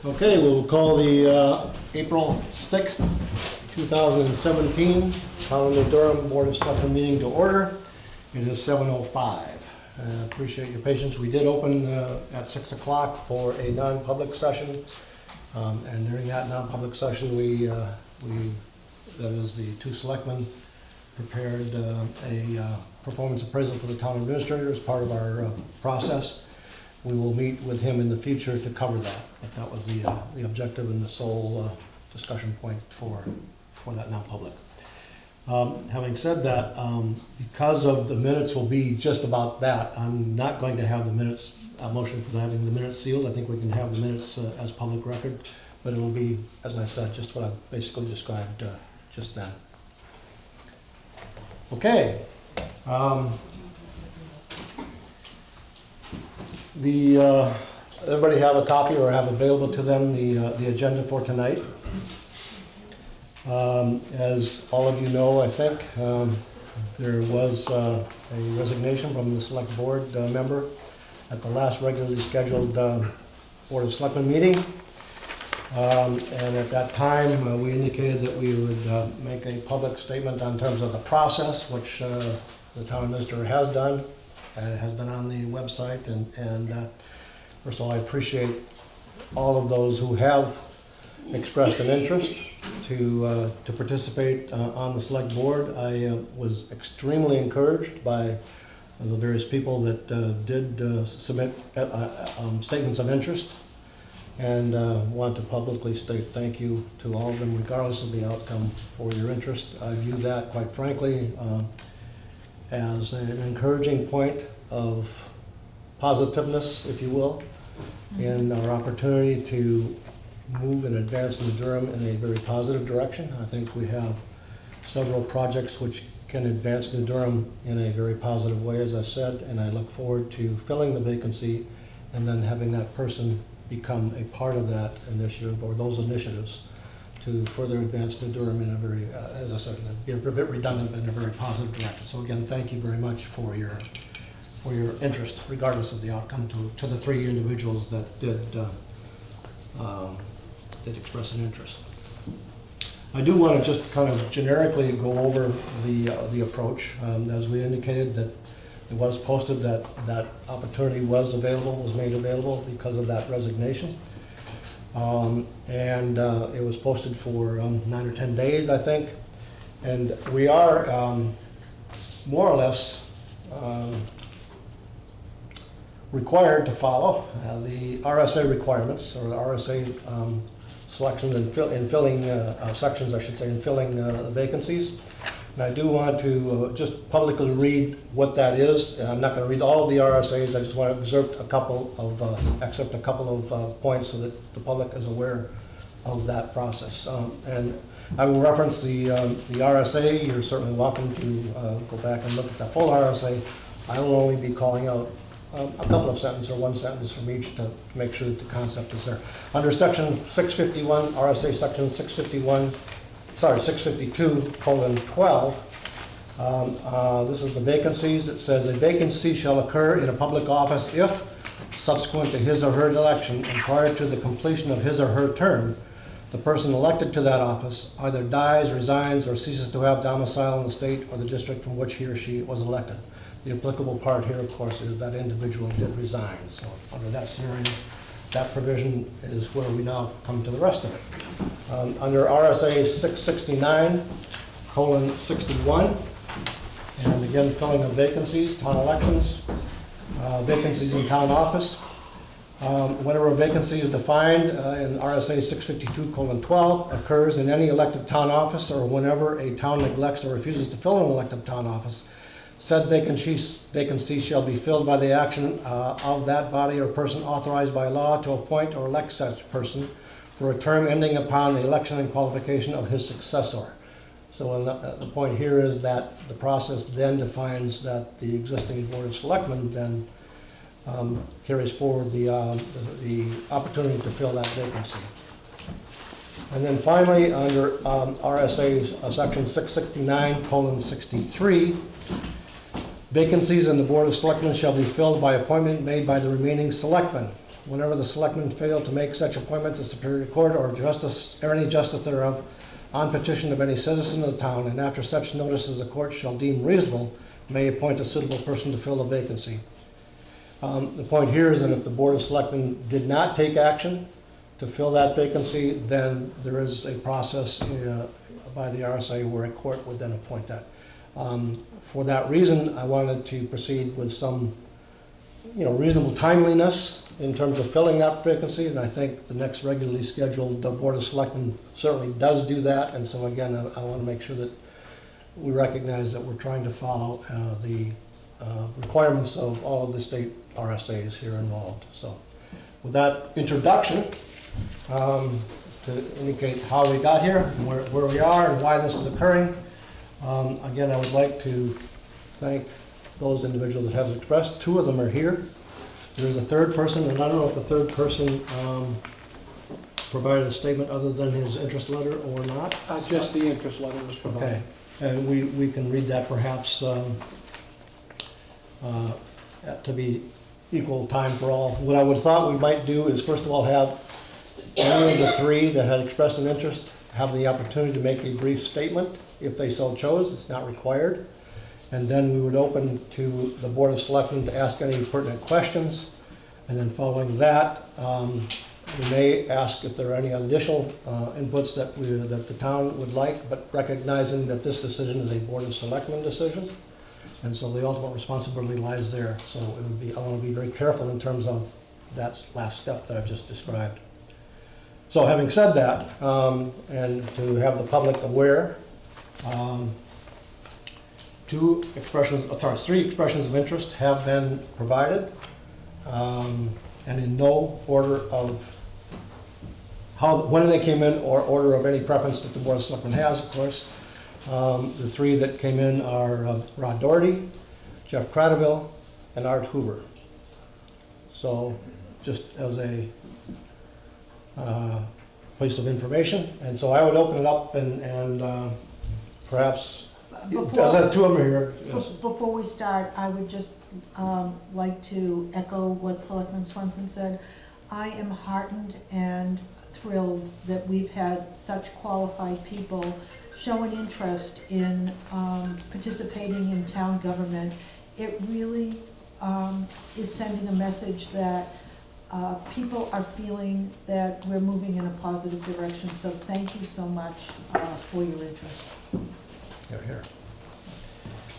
Okay, we'll call the April 6th, 2017 Town of Durham Board of Selectmen meeting to order. It is 7:05. Appreciate your patience. We did open at 6 o'clock for a non-public session. And during that non-public session, that is the two selectmen, prepared a performance appraisal for the town administrator as part of our process. We will meet with him in the future to cover that. But that was the objective and the sole discussion point for that non-public. Having said that, because of the minutes will be just about that, I'm not going to have the minutes, motion for having the minutes sealed. I think we can have the minutes as public record, but it'll be, as I said, just what I basically described just then. Okay. Everybody have a copy or have available to them the agenda for tonight. As all of you know, I think, there was a resignation from the select board member at the last regularly scheduled Board of Selectmen meeting. And at that time, we indicated that we would make a public statement on terms of the process, which the town administrator has done. It has been on the website, and first of all, I appreciate all of those who have expressed an interest to participate on the select board. I was extremely encouraged by the various people that did submit statements of interest, and want to publicly state thank you to all of them, regardless of the outcome, for your interest. I view that, quite frankly, as an encouraging point of positiveness, if you will, in our opportunity to move and advance New Durham in a very positive direction. I think we have several projects which can advance New Durham in a very positive way, as I said, and I look forward to filling the vacancy and then having that person become a part of that initiative or those initiatives to further advance New Durham in a very, as I said, be a bit redundant, but in a very positive direction. So again, thank you very much for your interest, regardless of the outcome, to the three individuals that did express an interest. I do want to just kind of generically go over the approach. As we indicated, that it was posted that opportunity was made available because of that resignation. And it was posted for 9 or 10 days, I think. And we are more or less required to follow the RSA requirements, or the RSA selections and filling sections, I should say, in filling vacancies. And I do want to just publicly read what that is. I'm not going to read all of the RSAs. I just want to excerpt a couple of points so that the public is aware of that process. And I will reference the RSA. You're certainly welcome to go back and look at the full RSA. I will only be calling out a couple of sentences or one sentence from each to make sure that the concept is there. Under section 651, RSA section 652:12, this is the vacancies. It says a vacancy shall occur in a public office if, subsequent to his or her election and prior to the completion of his or her term, the person elected to that office either dies, resigns, or ceases to have domicile in the state or the district from which he or she was elected. The applicable part here, of course, is that individual did resign. So under that scenario, that provision is where we now come to the rest of it. Under RSA 669:61, and again, filling of vacancies, town elections, vacancies in town office. Whenever a vacancy is defined in RSA 652:12 occurs in any elected town office, or whenever a town neglects or refuses to fill an elected town office, said vacancy shall be filled by the action of that body or person authorized by law to appoint or elect such person for a term ending upon the election and qualification of his successor. So the point here is that the process then defines that the existing Board of Selectmen then carries forward the opportunity to fill that vacancy. And then finally, under RSA section 669:63, Vacancies in the Board of Selectmen shall be filled by appointment made by the remaining selectmen. Whenever the selectmen fail to make such appointment, the Superior Court or justice, or any justice thereof, on petition of any citizen of the town, and after such notices the court shall deem reasonable, may appoint a suitable person to fill the vacancy. The point here is that if the Board of Selectmen did not take action to fill that vacancy, then there is a process by the RSA where a court would then appoint that. For that reason, I wanted to proceed with some, reasonable timeliness in terms of filling that vacancy, and I think the next regularly scheduled Board of Selectmen certainly does do that. And so again, I want to make sure that we recognize that we're trying to follow the requirements of all of the state RSAs here involved. So with that introduction, to indicate how we got here, and where we are, and why this is occurring, again, I would like to thank those individuals that have expressed. Two of them are here. There's a third person, and I don't know if the third person provided a statement other than his interest letter or not. Just the interest letter was provided. Okay, and we can read that perhaps to be equal time for all. What I would have thought we might do is, first of all, have any of the three that had expressed an interest have the opportunity to make a brief statement if they so chose. It's not required. And then we would open to the Board of Selectmen to ask any pertinent questions. And then following that, we may ask if there are any additional inputs that the town would like, but recognizing that this decision is a Board of Selectmen decision. And so the ultimate responsibility lies there. So it would be, I want to be very careful in terms of that last step that I've just described. So having said that, and to have the public aware, three expressions of interest have been provided, and in no order of when they came in or order of any preference that the Board of Selectmen has, of course. The three that came in are Rod Doherty, Jeff Cradaville, and Art Hoover. So just as a place of information, and so I would open it up and perhaps, as two of them are here. Yes. Before we start, I would just like to echo what Selectman Swenson said. I am heartened and thrilled that we've had such qualified people show an interest in participating in town government. It really is sending a message that people are feeling that we're moving in a positive direction. So thank you so much for your interest. Here.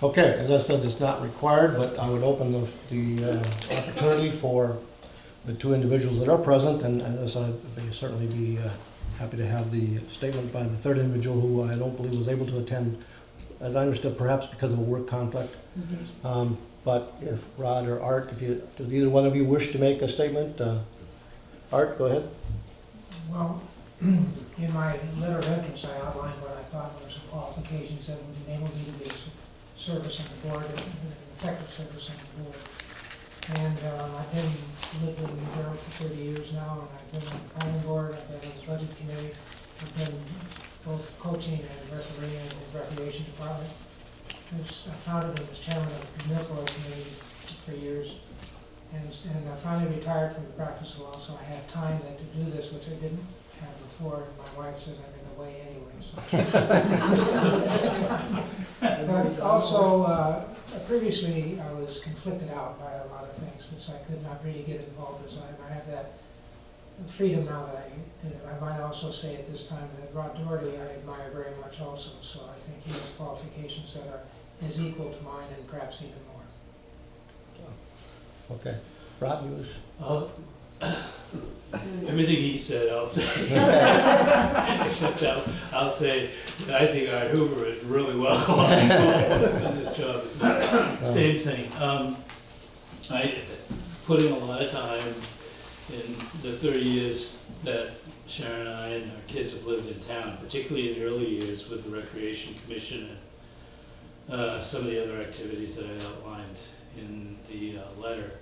Okay, as I said, it's not required, but I would open the opportunity for the two individuals that are present, and as I'd certainly be happy to have the statement by the third individual, who I don't believe was able to attend, as I understood, perhaps because of a work conflict. Mm-hmm. But if Rod or Art, does either one of you wish to make a statement? Art, go ahead. Well, in my letter of interest, I outlined what I thought were some qualifications that would enable me to be of service on the board, and effective service on the board. And I've lived in Durham for 30 years now, and I've been on the planning board, I've been on the budget committee, I've been both coaching and refereeing in the recreation department. I founded and was chairman of the Milford Committee for years, and I finally retired from the practice of law, so I had time then to do this, which I didn't have before. And my wife says I'm in the way anyway. So. But also, previously I was conflicted out by a lot of things, which I could not really get involved in. I have that freedom now that I do. I might also say at this time that Rod Doherty I admire very much also, so I think he has qualifications that are as equal to mine and perhaps even more. Okay. Rod, you wish? Everything he said, I'll say. Except I'll say that I think Art Hoover is really well qualified in this job. Same thing. I put in a lot of time in the 30 years that Sharon and I and our kids have lived in town, particularly in the early years with the Recreation Commission and some of the other activities that I outlined in the letter.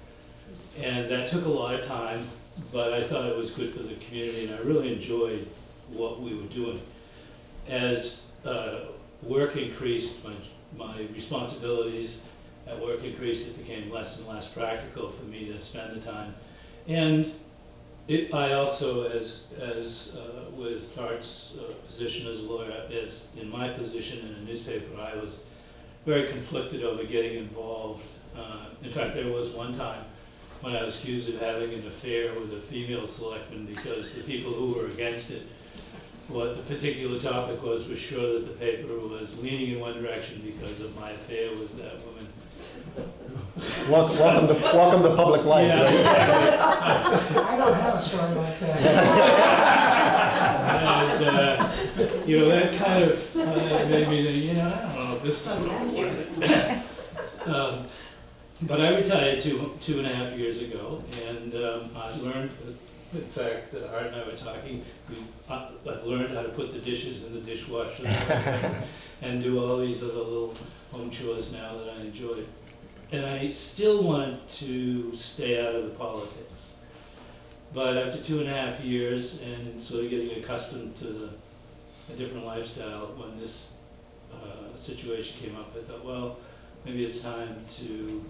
And that took a lot of time, but I thought it was good for the community, and I really enjoyed what we were doing. As work increased, my responsibilities at work increased, it became less and less practical for me to spend the time. And I also, as with Art's position as a lawyer, as in my position in a newspaper, I was very conflicted over getting involved. In fact, there was one time when I was accused of having an affair with a female selectman because the people who were against it, what the particular topic was sure that the paper was leaning in one direction because of my affair with that woman. Welcome to public life. Yeah, right? exactly. I don't have a story like that. And, you know, that kind of made me think, I don't know if this is what I wanted. But I retired 2.5 years ago, and I learned, in fact, Art and I were talking, I've learned how to put the dishes in the dishwasher and do all these other little home chores now that I enjoy. And I still wanted to stay out of the politics. But after 2.5 years and sort of getting accustomed to a different lifestyle, when this situation came up, I thought, well, maybe it's time to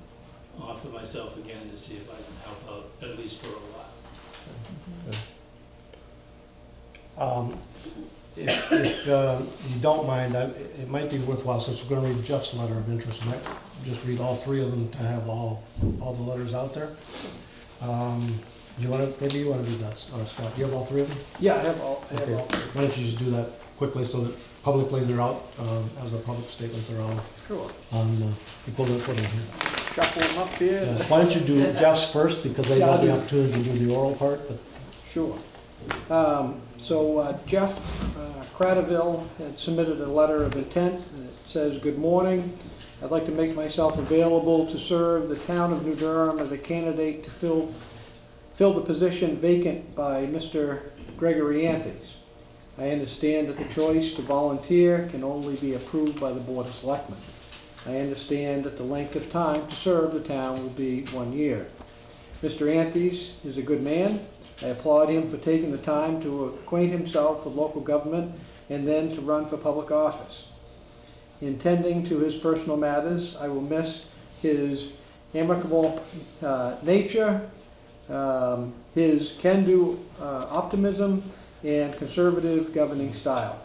offer myself again to see if I can help out, at least for a while. If you don't mind, it might be worthwhile, since we're going to read Jeff's letter of interest, I might just read all three of them to have all the letters out there. Maybe you want to do that, Scott? You have all three of them? Yeah, I have all. Okay. Why don't you just do that quickly so that publicly they're out, as a public statement, they're all Sure. on, you pulled it here. Shuffle them up here. Yeah. Why don't you do Jeff's first, because they got the opportunity to do the oral part, but Sure. So Jeff Cradaville had submitted a letter of intent, and it says, "Good morning. I'd like to make myself available to serve the town of New Durham as a candidate to fill the position vacant by Mr. Gregory Anthony. I understand that the choice to volunteer can only be approved by the Board of Selectmen. I understand that the length of time to serve the town will be 1 year. Mr. Anthony is a good man. I applaud him for taking the time to acquaint himself with local government and then to run for public office. In tending to his personal matters, I will miss his amicable nature, his can-do optimism, and conservative governing style.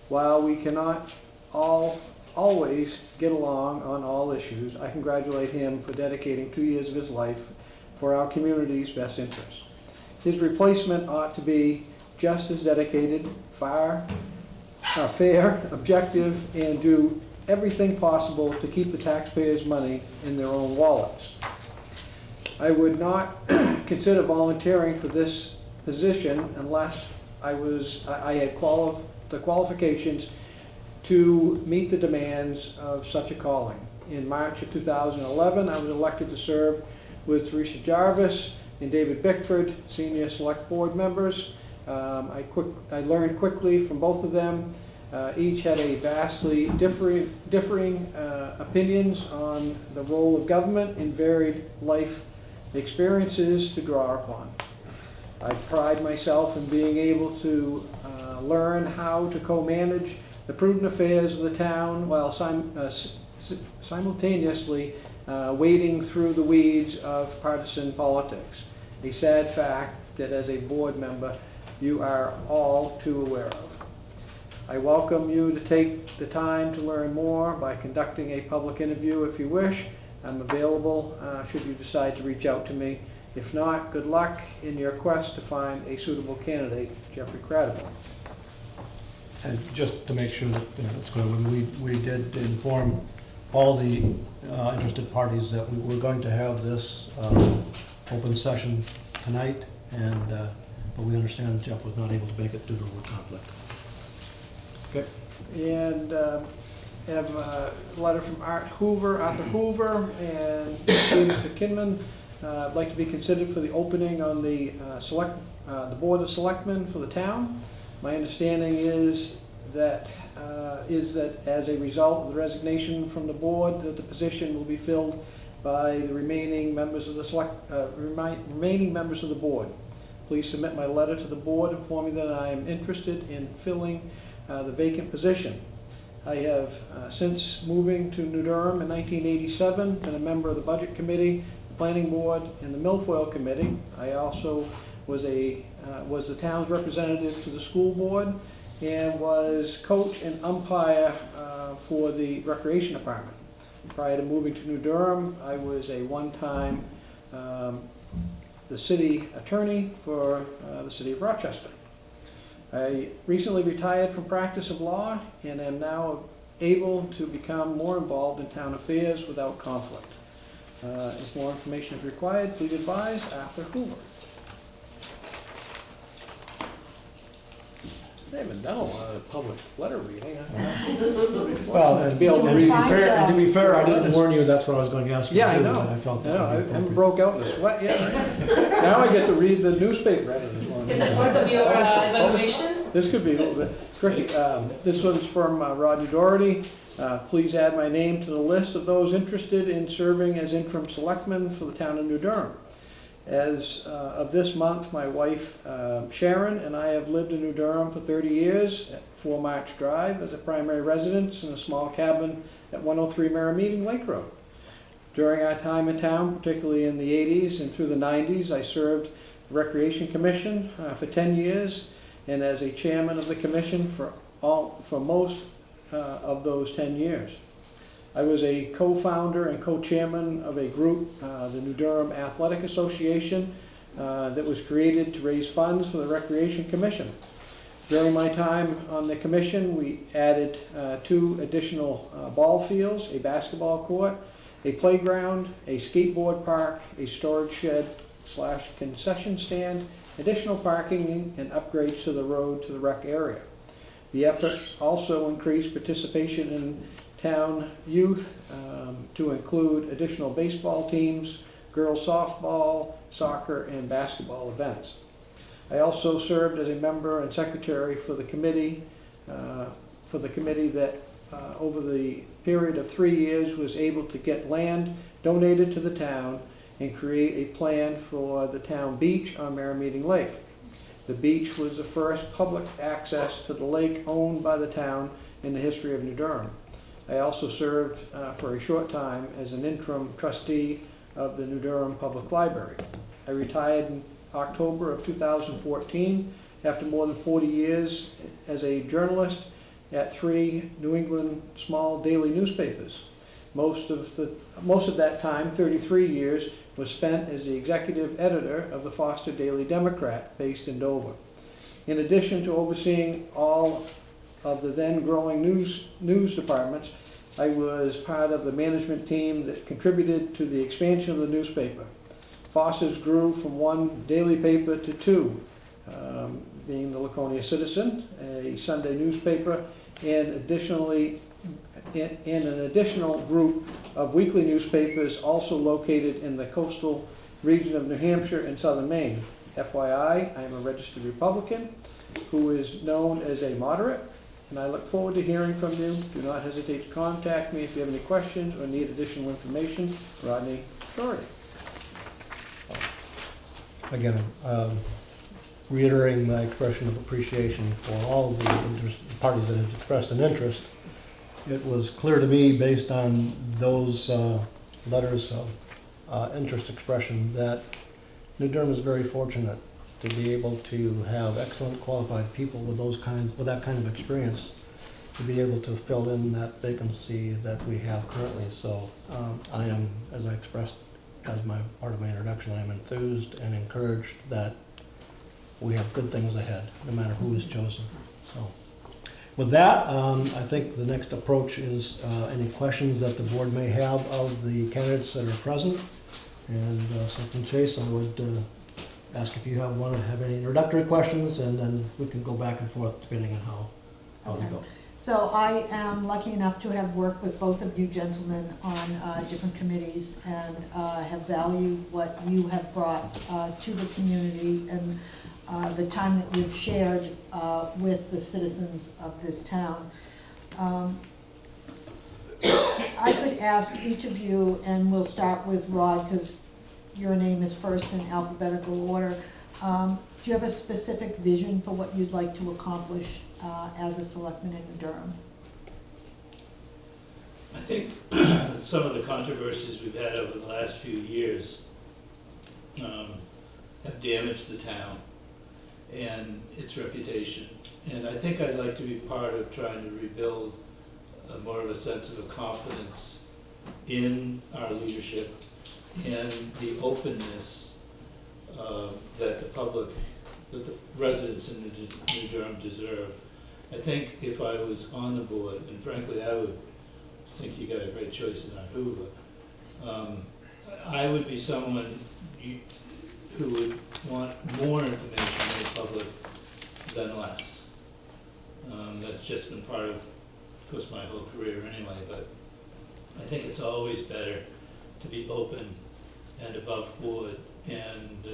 While we cannot always get along on all issues, I congratulate him for dedicating 2 years of his life for our community's best interest. His replacement ought to be just as dedicated, fair, objective, and do everything possible to keep the taxpayers' money in their own wallets. I would not consider volunteering for this position unless I had the qualifications to meet the demands of such a calling. In March of 2011, I was elected to serve with Teresa Jarvis and David Bickford, senior select board members. I learned quickly from both of them. Each had a vastly differing opinions on the role of government and varied life experiences to draw upon. I pride myself in being able to learn how to co-manage the prudent affairs of the town while simultaneously wading through the weeds of partisan politics. A sad fact that as a board member you are all too aware of. I welcome you to take the time to learn more by conducting a public interview if you wish. I'm available should you decide to reach out to me. If not, good luck in your quest to find a suitable candidate, Jeffrey Cradaville." and just to make sure that it's going, we did inform all the interested parties that we were going to have this open session tonight, and but we understand that Jeff was not able to make it due to a conflict. Okay. And have a letter from Arthur Hoover, and James McKinnon. I'd like to be considered for the opening on the Board of Selectmen for the town. My understanding is that as a result of the resignation from the board, that the position will be filled by the remaining members of the remaining members of the board. Please submit my letter to the board informing that I am interested in filling the vacant position. I have, since moving to New Durham in 1987, been a member of the Budget Committee, the Planning Board, and the Milfoil Committee. I also was the town's representative to the school board and was coach and umpire for the Recreation Department. Prior to moving to New Durham, I was a one-time the city attorney for the city of Rochester. I recently retired from practice of law and am now able to become more involved in town affairs without conflict. If more information is required, please advise Arthur Hoover. They haven't done a lot of public letter reading. Well, To and be able to and read. to be fair, I didn't warn you, that's what I was going to ask you. Yeah, I to do, know. and I felt I that know, would I be haven't appropriate. broke out in a sweat yet. Now I get to read the newspaper. Is it part of your evaluation? This could be a little bit tricky. This one's from Rodney Doherty. Please add my name to the list of those interested in serving as interim selectman for the town of New Durham. As of this month, my wife Sharon and I have lived in New Durham for 30 years at 4 March Drive as a primary residence in a small cabin at 103 Merrimeeting Lake Road. During our time in town, particularly in the 80s and through the 90s, I served the Recreation Commission for 10 years and as a chairman of the commission for most of those 10 years. I was a co-founder and co-chairman of a group, the New Durham Athletic Association, that was created to raise funds for the Recreation Commission. During my time on the commission, we added 2 additional ball fields, a basketball court, a playground, a skateboard park, a storage shed / concession stand, additional parking, and upgrades to the road to the rec area. The effort also increased participation in town youth to include additional baseball teams, girls softball, soccer, and basketball events. I also served as a member and secretary for the committee that over the period of 3 years was able to get land donated to the town and create a plan for the town beach on Merrimeeting Lake. The beach was the first public access to the lake owned by the town in the history of New Durham. I also served for a short time as an interim trustee of the New Durham Public Library. I retired in October of 2014 after more than 40 years as a journalist at 3 New England small daily newspapers. Most of that time, 33 years, was spent as the executive editor of the Foster Daily Democrat based in Dover. In addition to overseeing all of the then growing news departments, I was part of the management team that contributed to the expansion of the newspaper. Foster's grew from 1 daily paper to 2, being the Laconia Citizen, a Sunday newspaper, and additionally in an additional group of weekly newspapers also located in the coastal region of New Hampshire and southern Maine. FYI, I am a registered Republican who is known as a moderate, and I look forward to hearing from you. Do not hesitate to contact me if you have any questions or need additional information. Rodney Doherty. Again, reiterating my expression of appreciation for all of the parties that have expressed an interest. It was clear to me, based on those letters of interest expression, that New Durham is very fortunate to be able to have excellent qualified people with that kind of experience to be able to fill in that vacancy that we have currently. So I am, as I expressed as my part of my introduction, I am enthused and encouraged that we have good things ahead, no matter who is chosen. So, with that, I think the next approach is any questions that the board may have of the candidates that are present. And Selectman Chase, I would ask if you want to have any introductory questions, and then we can go back and forth depending on how they go. So I am lucky enough to have worked with both of you gentlemen on different committees and have valued what you have brought to the community and the time that you've shared with the citizens of this town. I could ask each of you, and we'll start with Rod because your name is first in alphabetical order. Do you have a specific vision for what you'd like to accomplish as a selectman in Durham? I think some of the controversies we've had over the last few years have damaged the town and its reputation. And I think I'd like to be part of trying to rebuild more of a sense of confidence in our leadership and the openness that the public, that the residents in New Durham deserve. I think if I was on the board, and frankly, I would think you got a great choice in our Hoover, I would be someone who would want more information made public than less. That's just been part of course, my whole career anyway, but I think it's always better to be open and above board. And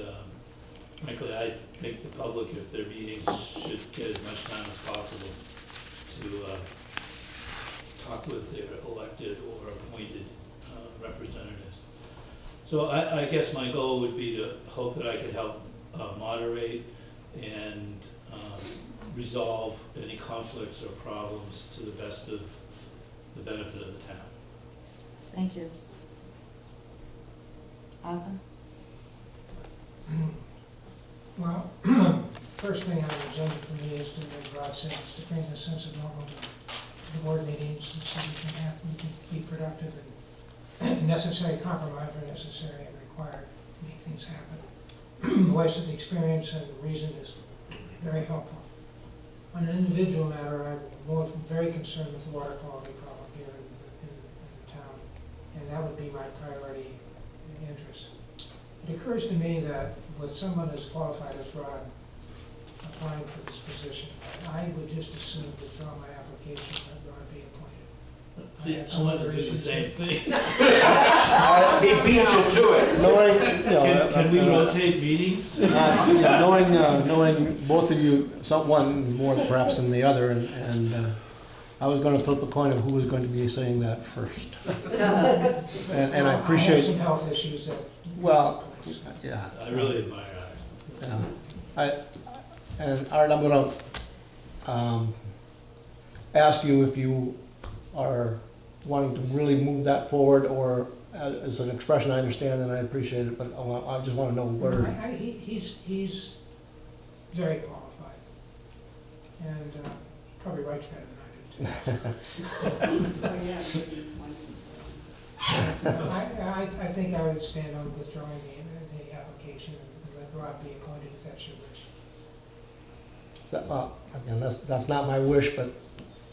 frankly, I think the public, if their meetings, should get as much time as possible to talk with their elected or appointed representatives. So I guess my goal would be to hope that I could help moderate and resolve any conflicts or problems to the best of the benefit of the town. Thank you. Arthur? Well, first thing on the agenda for me is to, as Rod said, is to bring a sense of normal to the board meetings so we can be productive and necessary compromise where necessary and required to make things happen. The voice of the experience and reason is very helpful. On an individual matter, I'm very concerned with the water quality problem here in the town, and that would be my priority interest. It occurs to me that with someone as qualified as Rod applying for this position, I would just as soon withdraw my application and Rod be appointed. See, I want to do the same thing. He beat you to it. Knowing, you know, Can we rotate meetings? yeah, knowing both of you, one more perhaps than the other, and I was going to flip a coin of who was going to be saying that first. And I appreciate. I have some health issues that. Well, yeah. I really admire that. Yeah. And Art, I'm going to ask you if you are wanting to really move that forward, or as an expression I understand and I appreciate it, but I just want to know where. He's very qualified, and probably writes better than I do too. I think I would stand on withdrawing the application and let Rod be appointed if that's your wish. Again, that's not my wish, but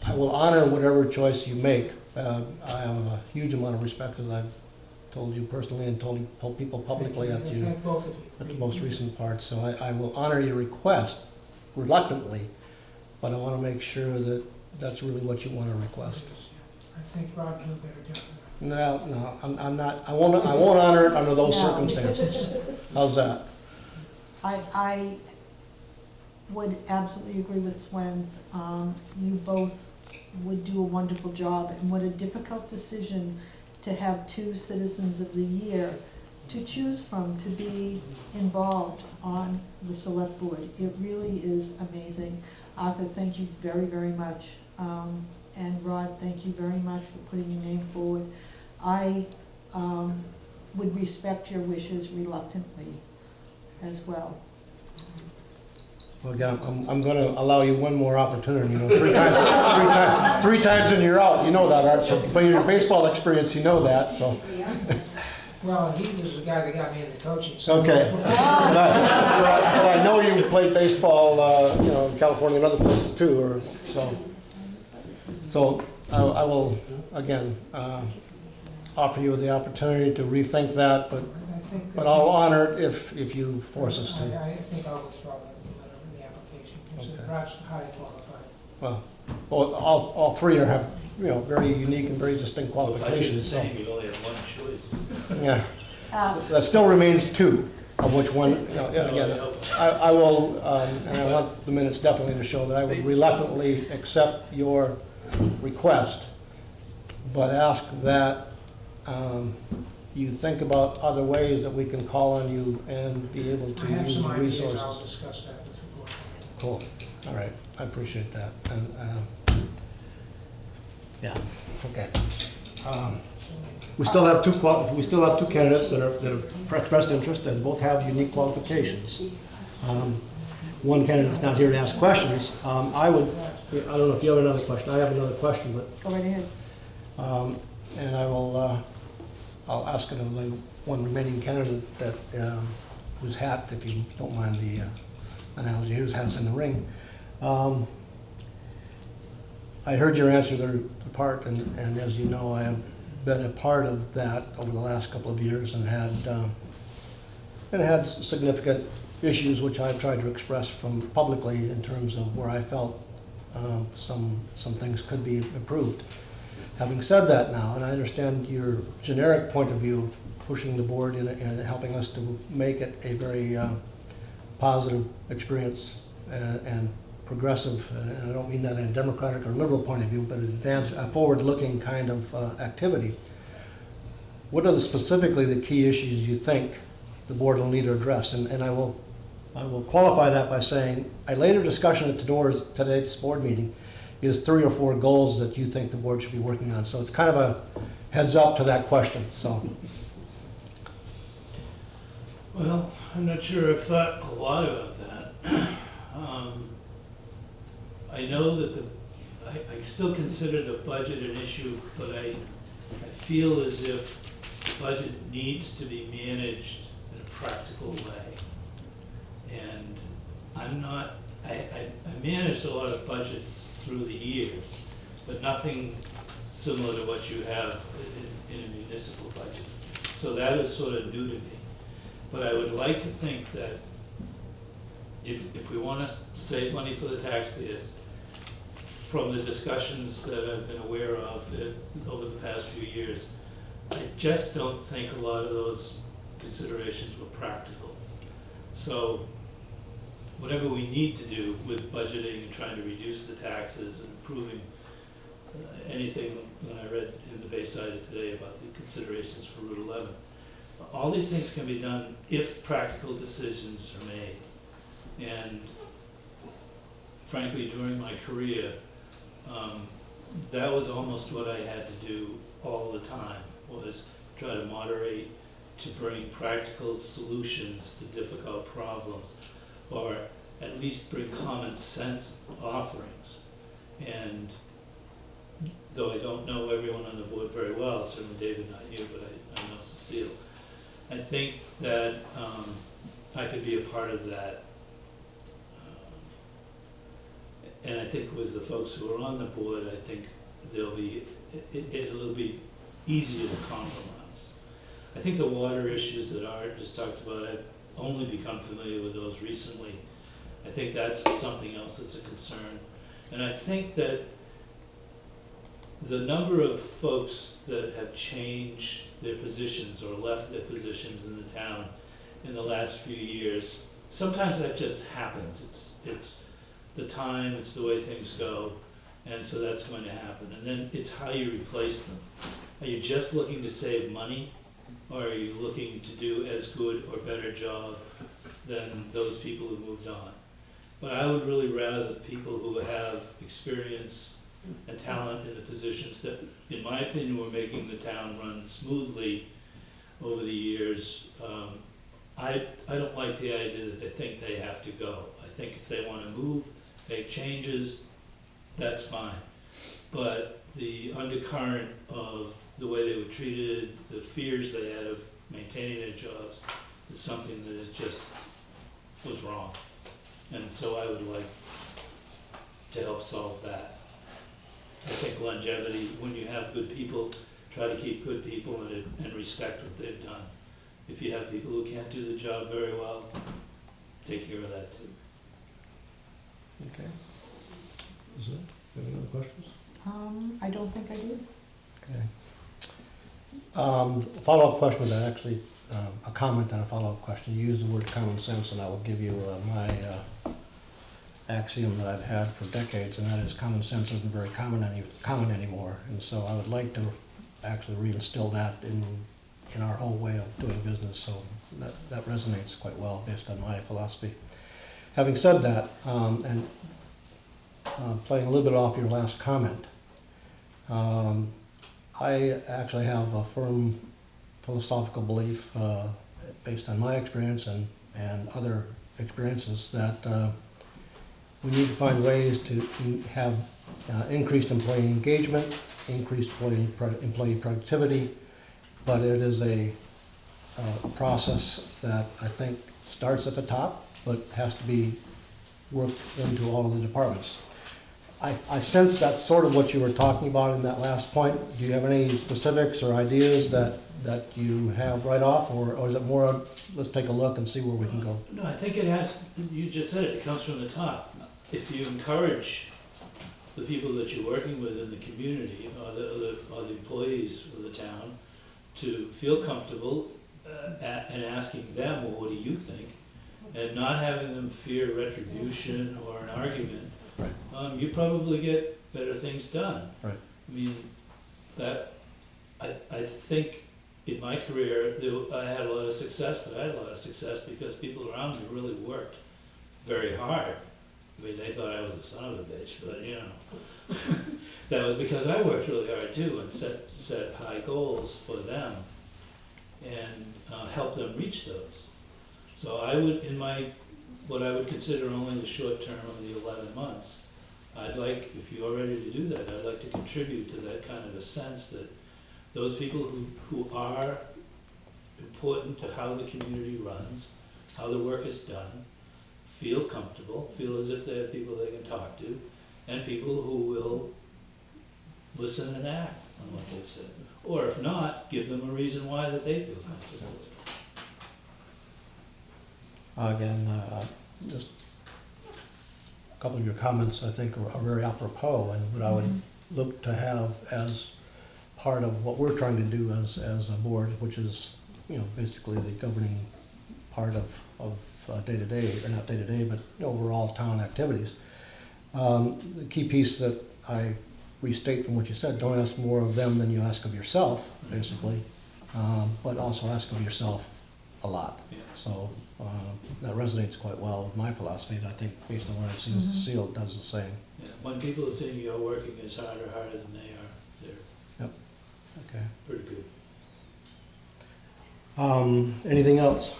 I will honor whatever choice you make. I have a huge amount of respect, as I've told you personally and told people publicly at Thank both of you. the most recent part. So I will honor your request reluctantly, but I want to make sure that that's really what you want to request. I think Rod did a better job than No, I'm not. I won't honor it under those No. circumstances. How's that? I would absolutely agree with Swen's. You both would do a wonderful job, and what a difficult decision to have 2 citizens of the year to choose from to be involved on the select board. It really is amazing. Arthur, thank you very, very much. And Rod, thank you very much for putting your name forward. I would respect your wishes reluctantly as well. Well, again, I'm going to allow you one more opportunity. You know, three times and you're out. You know that, Art. So by your baseball experience, you know that. So. Well, he was the guy that got me into coaching. So Okay. But I know you played baseball, you know, in California and other places too, or so. So I will again offer you the opportunity to rethink that, but I'll honor it if you force us to. I think I'll withdraw the letter in the application, because Okay. Rod's highly qualified. Well, all 3 have, you know, very unique and very distinct Well, if I did the qualifications. So same, you'd only have one choice. yeah, Uh, that still remains 2, of which one. You know, again, I will, and I want the minutes definitely to show that I would reluctantly accept your request, but ask that you think about other ways that we can call on you and be able to I have use some the ideas, I'll resources. discuss that with the board. Cool. All right. I appreciate that. And yeah. Okay. We still have two candidates that have expressed interest, and both have unique qualifications. One candidate's not here to ask questions. I don't know if you have another question. I have another question, but Go right ahead. and I'll ask it of the one remaining candidate that, whose hat, if you don't mind the analogy, whose hat's in the ring. I heard your answer to the part, and as you know, I have been a part of that over the last couple of years and had significant issues which I've tried to express publicly in terms of where I felt some things could be improved. Having said that now, and I understand your generic point of view of pushing the board and helping us to make it a very positive experience and progressive, and I don't mean that in a democratic or liberal point of view, but a forward-looking kind of activity. What are specifically the key issues you think the board will need to address? And I will qualify that by saying a later discussion at today's board meeting is 3 or 4 goals that you think the board should be working on. So it's kind of a heads up to that question. So. Well, I'm not sure I've thought a lot about that. I know that I still consider the budget an issue, but I feel as if the budget needs to be managed in a practical way. And I managed a lot of budgets through the years, but nothing similar to what you have in a municipal budget. So that is sort of new to me. But I would like to think that if we want to save money for the taxpayers, from the discussions that I've been aware of over the past few years, I just don't think a lot of those considerations were practical. So whatever we need to do with budgeting and trying to reduce the taxes and improving anything that I read in the Bayside today about the considerations for Route 11, all these things can be done if practical decisions are made. And frankly, during my career, that was almost what I had to do all the time, was try to moderate, to bring practical solutions to difficult problems, or at least bring common sense offerings. And though I don't know everyone on the board very well, certainly David, not you, but I know Cecile, I think that I could be a part of that. And I think with the folks who are on the board, I think it'll be easier to compromise. I think the water issues that Art just talked about, I've only become familiar with those recently. I think that's something else that's a concern. And I think that the number of folks that have changed their positions or left their positions in the town in the last few years, sometimes that just happens. It's the time, it's the way things go, and so that's going to happen. And then it's how you replace them. Are you just looking to save money, or are you looking to do as good or better job than those people who moved on? But I would really rather people who have experience and talent in the positions that, in my opinion, were making the town run smoothly over the years. I don't like the idea that they think they have to go. I think if they want to move, make changes, that's fine. But the undercurrent of the way they were treated, the fears they had of maintaining their jobs, is something that is just was wrong. And so I would like to help solve that. I think longevity, when you have good people, try to keep good people and respect what they've done. If you have people who can't do the job very well, take care of that too. Okay. Is it? Any other questions? I don't think I do. Okay. Follow-up question with that, actually, a comment and a follow-up question. You used the word common sense, and I will give you my axiom that I've had for decades, and that is common sense isn't very common anymore. And so I would like to actually reinstill that in our whole way of doing business, so that resonates quite well based on my philosophy. Having said that, and playing a little bit off your last comment, I actually have a firm philosophical belief, based on my experience and other experiences, that we need to find ways to have increased employee engagement, increased employee productivity, but it is a process that I think starts at the top, but has to be worked into all of the departments. I sense that's sort of what you were talking about in that last point. Do you have any specifics or ideas that you have right off, or is it more, let's take a look and see where we can go? No, I think it has, you just said it comes from the top. If you encourage the people that you're working with in the community, or the employees of the town, to feel comfortable and asking them, well, what do you think? And not having them fear retribution or an argument, Right. you probably get better things done. Right. I mean, I think in my career, I had a lot of success, but I had a lot of success because people around me really worked very hard. I mean, they thought I was a son of a bitch, but you know, that was because I worked really hard too and set high goals for them and help them reach those. So I would, what I would consider only the short term of the 11 months, I'd like, if you're ready to do that, I'd like to contribute to that kind of a sense that those people who are important to how the community runs, how the work is done, feel comfortable, feel as if they have people they can talk to, and people who will listen and act on what they've said. Or if not, give them a reason why that they feel comfortable with it. Again, just a couple of your comments, I think, are very apropos, and what I would look to have as part of what we're trying to do as a board, which is, you know, basically the governing part of day-to-day, or not day-to-day, but overall town activities. The key piece that I restate from what you said, don't ask more of them than you ask of yourself, basically, but also ask of yourself a lot. Yeah. So that resonates quite well with my philosophy, and I think based on what I've seen, Seal does the same. Yeah. When people are saying you're working as hard or harder than they are, they're Okay. pretty good. Anything else?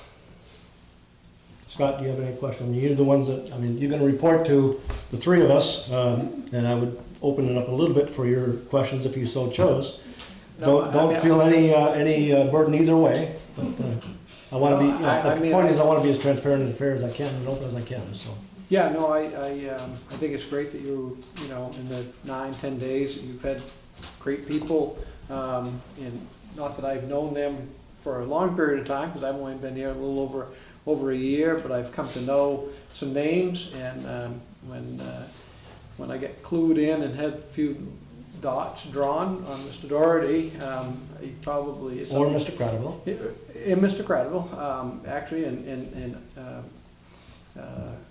Scott, do you have any questions? You're the ones that, I mean, you're gonna report to the three of us, and I would open it up a little bit for your questions if you so chose. No, Don't feel any burden either way, but I wanna be, the point is I wanna be as transparent and fair as I can and open as I can, so. Yeah, no, I think it's great that you know, in the 9-10 days, that you've had great people, and not that I've known them for a long period of time, because I've only been here a little over a year, but I've come to know some names, and when I get clued in and had a few dots drawn on Mr. Doherty, he probably is. Or Mr. Cradiville. And Mr. Cradiville, actually, and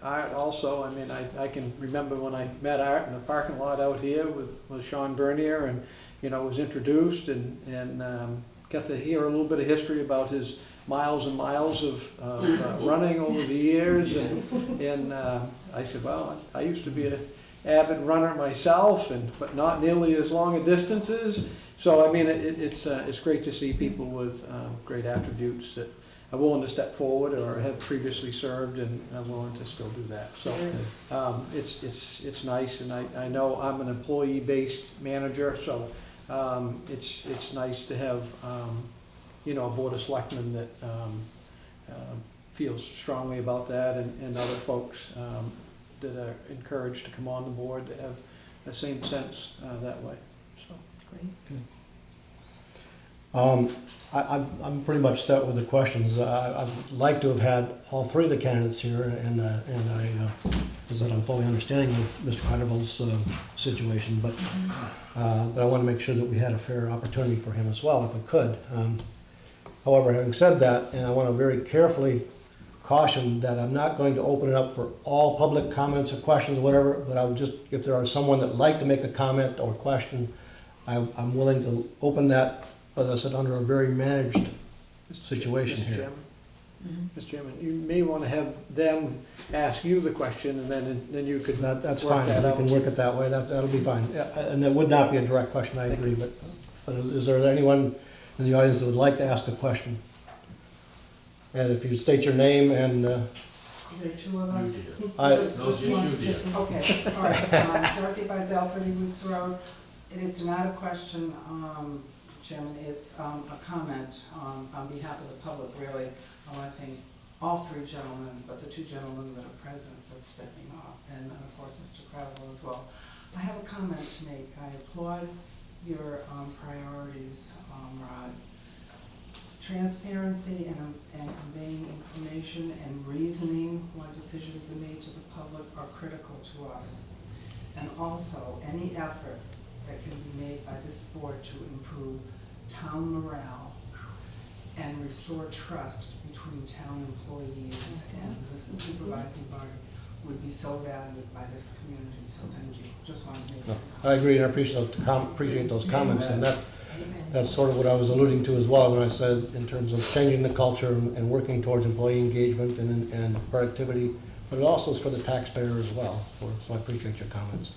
Art also. I mean, I can remember when I met Art in the parking lot out here with Sean Bernier, and you know, was introduced and got to hear a little bit of history about his miles and miles of running over the years, and I said, well, I used to be an avid runner myself, but not nearly as long a distances. So I mean, it's great to see people with great attributes that are willing to step forward or have previously served and are willing to still do that. So it's nice, and I know I'm an employee-based manager, so it's nice to have you know, a board of selectmen that feels strongly about that, and other folks that are encouraged to come on the board to have the same sense that way. So Great. I'm pretty much set with the questions. I'd like to have had all three of the candidates here, and is that I'm fully understanding of Mr. Cradiville's situation, but I want to make sure that we had a fair opportunity for him as well, if we could. However, having said that, and I want to very carefully caution that I'm not going to open it up for all public comments or questions or whatever, but I would just, if there are someone that'd like to make a comment or question, I'm willing to open that, as I said, under a very managed situation Mr. here. Chairman? Mr. Chairman, you may want to have them ask you the question, and then you could That's work fine, that we out. can work it that way, that'll be fine. Yeah, and it would not be a direct question, I agree, but But is there anyone in the audience that would like to ask a question? And if you state your name and, There are two of us. I- Just one. Okay, all right. Dorothy Bizell, 30 Weeks Road. It is not a question, Chairman, it's a comment on behalf of the public, really. I want to thank all three gentlemen, but the two gentlemen that are present for stepping off, and of course Mr. Crowell as well. I have a comment to make. I applaud your priorities, Rod. Transparency and conveying information and reasoning when decisions are made to the public are critical to us. And also, any effort that can be made by this board to improve town morale and restore trust between town employees and the supervising body would be so valued by this community, so thank you. Just wanted to make that I agree, and I appreciate those comments, and that's sort of what I was alluding to as well when I said in terms of changing the culture and working towards employee engagement and productivity, but it also is for the taxpayer as well, so I appreciate your comments.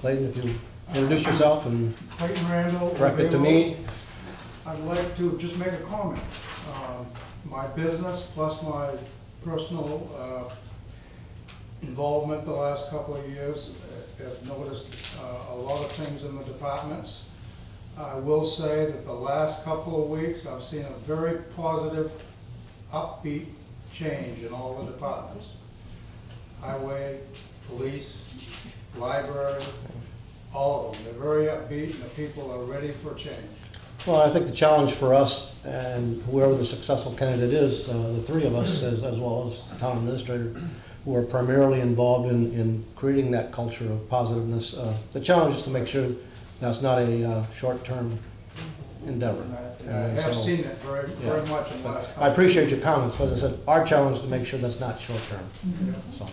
Clayton, if you introduce yourself and Clayton Randall. direct it to me. I'd like to just make a comment. My business plus my personal involvement the last couple of years have noticed a lot of things in the departments. I will say that the last couple of weeks, I've seen a very positive, upbeat change in all the departments. Highway, police, library, all of them. They're very upbeat and the people are ready for change. Well, I think the challenge for us and whoever the successful candidate is, the three of us, as well as the town administrator, who are primarily involved in creating that culture of positiveness, the challenge is to make sure that's not a short-term endeavor. And I have seen it very much in the last couple I appreciate your comments, but as I said, our challenge is to make sure that's not short-term. So,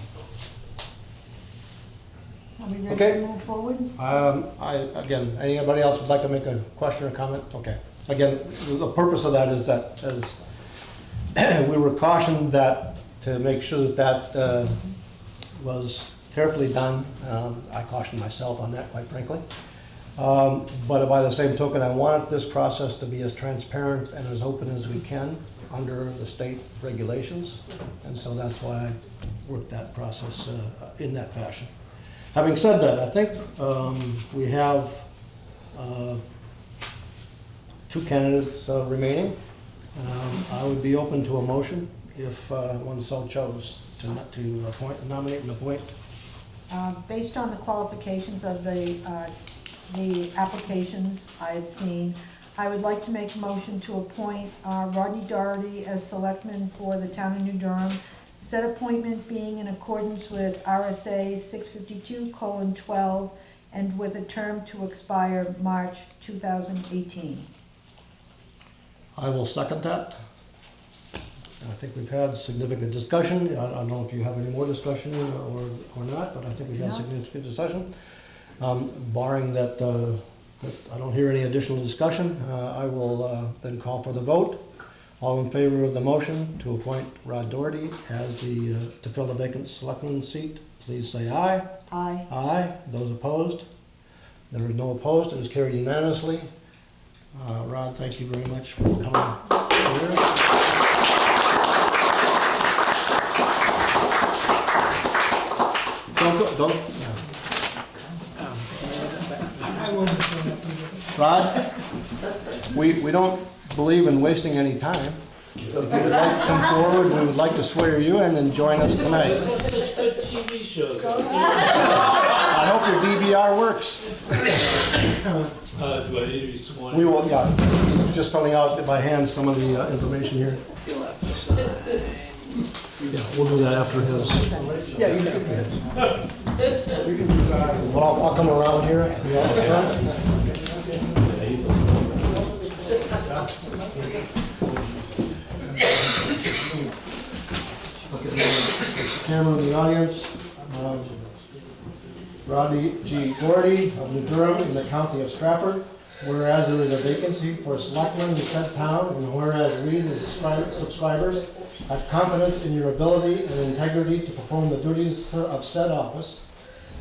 Are we ready Okay. to move forward? Again, anybody else would like to make a question or comment? Okay. Again, the purpose of that is that as we were cautioned that to make sure that was carefully done. I cautioned myself on that, quite frankly. But by the same token, I wanted this process to be as transparent and as open as we can under the state regulations. And so that's why I worked that process in that fashion. Having said that, I think we have two candidates remaining. I would be open to a motion if one so chose to appoint, nominate and appoint. Based on the qualifications of the applications I've seen, I would like to make a motion to appoint Rodney Doherty as selectman for the town of New Durham. Said appointment being in accordance with RSA 652:12 and with a term to expire March 2018. I will second that. I think we've had significant discussion. I don't know if you have any more discussion or not, but I think we've had No. significant discussion. Barring that, that I don't hear any additional discussion, I will then call for the vote. All in favor of the motion to appoint Rod Doherty as to fill the vacant selectman seat, please say aye. Aye. Aye. Those opposed? There is no opposed. It is carried unanimously. Rod, thank you very much for coming here. Don't. Rod, we don't believe in wasting any time. If you would like to come forward, we would like to swear you in and join us tonight. Such good TV shows. I hope your DVR works. Do I need to be sworn? We will, yeah, he's just filling out by hand some of the information here. Yeah, we'll do that after his. Yeah, you can. Well, I'll come around here. You all set? Camera in the audience. Rodney G. Doherty of New Durham in the county of Stratford. Whereas there is a vacancy for selectmen in said town, and whereas we, the subscribers, have confidence in your ability and integrity to perform the duties of said office,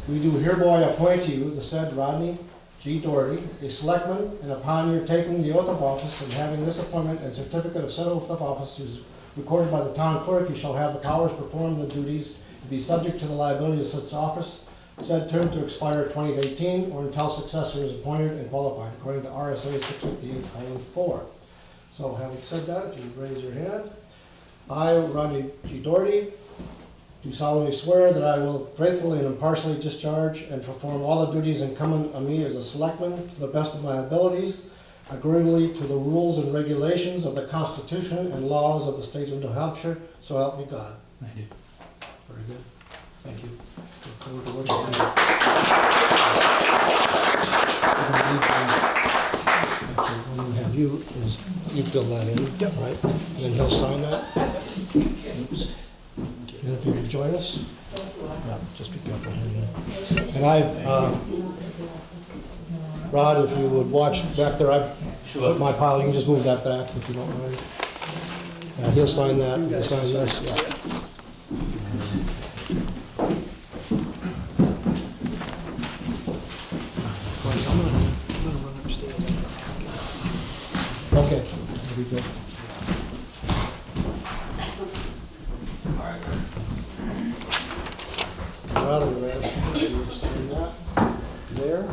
we do hereby appoint you, the said Rodney, G. Doherty, a selectman, and upon your taking the oath of office and having this appointment and certificate of said oath of office is recorded by the town clerk, you shall have the powers to perform the duties to be subject to the liability of such office, said term to expire 2018, or until successor is appointed and qualified, according to RSA 658:4. So having said that, if you would raise your hand. I, Rodney G. Doherty, do solemnly swear that I will faithfully and impartially discharge and perform all the duties incumbent on me as a selectman to the best of my abilities, agreeably to the rules and regulations of the Constitution and laws of the state of New Hampshire, so help me God. I do. Very good. Thank you. Look forward to working with you. What we have you is, you fill that in, right? And then he'll sign that. Oops. And if you would join us? Yeah, just be careful. And I've, Rod, if you would watch back there, I've put my pile, you can just move that back if you don't mind. He'll sign that, he'll sign this, yeah. Okay, that'll be good. Rod, I'm gonna ask you to sign that there.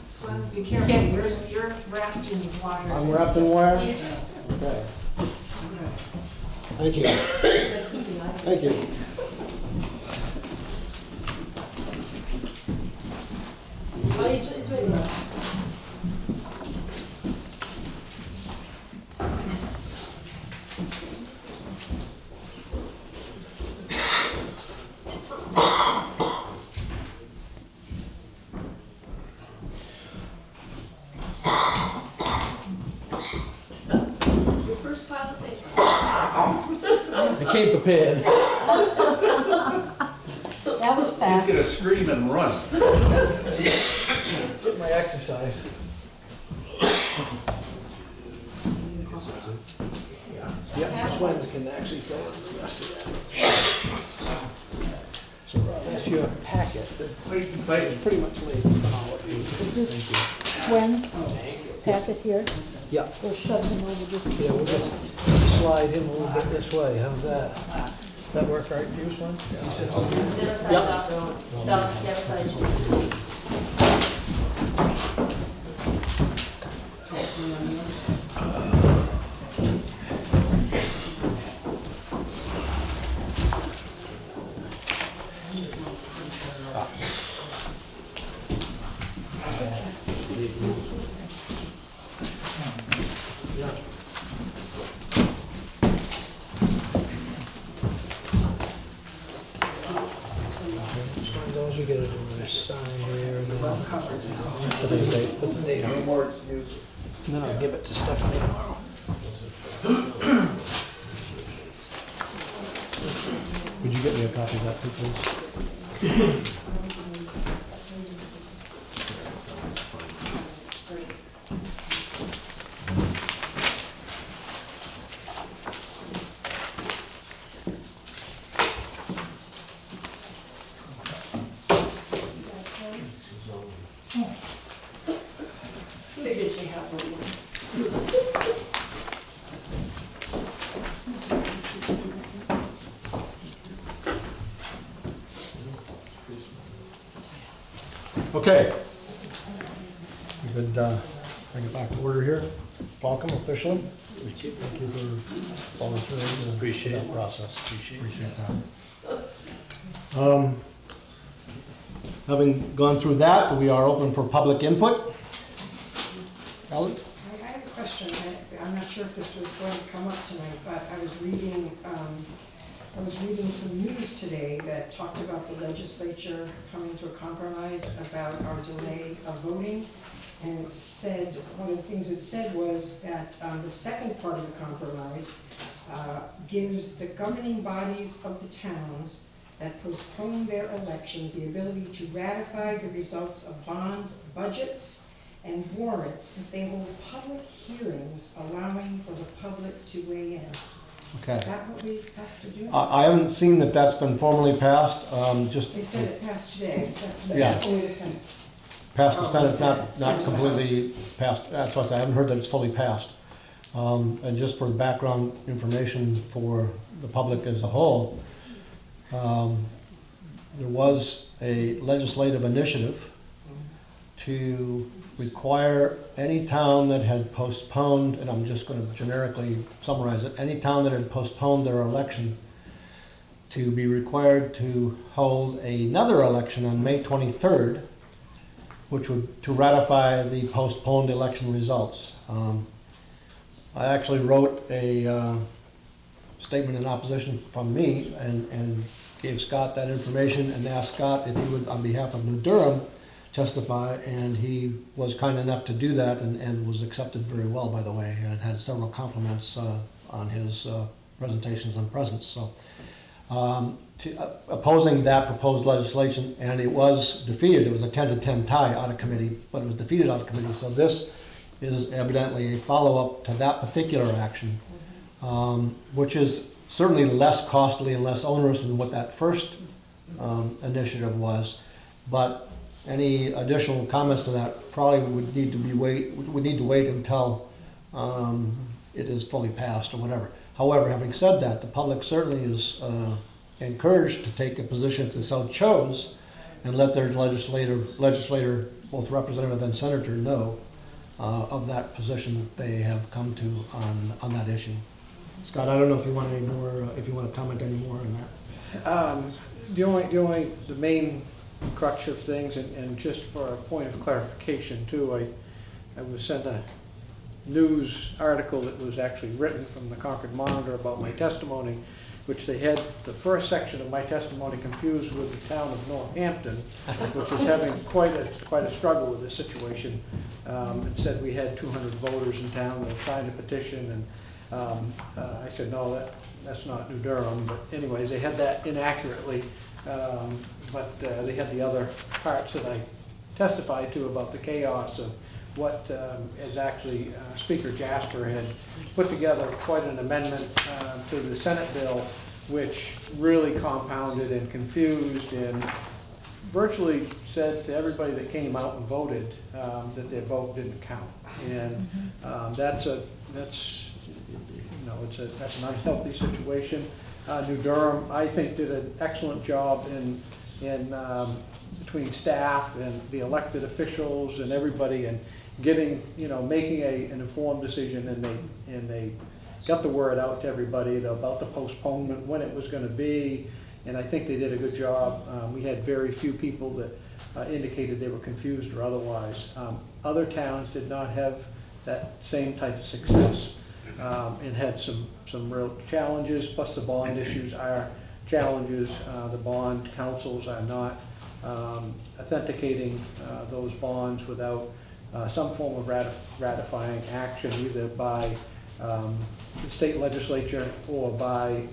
Swens, be careful, you're wrapped in wire. I'm wrapped in wire? Yes. Okay. Thank you. Thank you. Oh, it's ready. Your first pile of paper. I came prepared. That was fast. He's gonna scream and run. Get my exercise. Yeah, Swens can actually fill in the rest of that. So that's your packet. It's pretty much labeled on all of you. Is this Swen's packet here? Yeah. We'll shove him over this. Yeah, we'll just slide him a little bit this way. How's that? That work right for you, Swen? You said so? The other side, the other side. All we gotta do is sign here and then put the date on it. And then I'll give it to Stephanie tomorrow. Would you get me a copy of that, too, please? Figured she had one. Okay. We could bring it back to order here. Welcome officially. Thank you for volunteering. Appreciate that process. Appreciate that. Having gone through that, we are open for public input. Ellen? I have a question. I'm not sure if this was going to come up tonight, but I was reading some news today that talked about the legislature coming to a compromise about our delay of voting. And it said, one of the things it said was that the second part of the compromise gives the governing bodies of the towns that postpone their elections the ability to ratify the results of bonds, budgets, and warrants if they hold public hearings allowing for the public to weigh in. Okay. Is that what we have to do? I haven't seen that that's been formally passed, just They said it passed today, this afternoon. Yeah. Only the thing. passed the Oh, Senate, Senate. not completely passed, that's what I said, I haven't heard that it's fully passed. And just for background information for the public as a whole, there was a legislative initiative to require any town that had postponed, and I'm just going to generically summarize it, any town that had postponed their election to be required to hold another election on May 23rd, which would, to ratify the postponed election results. I actually wrote a statement in opposition from me and gave Scott that information and asked Scott if he would, on behalf of New Durham, testify, and he was kind enough to do that and was accepted very well, by the way, and had several compliments on his presentations and presence. So, opposing that proposed legislation, and it was defeated. It was a 10-10 tie out of committee, but it was defeated out of committee. So this is evidently a follow-up to that particular action, which is certainly less costly and less onerous than what that first initiative was. But any additional comments to that probably would need to wait until it is fully passed or whatever. However, having said that, the public certainly is encouraged to take a position if they so chose and let their legislator, both representative and senator, know of that position that they have come to on that issue. Scott, I don't know if you want any more, if you want to comment any more on that. The main crux of things, and just for a point of clarification too, I was sent a news article that was actually written from the Concord Monitor about my testimony, which they had the first section of my testimony confused with the town of Northampton, which is having quite a struggle with this situation. It said we had 200 voters in town that signed a petition, and I said, no, that's not New Durham. But anyways, they had that inaccurately, but they had the other parts that I testified to about the chaos of what is actually Speaker Jasper had put together quite an amendment to the Senate bill, which really compounded and confused and virtually said to everybody that came out and voted that their vote didn't count. And that's an unhealthy situation. New Durham, I think, did an excellent job in between staff and the elected officials and everybody, and getting, making an informed decision, and they got the word out to everybody about the postponement, when it was going to be, and I think they did a good job. We had very few people that indicated they were confused or otherwise. Other towns did not have that same type of success, and had some real challenges, plus the bond issues are challenges. The bond councils are not authenticating those bonds without some form of ratifying action, either by the state legislature or by,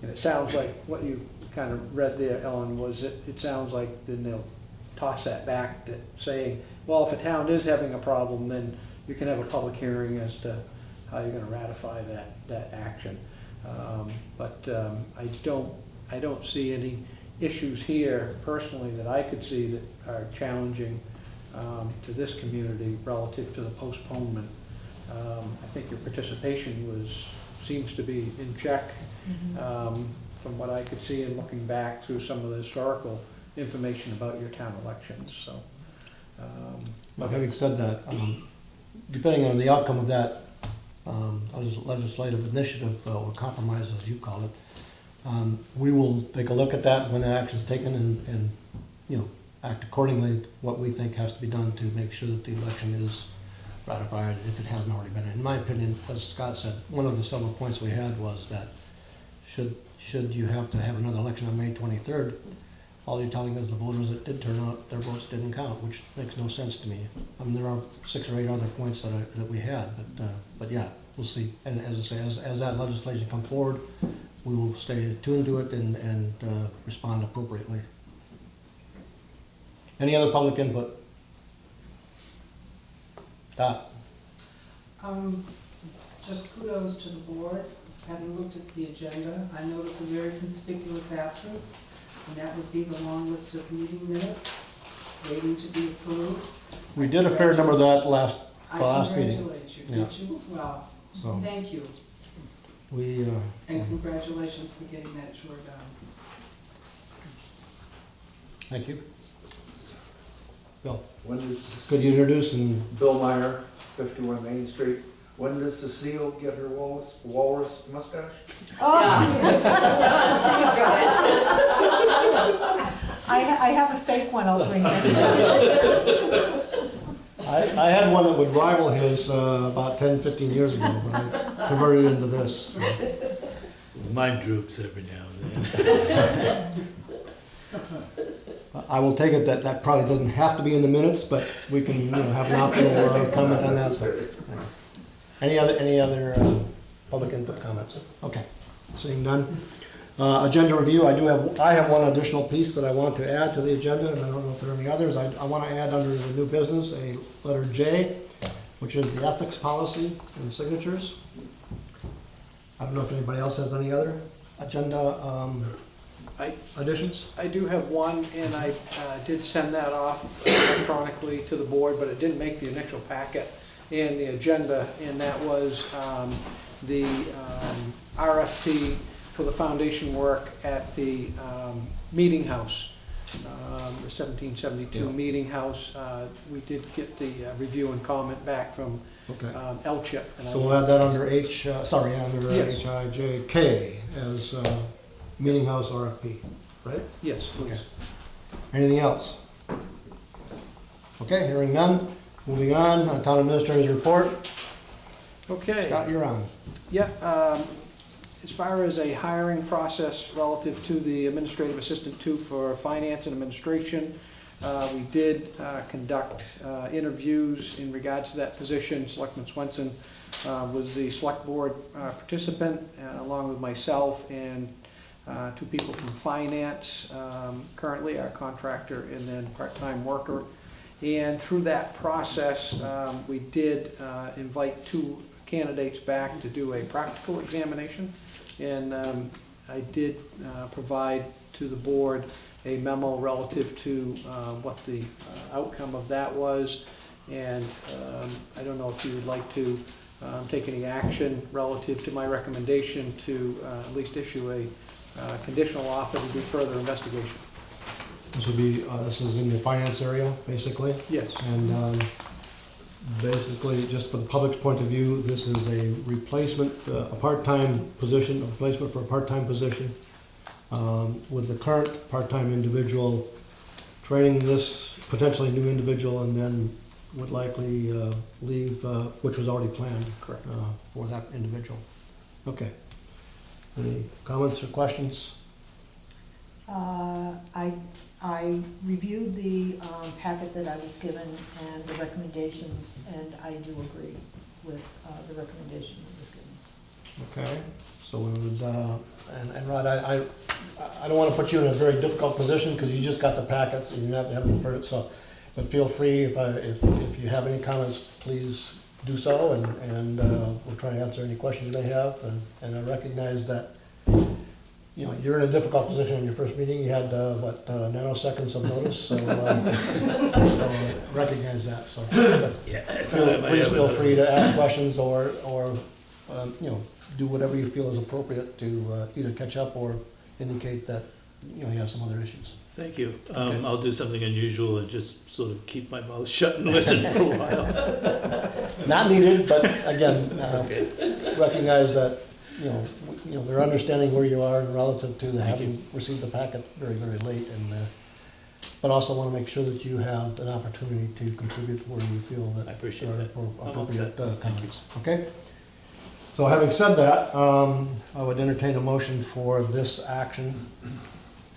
and it sounds like what you kind of read there, Ellen, was it sounds like then they'll toss that back to saying, well, if a town is having a problem, then you can have a public hearing as to how you're going to ratify that action. I don't see any issues here personally that I could see that are challenging to this community relative to the postponement. I think your participation seems to be in check from what I could see in looking back through some of the historical information about your town elections. So, But having said that, depending on the outcome of that legislative initiative or compromise, as you call it, we will take a look at that when the action is taken and act accordingly to what we think has to be done to make sure that the election is ratified if it hasn't already been. In my opinion, as Scott said, one of the several points we had was that should you have to have another election on May 23rd, all you're telling is the voters that did turn out, their votes didn't count, which makes no sense to me. I mean, there are 6 or 8 other points that we had, but yeah, we'll see. And as I say, as that legislation comes forward, we will stay tuned to it and respond appropriately. Any other public input? Dot. Just kudos to the board. Having looked at the agenda, I noticed a very conspicuous absence, and that would be the long list of meeting minutes. waiting to be approved. We did a fair number of that last meeting. congratulate you, Yeah. did you? Well, So thank you, we, and congratulations for getting that chore done. thank you. Bill, When does, could you introduce and, Bill Meyer, 51 Main Street, when does Cecile get her walrus mustache? I have a fake one, I'll bring it. I had one that would rival his about 10, 15 years ago, but I converted it into this. Mine droops every now and then. I will take it that that probably doesn't have to be in the minutes, but we can, you know, have an optional comment on that. So, any other public input comments? Okay, seeing none. Agenda review, I have one additional piece that I want to add to the agenda, and I don't know if there are any others. I want to add under the new business a letter J, which is the ethics policy and signatures. I don't know if anybody else has any other agenda additions? I do have one, and I did send that off electronically to the board, but it didn't make the initial packet and the agenda, and that was the RFP for the foundation work at the meeting house, the 1772 Yeah. meeting house. We did get the review and comment back from Okay. LCHIP. and I So we'll add that under under Yes. HIJK as Meeting House RFP, right? Yes, please. Okay. Anything else? Okay, hearing none. Moving on, Town Administrator's report. Okay. Scott, you're on. Yeah, as far as a hiring process relative to the administrative assistant two for finance and administration, we did conduct interviews in regards to that position. Selectman Swenson was the select board participant, along with myself and two people from finance, currently our contractor and then part-time worker. And through that process, we did invite two candidates back to do a practical examination. And I did provide to the board a memo relative to what the outcome of that was. And I don't know if you would like to take any action relative to my recommendation to at least issue a conditional offer to do further investigation. This would be, this is in the finance area, basically. Yes. And basically, just for the public's point of view, this is a replacement, a part-time position, a replacement for a part-time position, with the current part-time individual training this potentially new individual and then would likely leave, which was already planned. Correct. For that individual. Okay. Any comments or questions? I reviewed the packet that I was given and the recommendations, and I do agree with the recommendation that was given. Okay, so we would, and Rod, I don't want to put you in a very difficult position because you just got the packets and you haven't heard it, so, but feel free, if you have any comments, please do so, and we'll try to answer any questions you may have, and I recognize that, you know, you're in a difficult position in your first meeting. You had, nanoseconds of notice, so recognize that, so. Yeah, Please feel free to ask questions or you know, do whatever you feel is appropriate to either catch up or indicate that, you know, you have some other issues. Thank you. I'll do something unusual and just sort of keep my mouth shut and listen for a while. Not needed, but again, Okay. recognize that, you know, they're understanding where you are relative to the Thank having received the packet very, very late, and but also want to make sure that you have an opportunity to contribute where you feel that I appreciate there are that. I'm appropriate upset. Thank you. comments. Okay? So having said that, I would entertain a motion for this action.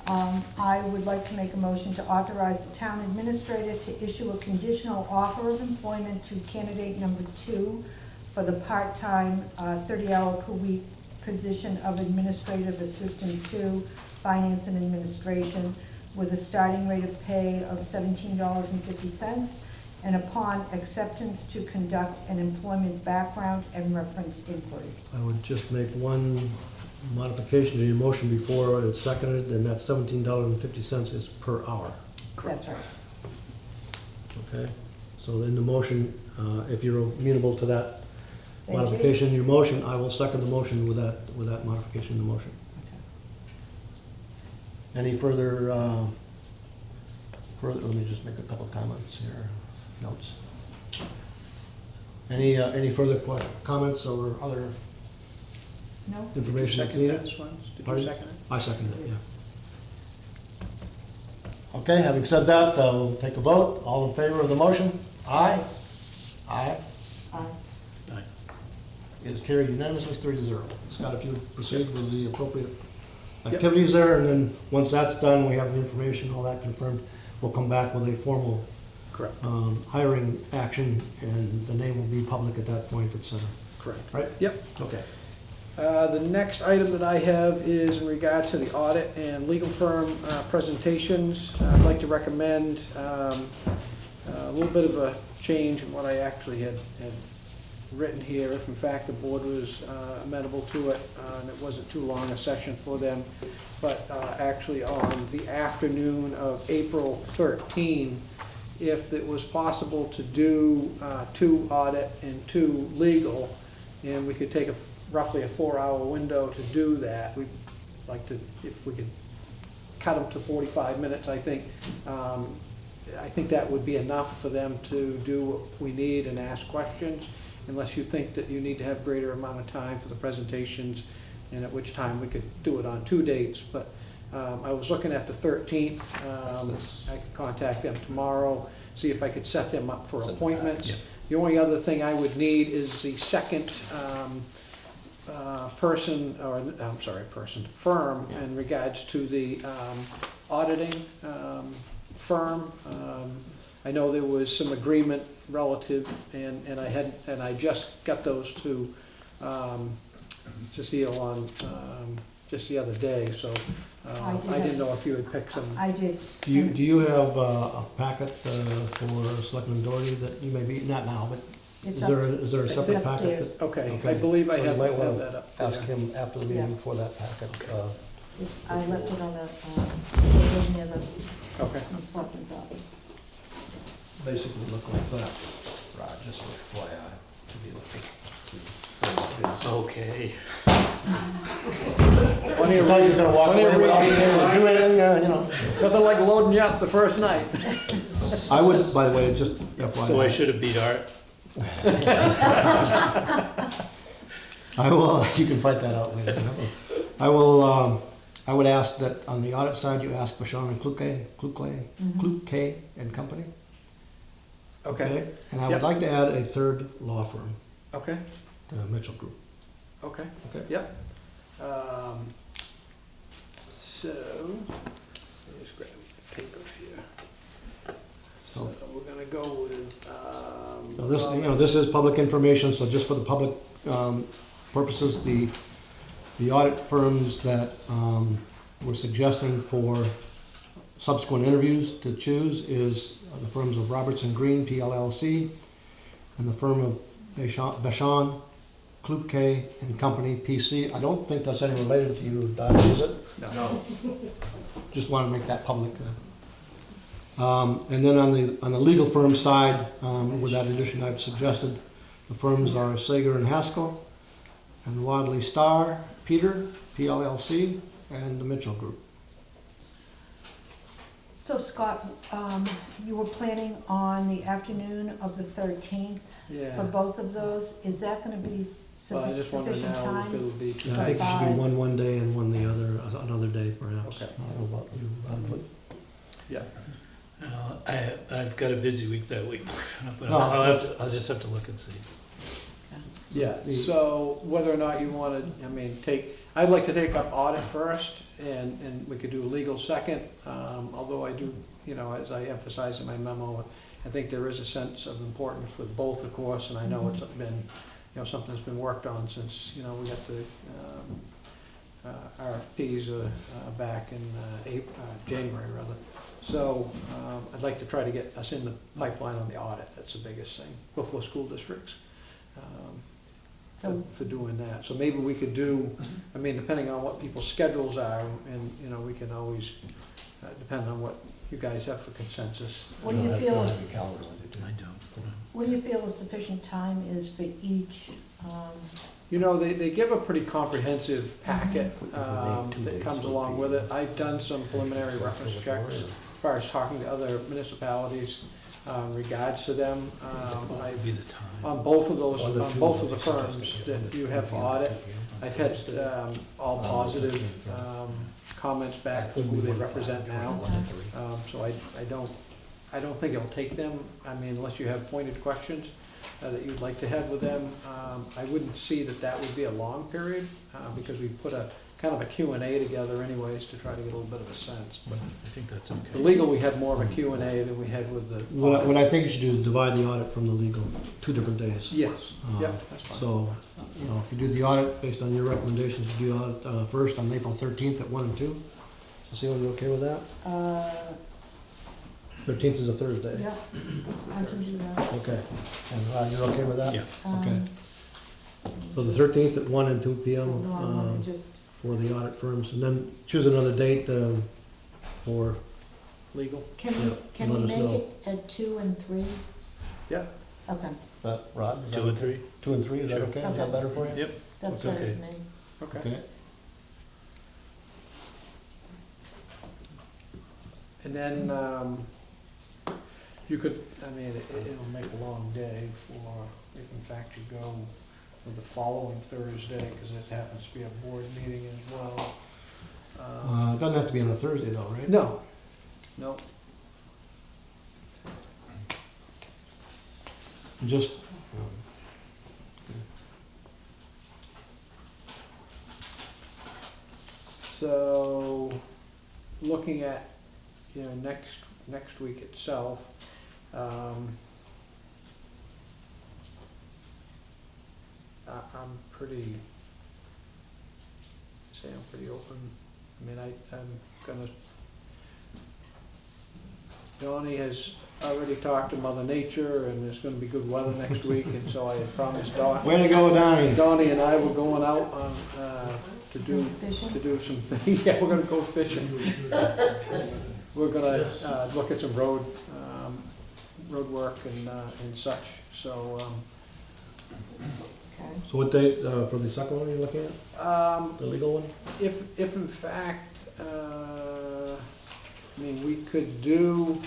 I would like to make a motion to authorize the town administrator to issue a conditional offer of employment to candidate number 2 for the part-time, 30-hour per week position of administrative assistant 2, finance and administration, with a starting rate of pay of $17.50, and upon acceptance to conduct an employment background and reference inquiry. I would just make one modification to your motion before it's seconded, and that $17.50 is per hour. That's right. Okay, so in the motion, if you're amenable to that Thank you. modification in your motion, I will second the motion with that modification in the motion. Any further, let me just make a couple of comments here, notes. Any further comments or other No? information that's Second needed? that, Swens? Did you Pardon? second it? I seconded it, yeah. Okay, having said that, we'll take a vote. All in favor of the motion? Aye? Aye. Aye. It is carried unanimously, 3-0. Scott, if you proceed with the appropriate activities there, and then once that's done, we have the information, all that confirmed, we'll come back with a formal Correct, hiring action, and the name will be public at that point, et cetera. correct. Right? Yep. Okay. The next item that I have is in regards to the audit and legal firm presentations. I'd like to recommend a little bit of a change in what I actually had written here, if in fact the board was amenable to it, and it wasn't too long a session for them. But actually on the afternoon of April 13, if it was possible to do 2 audit and 2 legal, and we could take roughly a 4-hour window to do that. We'd like to, if we could cut them to 45 minutes, I think that would be enough for them to do what we need and ask questions, unless you think that you need to have greater amount of time for the presentations, and at which time we could do it on 2 dates. But I was looking at the 13th. I could contact them tomorrow, see if I could set them up for appointments. The only other thing I would need is the second firm in regards to the auditing firm. I know there was some agreement relative, and I just got those to Cecile on just the other day, so I didn't know if you had picked some. I did. Do you have a packet for Selectman Doherty that you may be, not now, but It's is there a separate packet? upstairs. that- Okay, I Okay. believe I So you have might wanna that up. Ask there. him after the meeting Yeah. for that packet. I left it on the, table near the Okay. selectman's office. Basically look like that. Rod, just FYI, to be looking. Okay. Plenty I of thought you were reading, gonna walk plenty away of without being reading. able to do anything, you know. Nothing like loading you up the first night. I would, by the way, just FYI. So I should have beat Art. I will, you can fight that out later. I would ask that on the audit side, you ask Vachon and Kluke and Company. Okay, And I would Yep. like to add a third law firm, okay, the Mitchell Group. okay. Okay. Yep. So, let me just grab my papers here. So we're gonna go with, So this, this is public information, so just for the public purposes, the audit firms that we're suggesting for subsequent interviews to choose is the firms of Robertson Green, PLLC, and the firm of Vachon, Kluke and Company, PC. I don't think that's any related to you, Don, is it? No. Just want to make that public. And then on the legal firm side, with that addition I've suggested, the firms are Sager and Haskell, and Wadley Starr, Peter, PLLC, and the Mitchell Group. So Scott, you were planning on the afternoon of the 13th for yeah. both of those. Is that going to be Well, I just wonder sufficient now if it'll time? be too Yeah, I think it tight. should be one day and one the other, another day perhaps. Okay. I don't know about you, but Yeah. I've got a busy week that week, but No. I'll just have to look and see. Yeah, so whether or not you want to, I'd like to take up audit first, and we could do legal second, although I do, as I emphasized in my memo, I think there is a sense of importance with both, of course, and I know it's been, something that's been worked on since, we got the RFPs back in January, rather. So I'd like to try to get us in the pipeline on the audit, that's the biggest thing, before school districts. For doing that. So maybe we could do, depending on what people's schedules are, and, we can always depending on what you guys have for consensus. What do you feel, I don't. what do you feel a sufficient time is for each, You know, they give a pretty comprehensive packet that comes along with it. I've done some preliminary reference checks as far as talking to other municipalities in regards to them. On both of those, on both of the firms that you have for audit, I've had all positive comments back from who they represent now. So I don't think it'll take them, I mean, unless you have pointed questions that you'd like to have with them. I wouldn't see that that would be a long period, because we put a kind of a Q&A together anyways to try to get a little bit of a sense. But I think that's okay. the legal, we had more of a Q&A than we had with the. What I think you should do is divide the audit from the legal, 2 different days. Yes, yep, that's fine. So, you know, if you do the audit based on your recommendations, you do audit first on April 13th at 1 and 2. So see, are you okay with that? 13th is a Thursday. yeah, I can do that. Okay. And Rod, you're okay with that? Yeah. Okay. So the 13th at 1 and 2 p.m. Hold on, let me just, For the audit firms, and then choose another date for, Legal? can Yeah, can we let us make know. it at 2 and 3? Yeah. Okay, Rod? is that 2 and okay? 3? 2 and 3, is that Sure. okay? Is Okay. that better for you? Yep. that's Okay. better for me. Okay. Okay. And then, you could, I mean, it'll make a long day for, if in fact you go with the following Thursday, because it happens to be a board meeting as well. It doesn't have to be on a Thursday though, right? No, no, Just, so, looking at, you know, next week itself, I'm pretty open. I mean, I'm gonna, Donnie has already talked to Mother Nature, and there's gonna be good weather next week, and so I had promised way to go, Donnie. Donnie and I were going out on, to do Fishing? some things. Yeah, we're gonna go fishing. We're gonna, look at some road work and such, so, Okay. So what date for the second one you're looking at? The legal one? if in fact, I mean, we could do,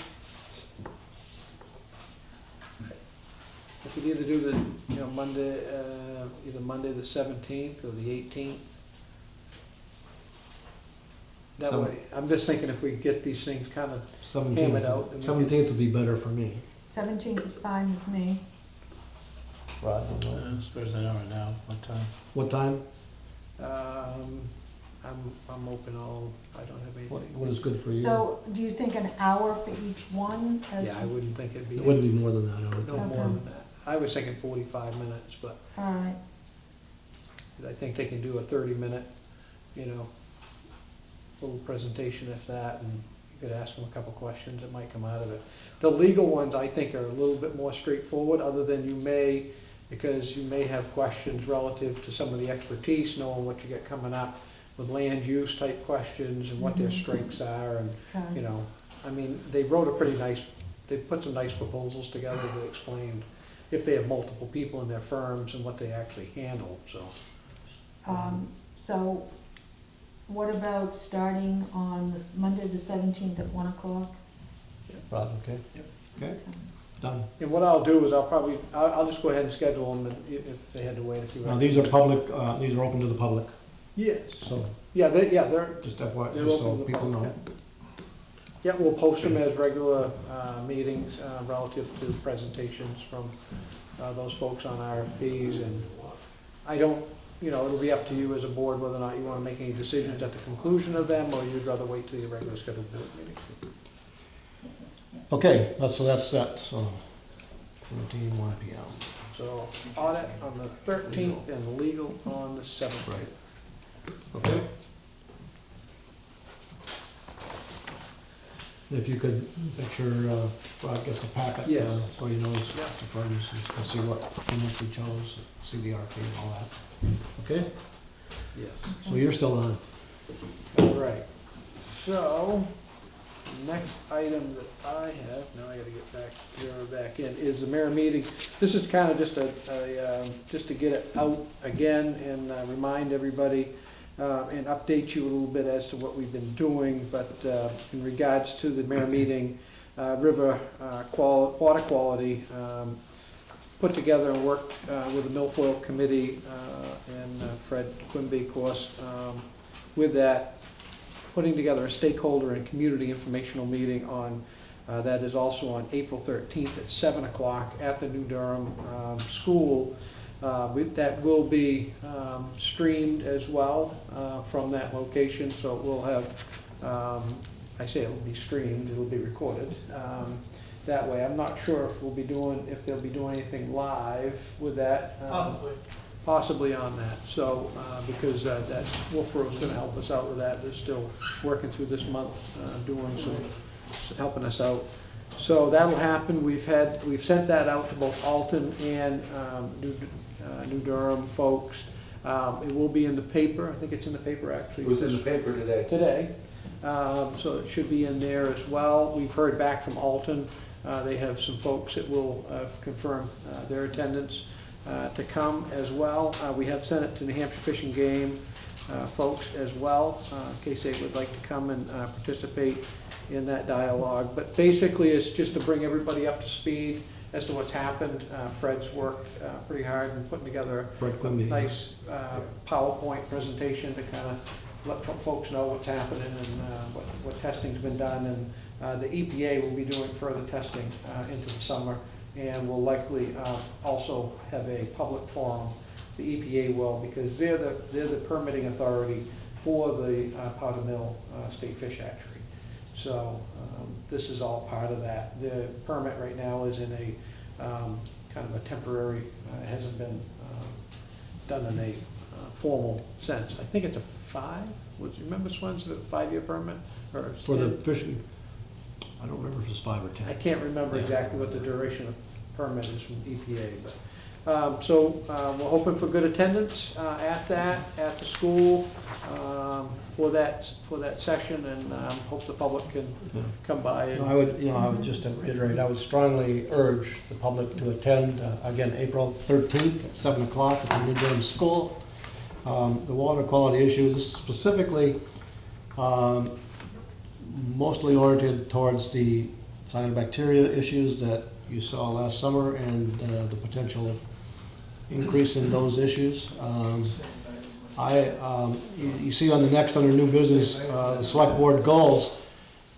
I could either do the, you know, Monday, either Monday the 17th or the 18th. That So- way, I'm just thinking if we get these things kind of 17th. hammered out. then we can- 17th would be better for me. 17th is fine with me. Rod, As far as I know right now, what time? what time? I'm open all, I don't have What anything. is good for you? So do you think an hour for each one? Yeah, I wouldn't think it'd be, It wouldn't be more than that, I would no think. more than that. I was thinking 45 minutes, but All right, I think they can do a 30-minute, you know, little presentation if that, and you could ask them a couple questions that might come out of it. The legal ones, I think, are a little bit more straightforward, other than you may, because you may have questions relative to some of the expertise, knowing what you get coming up with land use type questions and what their strengths are, and, you okay. know, I mean, they wrote a pretty nice, they put some nice proposals together that explained if they have multiple people in their firms and what they actually handle, so. So what about starting on Monday, the 17th at 1 o'clock? Rod, okay? Yep. Okay, done. And what I'll do is I'll just go ahead and schedule them if they had to wait a few Now, hours. these are public, these are open to the public, Yes, so they're, just FYI, they're just so open to the people know. public. Yeah, we'll post them as regular meetings relative to presentations from those folks on RFPs, and I don't, you know, it'll be up to you as a board whether or not you want to make any decisions at the conclusion of them, or you'd rather wait till your regular scheduled board meeting. Okay, so that's set, so 1 p.m. So audit on the 13th and legal on the 17th. Right. Okay? If you could make sure Rod gets a packet. Yes. So he knows Yeah. the firms, and can see what firms we chose, see the RP and all that. Okay? Yes. So you're still on. All right, so, Next item that I have, now I gotta get back in, is the mayor meeting. This is kind of just just to get it out again and remind everybody and update you a little bit as to what we've been doing. But in regards to the mayor meeting, water quality, put together and worked with the Milfoil Committee and Fred Quimby, of course, with that, putting together a stakeholder and community informational meeting on, that is also on April 13th at 7 o'clock at the New Durham School. That will be streamed as well from that location, so it will have, I say it will be streamed, it will be recorded. That way, I'm not sure if they'll be doing anything live with that. Possibly on that, so, because that Wolfboro's gonna help us out with that, they're still working through this month, helping us out. So that'll happen, we've sent that out to both Alton and New Durham folks. It will be in the paper, I think it's in the paper actually. It was in the paper today. Today, so it should be in there as well. We've heard back from Alton, they have some folks that will confirm their attendance to come as well. We have sent it to New Hampshire Fish and Game folks as well, in case they would like to come and participate in that dialogue. But basically, it's just to bring everybody up to speed as to what's happened. Fred's worked pretty hard in putting together a nice PowerPoint presentation to kind of let folks know what's happening and what testing's been done. And the EPA will be doing further testing into the summer, and will likely also have a public forum. The EPA will, because they're the permitting authority for the Powder Mill State Fish Hatchery. So this is all part of that. The permit right now is in a kind of a temporary, it hasn't been done in a formal sense. I think it's a 5, you remember Swen's, a 5-year permit? Or For the fishing, I don't remember if it's 5 or 10. I can't remember exactly what the duration of permit is from EPA, but, so we're hoping for good attendance at the school for that session, and hope the public can come by. And I would just to reiterate, I would strongly urge the public to attend, again, April 13th at 7 o'clock at the New Durham School. The water quality issues specifically mostly oriented towards the cyanobacteria issues that you saw last summer, and the potential increase in those issues. You see on the next under new business, the select board goals,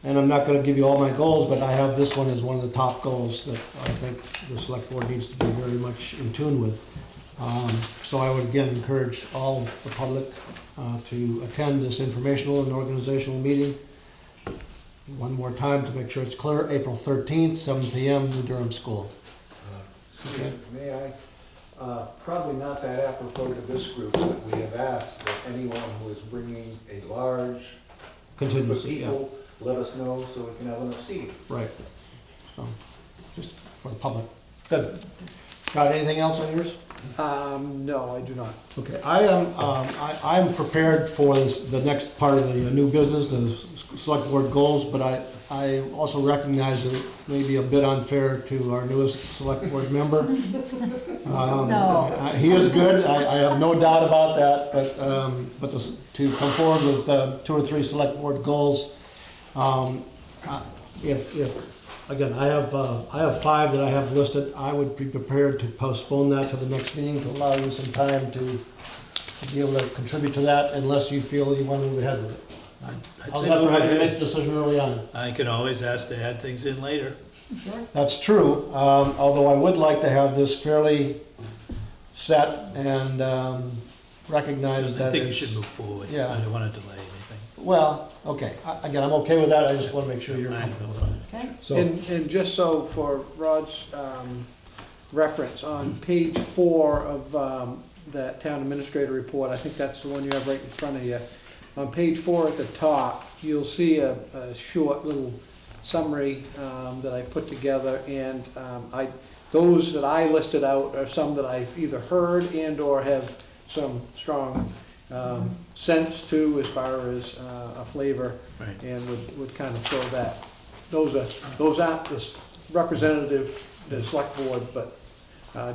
and I'm not going to give you all my goals, but I have this one as one of the top goals that I think the select board needs to be very much in tune with. So I would again encourage all the public to attend this informational and organizational meeting. One more time to make sure it's clear, April 13th, 7 p.m., New Durham School. Okay. May I? Probably not that apropos to this group, but we have asked that anyone who is bringing a large group of Contingency, yeah. people, let us know so we can have enough seating. Right. So, just for the public. Good. Got anything else on yours? No, I do not. Okay, I'm prepared for the next part of the new business, the select board goals, but I also recognize that it may be a bit unfair to our newest select board member. No. He is good, I have no doubt about that, but to come forward with 2 or 3 select board goals, again, I have 5 that I have listed. I would be prepared to postpone that to the next meeting to allow you some time to be able to contribute to that, unless you feel you want to move ahead with it. How's that for having to make a decision early on? I can always ask to add things in later. That's true, although I would like to have this fairly set and recognize that I think you it's- should move forward. Yeah. I don't want to delay anything. Well, okay, again, I'm okay with that, I just want to make sure you're comfortable with it. Okay. So, And just so for Rod's reference, on page 4 of that town administrator report, I think that's the one you have right in front of you. On page 4 at the top, you'll see a short little summary that I put together, and those that I listed out are some that I've either heard and or have some strong scents too, as far as a flavor, Right. and would kind of fill that. Those aren't the representative to the select board, but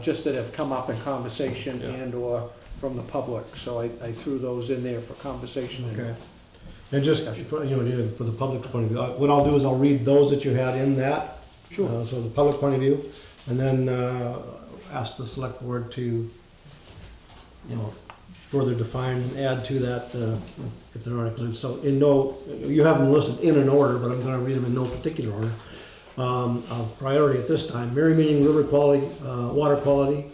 just that have come up in conversation and/or from the public. So I threw those in there for conversation. Okay. And just, for the public point of view, what I'll do is I'll read those that you had in that. Sure. So the public point of view, and then ask the select board to, further define and add to that if they're not included. So you have them listed in an order, but I'm gonna read them in no particular order. Of priority at this time, Mary Meeting river quality, water quality,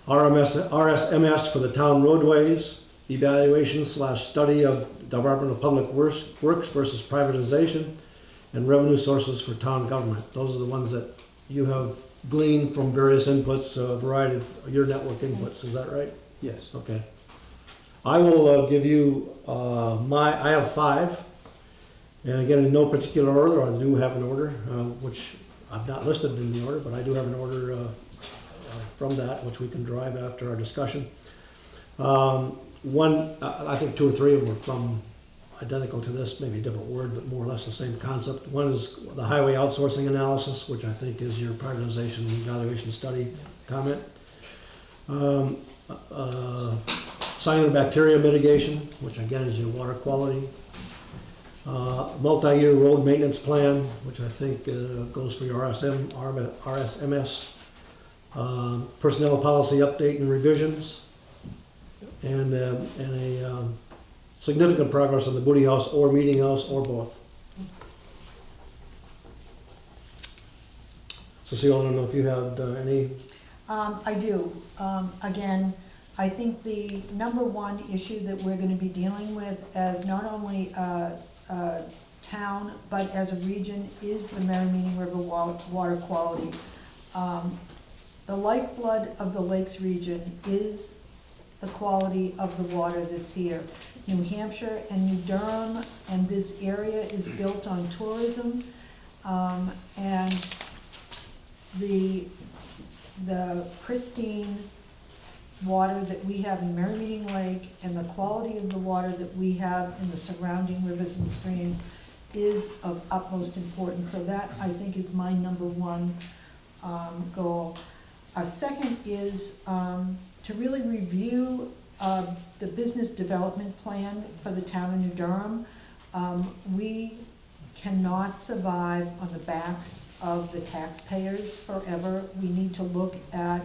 RSMS for the town roadways, evaluation/study of Department of Public Works versus privatization, and revenue sources for town government. Those are the ones that you have gleaned from various inputs, a variety of your network inputs, is that right? Yes. Okay. I will give you I have 5, and again, in no particular order. I do have an order, which I've not listed in the order, but I do have an order from that, which we can drive after our discussion. One, I think 2 or 3 of them are from identical to this, maybe a different word, but more or less the same concept. One is the highway outsourcing analysis, which I think is your privatization evaluation study comment. Cyanobacteria mitigation, which again is your water quality. Multi-year road maintenance plan, which I think goes for your RSMS. Personnel policy update and revisions. And a significant progress on the Booty House or Meeting House or both. Cecile, I don't know if you had any. I do. Again, I think the number one issue that we're gonna be dealing with as not only a town, but as a region, is the Merrimack River water quality. The lifeblood of the Lakes region is the quality of the water that's here. New Hampshire and New Durham and this area is built on tourism, and the pristine water that we have in Merrimack Lake and the quality of the water that we have in the surrounding rivers and streams is of utmost importance. So that, I think, is my number one goal. A second is to really review the business development plan for the town of New Durham. We cannot survive on the backs of the taxpayers forever. We need to look at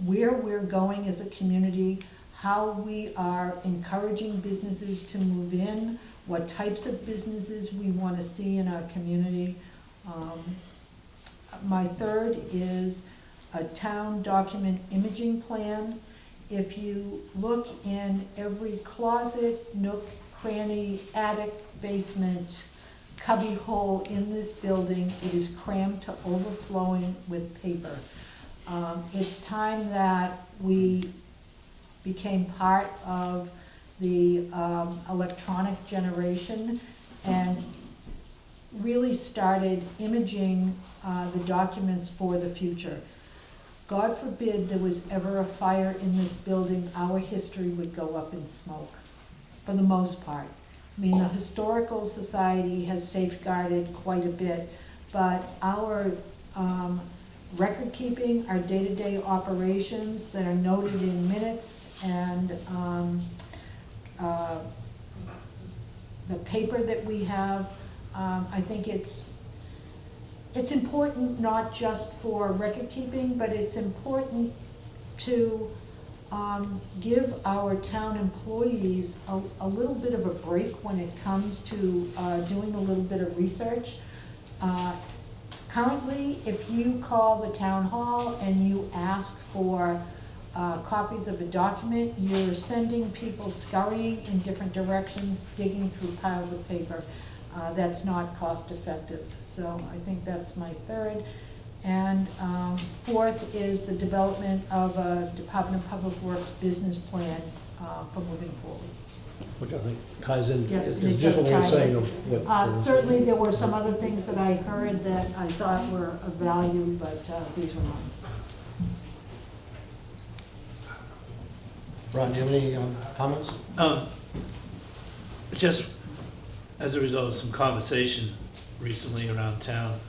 where we're going as a community, how we are encouraging businesses to move in, what types of businesses we want to see in our community. My third is a town document imaging plan. If you look in every closet, nook, cranny, attic, basement, cubby hole in this building, it is crammed to overflowing with paper. It's time that we became part of the electronic generation and really started imaging the documents for the future. God forbid there was ever a fire in this building, our history would go up in smoke, for the most part. I mean, the Historical Society has safeguarded quite a bit, but our record keeping, our day-to-day operations that are noted in minutes, and the paper that we have, I think it's important not just for record keeping, but it's important to give our town employees a little bit of a break when it comes to doing a little bit of research. Currently, if you call the town hall and you ask for copies of a document, you're sending people scurrying in different directions, digging through piles of paper. That's not cost effective. So I think that's my third. And fourth is the development of a Department of Public Works business plan for moving forward. Which I think ties in, Yeah, is it just what does we're tie saying in. of what. Certainly, there were some other things that I heard that I thought were of value, but these were mine. Ron, do you have any comments? Just as a result of some conversation recently around town,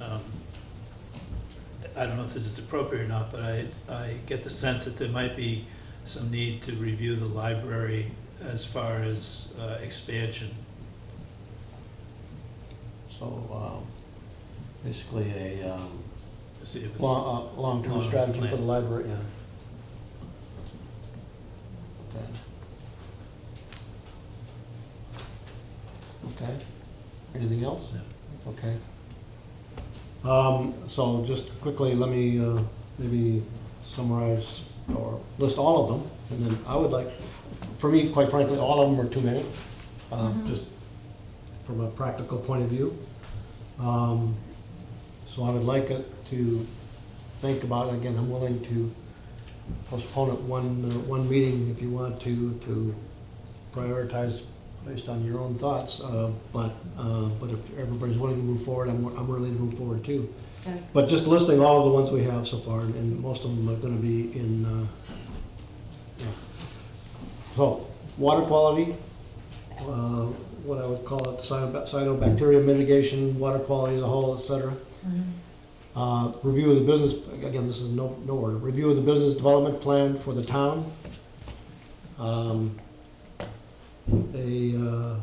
I don't know if this is appropriate or not, but I get the sense that there might be some need to review the library as far as expansion. So, basically a To see if it's- long-term Long-term strategy for plan. the library, yeah. Okay. Okay. Anything else? No. Okay. So just quickly, let me maybe summarize or list all of them. And then I would like, for me, quite frankly, all of them are too many, just from a practical point of view. So I would like it to think about, again, I'm willing to postpone it one meeting if you want to prioritize based on your own thoughts, but if everybody's willing to move forward, I'm willing to move forward too. Okay. But just listing all of the ones we have so far, and most of them are gonna be in, yeah. So, water quality, what I would call it, cyanobacteria mitigation, water quality as a whole, et cetera. Review of the business, again, this is no order, review of the business development plan for the town. A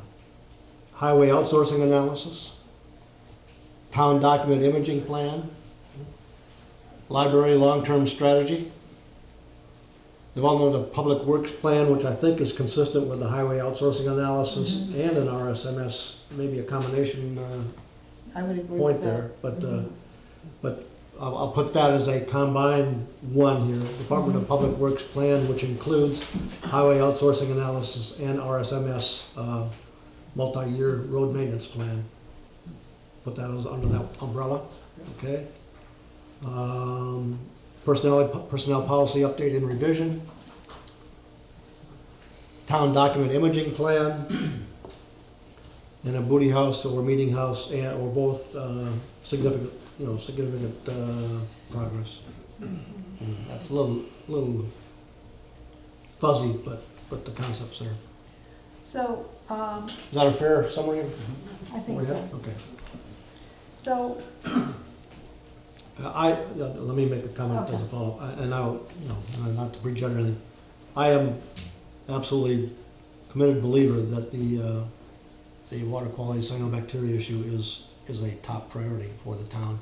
highway outsourcing analysis, town document imaging plan, library long-term strategy, development of public works plan, which I think is consistent with the highway outsourcing analysis and an RSMS, maybe a combination I would agree point with that. there, but I'll put that as a combined one here. Department of Public Works plan, which includes highway outsourcing analysis and RSMS multi-year road maintenance plan. Put that as under that umbrella, okay? Personnel policy update and revision. Town document imaging plan. And a booty house or meeting house or both significant progress. And that's a little fuzzy, but the concept's there. So, Is that a fair summary? I think so. Okay. So, Let me make a comment as a follow-up, and I'll, not to prejudge anything. I am absolutely committed believer that the water quality cyanobacteria issue is a top priority for the town,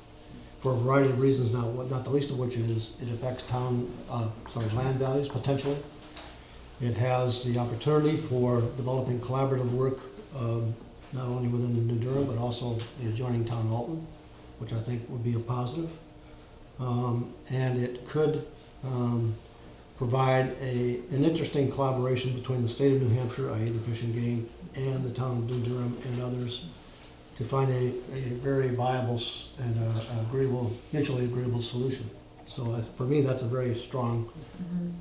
for a variety of reasons, not the least of which is it affects land values potentially. It has the opportunity for developing collaborative work, not only within New Durham, but also the adjoining town Alton, which I think would be a positive. And it could provide an interesting collaboration between the state of New Hampshire, i.e. the Fish and Game, and the town of New Durham and others to find a very viable and mutually agreeable solution. So for me, that's a very strong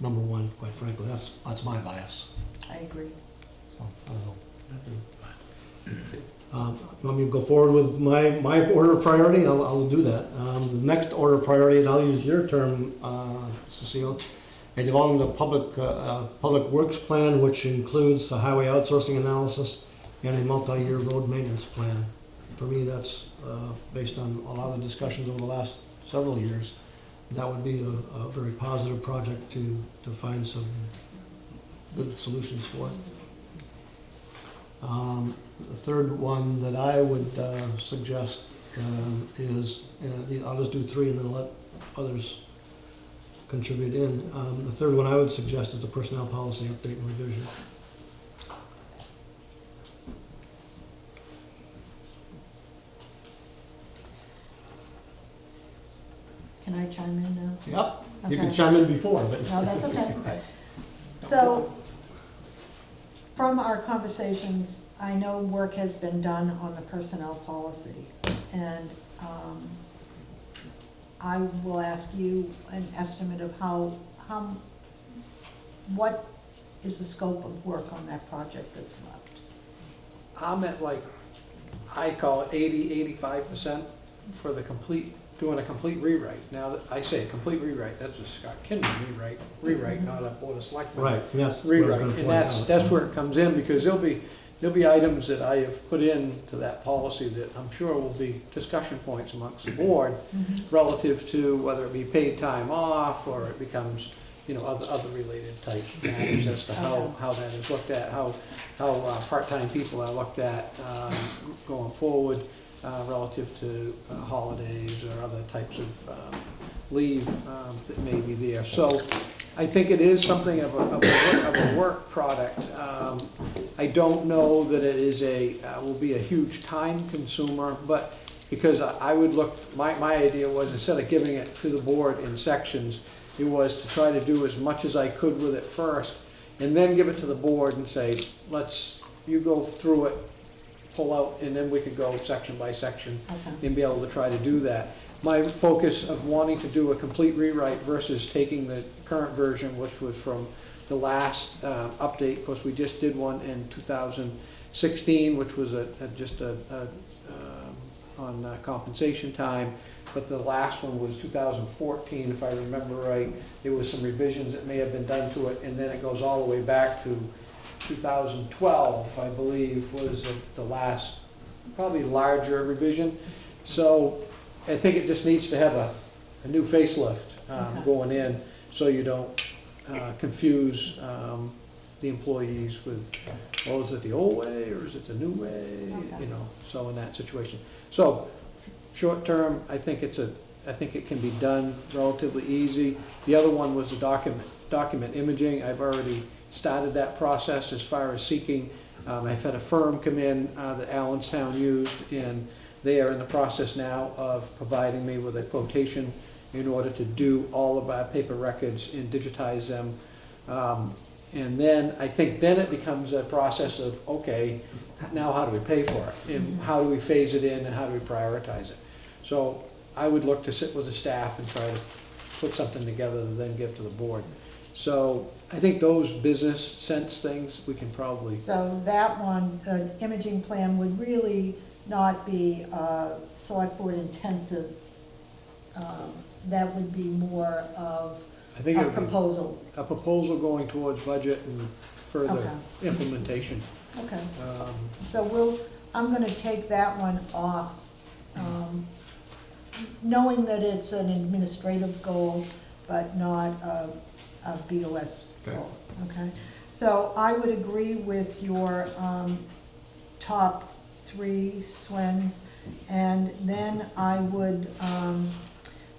number one, quite frankly. That's my bias. I agree. So, I don't know. Want me to go forward with my order of priority? I'll do that. The next order of priority, and I'll use your term, Cecile, a development of public works plan, which includes the highway outsourcing analysis and a multi-year road maintenance plan. For me, that's based on a lot of discussions over the last several years. That would be a very positive project to find some good solutions for. The third one that I would suggest is, I'll just do three and then let others contribute in. The third one I would suggest is the personnel policy update and revision. Can I chime in now? Yep, you can Okay. chime in before, but. No, that's okay. So, from our conversations, I know work has been done on the personnel policy, and I will ask you an estimate of what is the scope of work on that project that's left? I'm at I call it 80, 85% for the complete doing a complete rewrite. Now, I say complete rewrite, that's a Scott Kinman rewrite, not a Board of Selectmen. Right, yes. what I was Rewrite, gonna and point out. that's where it comes in, because there'll be items that I have put into that policy that I'm sure will be discussion points amongst the board relative to whether it be paid time off, or it becomes, other related type matters as to how that is looked at, how part-time people are looked at going forward relative to holidays or other types of leave that may be there. So I think it is something of a work product. I don't know that it is will be a huge time consumer, but because I would look, my idea was, instead of giving it to the board in sections, it was to try to do as much as I could with it first, and then give it to the board and say, you go through it, pull out, and then we could go section by section and be able to try to do that. My focus of wanting to do a complete rewrite versus taking the current version, which was from the last update, of course, we just did one in 2016, which was on compensation time, but the last one was 2014, if I remember right. There was some revisions that may have been done to it, and then it goes all the way back to 2012, I believe, was the last, probably larger revision. So I think it just needs to have a new facelift going in, so you don't confuse the employees with, well, is it the old way or is it the new way? So in that situation. So short term, I think it can be done relatively easy. The other one was the document imaging. I've already started that process as far as seeking. I've had a firm come in that Allenstown used, and they are in the process now of providing me with a quotation in order to do all of our paper records and digitize them. And then I think then it becomes a process of, okay, now how do we pay for it? And how do we phase it in, and how do we prioritize it? So I would look to sit with the staff and try to put something together and then give to the board. So I think those business sense things we can probably. So that one, the imaging plan would really not be select board intensive. That would be more of I think a it would be proposal. a proposal going towards budget and further implementation. Okay, so I'm gonna take that one off, knowing that it's an administrative goal, but not a BOS goal, okay? So I would agree with your top three, Swen's, and then I would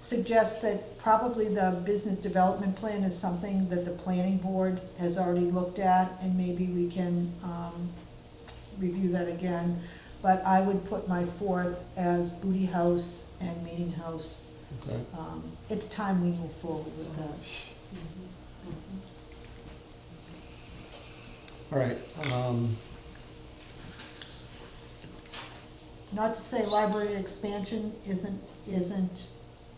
suggest that probably the business development plan is something that the planning board has already looked at, and maybe we can review that again. But I would put my fourth as Booty House and Meeting House. Okay. It's time we move forward with that. All right, Not to say library expansion isn't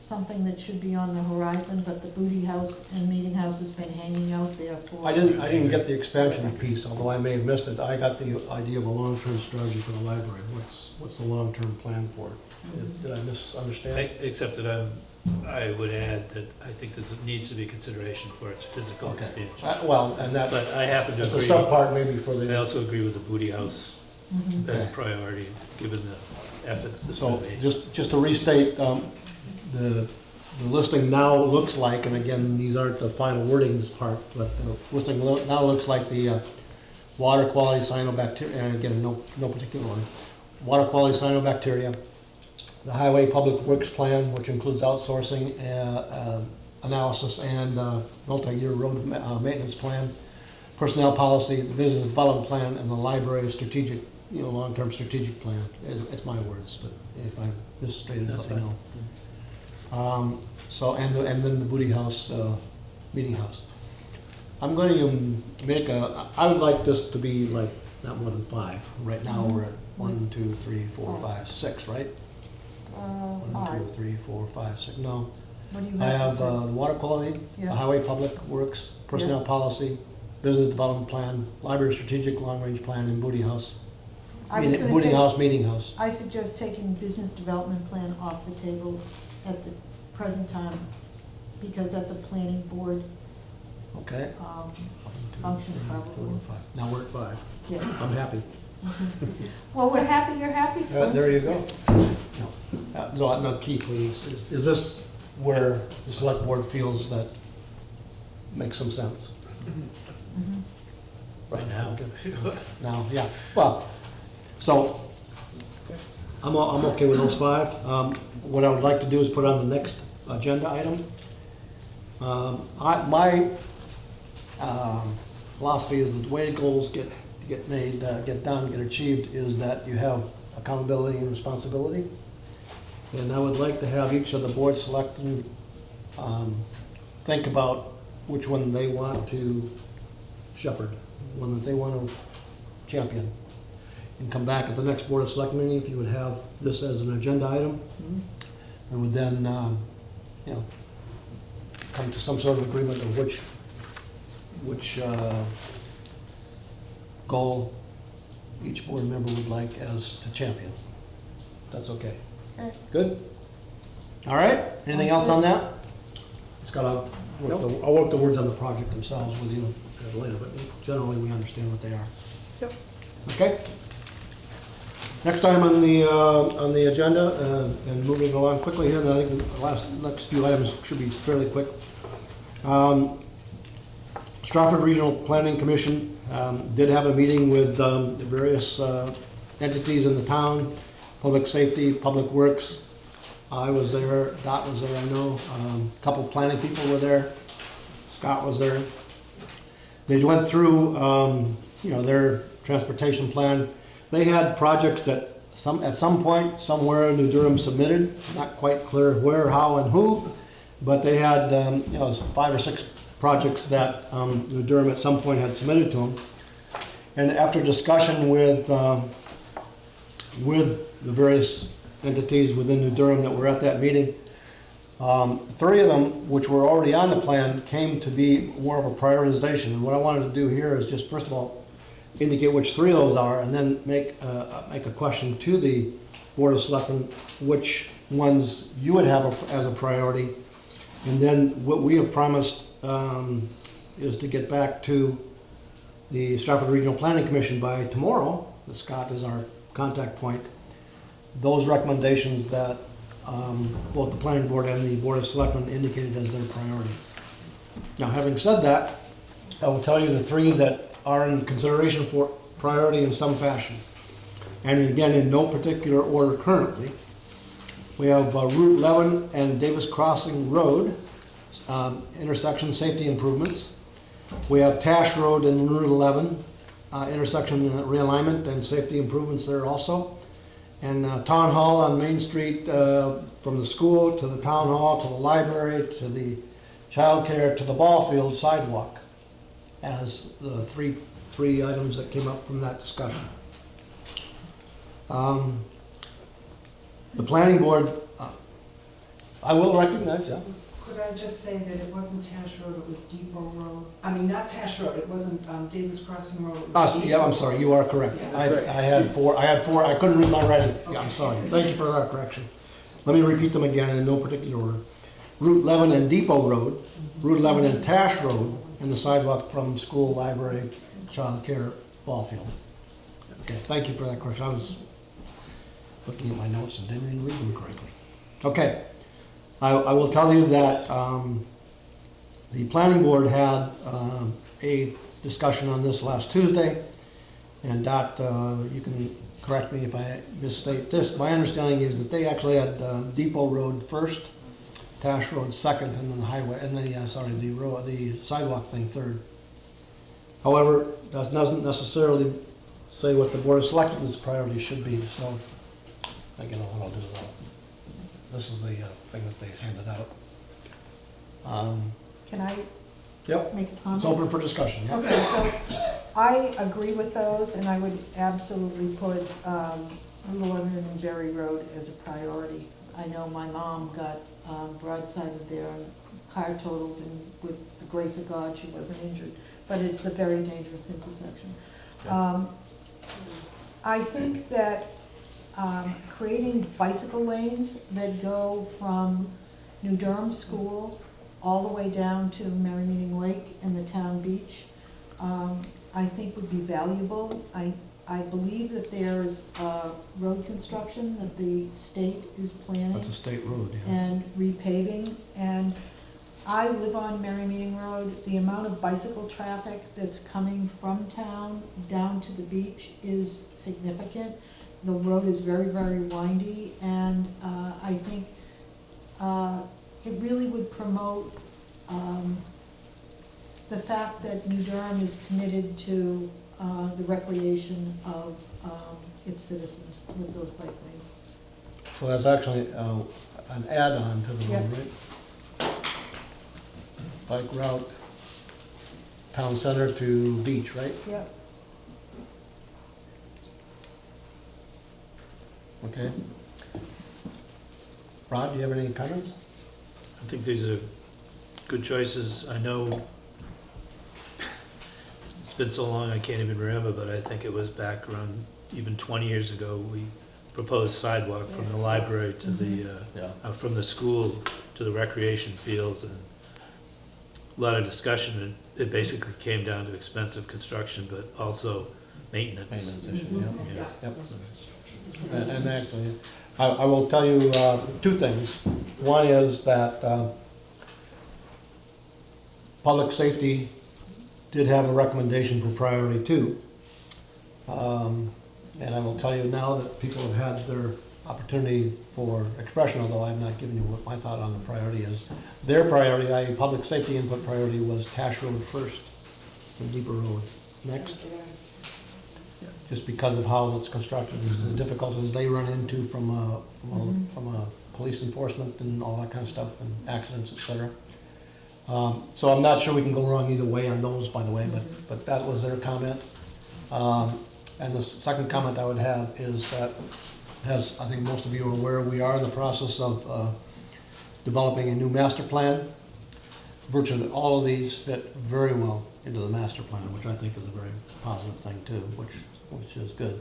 something that should be on the horizon, but the Booty House and Meeting House has been hanging out there for. I didn't get the expansion piece, although I may have missed it. I got the idea of a long-term strategy for the library. What's the long-term plan for it? Did I misunderstand? Except that I would add that I think this needs to be consideration for its physical Okay. expansion. Well, and But I happen to that's a agree, subpart maybe for I the, also agree with the Booty House Mhm. as a Okay. priority, given the efforts that's so been made. just to restate, the listing now looks like, and again, these aren't the final wordings part, but the listing now looks like the water quality cyanobacteria, and again, no particular one. Water quality cyanobacteria, the highway public works plan, which includes outsourcing, analysis, and multi-year road maintenance plan, personnel policy, the business development plan, and the library strategic, long-term strategic plan. It's my words, but if I misstated, That's let me know. So, and then the Booty House, Meeting House. I'm going to I would like this to be like not more than 5. Right now, we're at 1, 2, 3, 4, 5, 6, right? 1, 2, 3, 4, 5, 6, no. What do you I have have? the water quality, the Yeah. highway public works, personnel policy, business development plan, library strategic long-range plan, and Booty House. I was gonna Booty take- House, Meeting House. I suggest taking business development plan off the table at the present time, because that's a planning board Okay. function probably. Now we're at 5. Yeah. I'm happy. Well, we're happy, you're happy, Spence. There you go. No, key, please. Is this where the select board feels that makes some sense? Mhm. Right now? Now, yeah. Well, so I'm okay with those 5. What I would like to do is put on the next agenda item. My philosophy is that the way goals get made, get done, get achieved, is that you have accountability and responsibility. And I would like to have each of the board selectmen think about which one they want to shepherd, one that they want to champion. And come back at the next board of selectmen meeting, if you would have this as an agenda item. And would then, come to some sort of agreement of which goal each board member would like as to champion. That's okay. Okay. Good? All right, anything else on that? Scott, I'll work the words on the project themselves with you later, but generally we understand what they are. Yep. Okay? Next time on the agenda, and moving along quickly here, and I think the next few items should be fairly quick. Stratford Regional Planning Commission did have a meeting with the various entities in the town, public safety, public works. I was there, Dot was there, I know. A couple planning people were there. Scott was there. They went through, their transportation plan. They had projects that at some point, somewhere New Durham submitted, not quite clear where, how, and who, but they had, 5 or 6 projects that New Durham at some point had submitted to them. And after discussion with the various entities within New Durham that were at that meeting, 3 of them, which were already on the plan, came to be more of a prioritization. And what I wanted to do here is just, first of all, indicate which 3 of those are, and then make a question to the Board of Selectmen, which ones you would have as a priority. And then what we have promised is to get back to the Stratford Regional Planning Commission by tomorrow. Scott is our contact point. Those recommendations that both the Planning Board and the Board of Selectmen indicated as their priority. Now, having said that, I will tell you the 3 that are in consideration for priority in some fashion. And again, in no particular order currently. We have Route 11 and Davis Crossing Road, intersection safety improvements. We have Tash Road and Route 11, intersection realignment and safety improvements there also. And Town Hall on Main Street, from the school to the Town Hall, to the library, to the childcare, to the ball field sidewalk, as the three items that came up from that discussion. The planning board, I will recognize, yeah. Could I just say that it wasn't Tash Road, it was Depot Road? I mean, not Tash Road, it wasn't Davis Crossing Road. It was Yeah, I'm Depot. sorry, you are correct. Yeah. I had 4, I couldn't read my writing. Yeah, I'm sorry. Thank you for that correction. Let me repeat them again in no particular order. Route 11 and Depot Road, Route 11 and Tash Road, and the sidewalk from school, library, child care, ball field. Okay, thank you for that correction. I was looking at my notes and didn't even read them correctly. Okay, I will tell you that the planning board had a discussion on this last Tuesday, and Dot, you can correct me if I misstate this. My understanding is that they actually had Depot Road first, Tash Road second, and then the highway, and the sidewalk thing third. However, that doesn't necessarily say what the Board of Selectmen's priority should be, so again, what I'll do is this is the thing that they handed out. Can I Yep, make a comment? it's open for discussion, yeah. Okay, so I agree with those, and I would absolutely put Route 11 and Berry Road as a priority. I know my mom got broadsided there and car totaled, and with the grace of God, she wasn't injured, but it's a very dangerous intersection. I think that creating bicycle lanes that go from New Durham School all the way down to Merry Meeting Lake and the town beach, I think would be valuable. I believe that there's road construction that the state is planning That's a state road, yeah. and repaving. And I live on Merry Meeting Road. The amount of bicycle traffic that's coming from town down to the beach is significant. The road is very, very windy, and I think it really would promote the fact that New Durham is committed to the recreation of its citizens with those bike lanes. So that's actually an add-on to the road, Yep. right? Bike route, town center to beach, right? Yep. Okay. Rod, do you have any comments? I think these are good choices. I know it's been so long, I can't even remember, but I think it was back around even 20 years ago, we proposed sidewalk from the library to the, from the school to the recreation fields, and a lot of discussion, and it basically came down to expensive construction, but also maintenance. Maintenance issue, yeah. Yeah. Yep. And actually, I will tell you two things. One is that public safety did have a recommendation for priority 2. And I will tell you now that people have had their opportunity for expression, although I've not given you what my thought on the priority is. Their priority, i.e. public safety input priority, was Tash Road first, and Deeper Road next. Just because of how it's constructed, and the difficulties they run into from a police enforcement and all that kind of stuff, and accidents, et cetera. So I'm not sure we can go wrong either way on those, by the way, but that was their comment. And the second comment I would have is that, as I think most of you are aware, we are in the process of developing a new master plan. Virtually all of these fit very well into the master plan, which I think is a very positive thing too, which is good.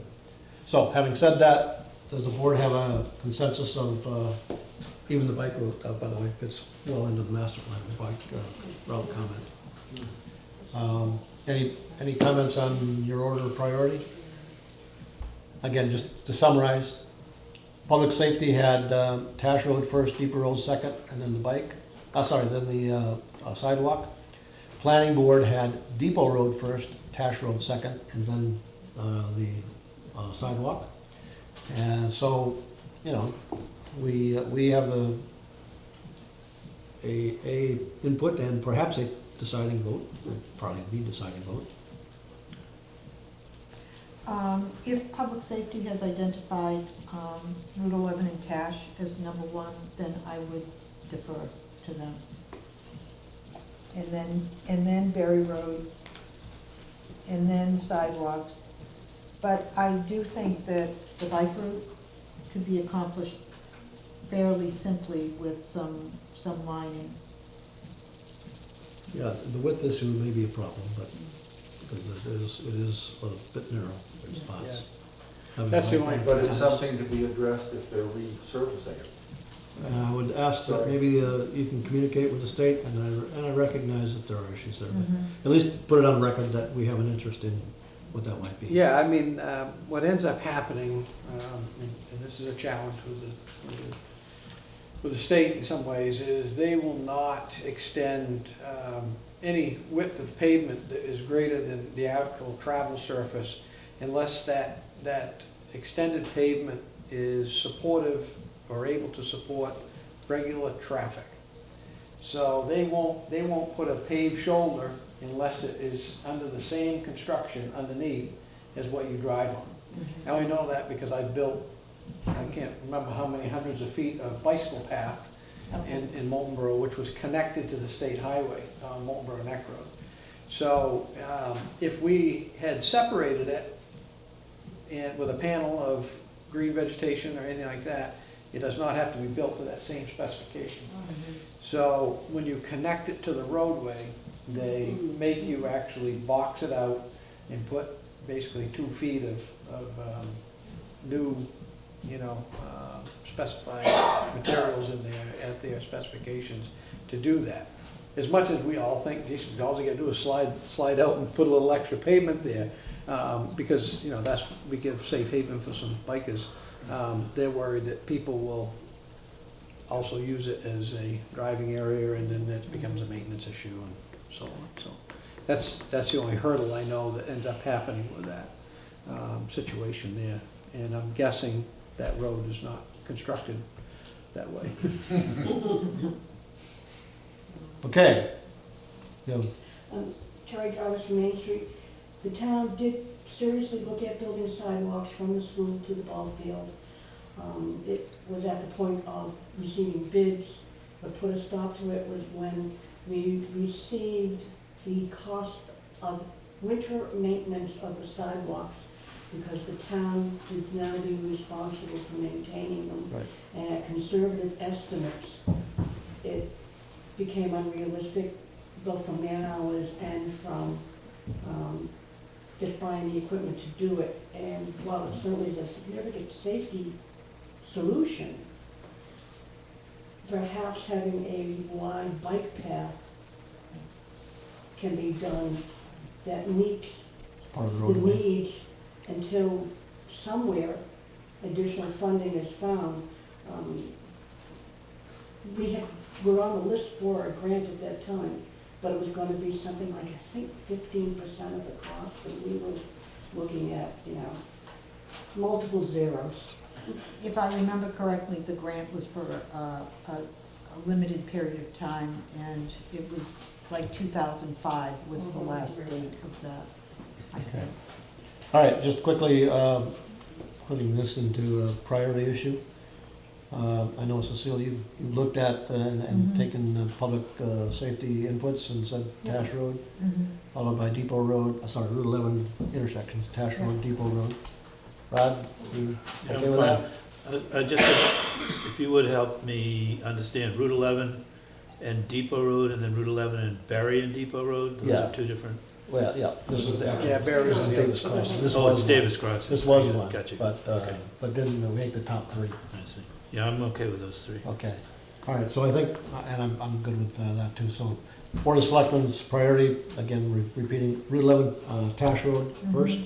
So, having said that, does the board have a consensus of, even the bike route, by the way, fits well into the master plan, the bike route comment. Any comments on your order of priority? Again, just to summarize, public safety had Tash Road first, Deeper Road second, and then the bike, then the sidewalk. Planning board had Depot Road first, Tash Road second, and then the sidewalk. And so, you know, we have a input and perhaps a deciding vote, probably the deciding vote. If public safety has identified Route 11 and Tash as number 1, then I would defer to them. And then Berry Road, and then sidewalks. But I do think that the bike route could be accomplished fairly simply with some lining. Yeah, the width issue may be a problem, but because it is a bit narrow in spots. That's the only- But it's something to be addressed if they're resurfacing it. And I would ask that maybe you can communicate with the state, and I recognize that there are issues there, but at least put it on record that we have an interest in what that might be. Yeah, I mean, what ends up happening, and this is a challenge with the state in some ways, is they will not extend any width of pavement that is greater than the actual travel surface unless that extended pavement is supportive or able to support regular traffic. So they won't put a paved shoulder unless it is under the same construction underneath as what you drive on. Now I know that because I built, I can't remember how many hundreds of feet of bicycle path in Moultonborough, which was connected to the state highway on Moultonborough Neck Road. So if we had separated it and with a panel of green vegetation or anything like that, it does not have to be built to that same specification. So when you connect it to the roadway, they make you actually box it out and put basically 2 feet of new specify materials in there at their specifications to do that. As much as we all think, geez, all you gotta do is slide out and put a little extra pavement there, because, we give safe haven for some bikers. They're worried that people will also use it as a driving area, and then it becomes a maintenance issue and so on. So that's the only hurdle I know that ends up happening with that situation there. And I'm guessing that road is not constructed that way. Okay. Yeah. Terry Jarvis from Main Street. The town did seriously look at building sidewalks from the school to the ball field. It was at the point of receiving bids. What put a stop to it was when we received the cost of winter maintenance of the sidewalks, because the town would now be responsible for maintaining them. Right. And at conservative estimates, it became unrealistic, both from man hours and from just buying the equipment to do it. And while it certainly is a significant safety solution, perhaps having a wide bike path can be done that meets Part of the the roadway. needs until somewhere additional funding is found. We're on the list for a grant at that time, but it was going to be something like, I think, 15% of the cost, and we were looking at, multiple zeros. If I remember correctly, the grant was for a limited period of time, and it was like 2005 was the last date of that, I think. All right, just quickly, putting this into a priority issue. I know, Cecile, you've looked at and taken public safety inputs and said Tash Road, followed by Depot Road, Route 11 intersections, Tash Road, Depot Road. Rod, you okay with that? Just if you would help me understand Route 11 and Depot Road, and then Route 11 and Berry and Depot Road, those Yeah. are two different. Well, yeah, this is the. Yeah, Barry's this is on the Davis other Crossing. side. This Oh, was it's one. Davis Crossing. This was one, Got you. but didn't make the top three. I see. Yeah, I'm okay with those three. Okay. All right, so I think, and I'm good with that too. So Board of Selectmen's priority, again, repeating, Route 11, Tash Road first,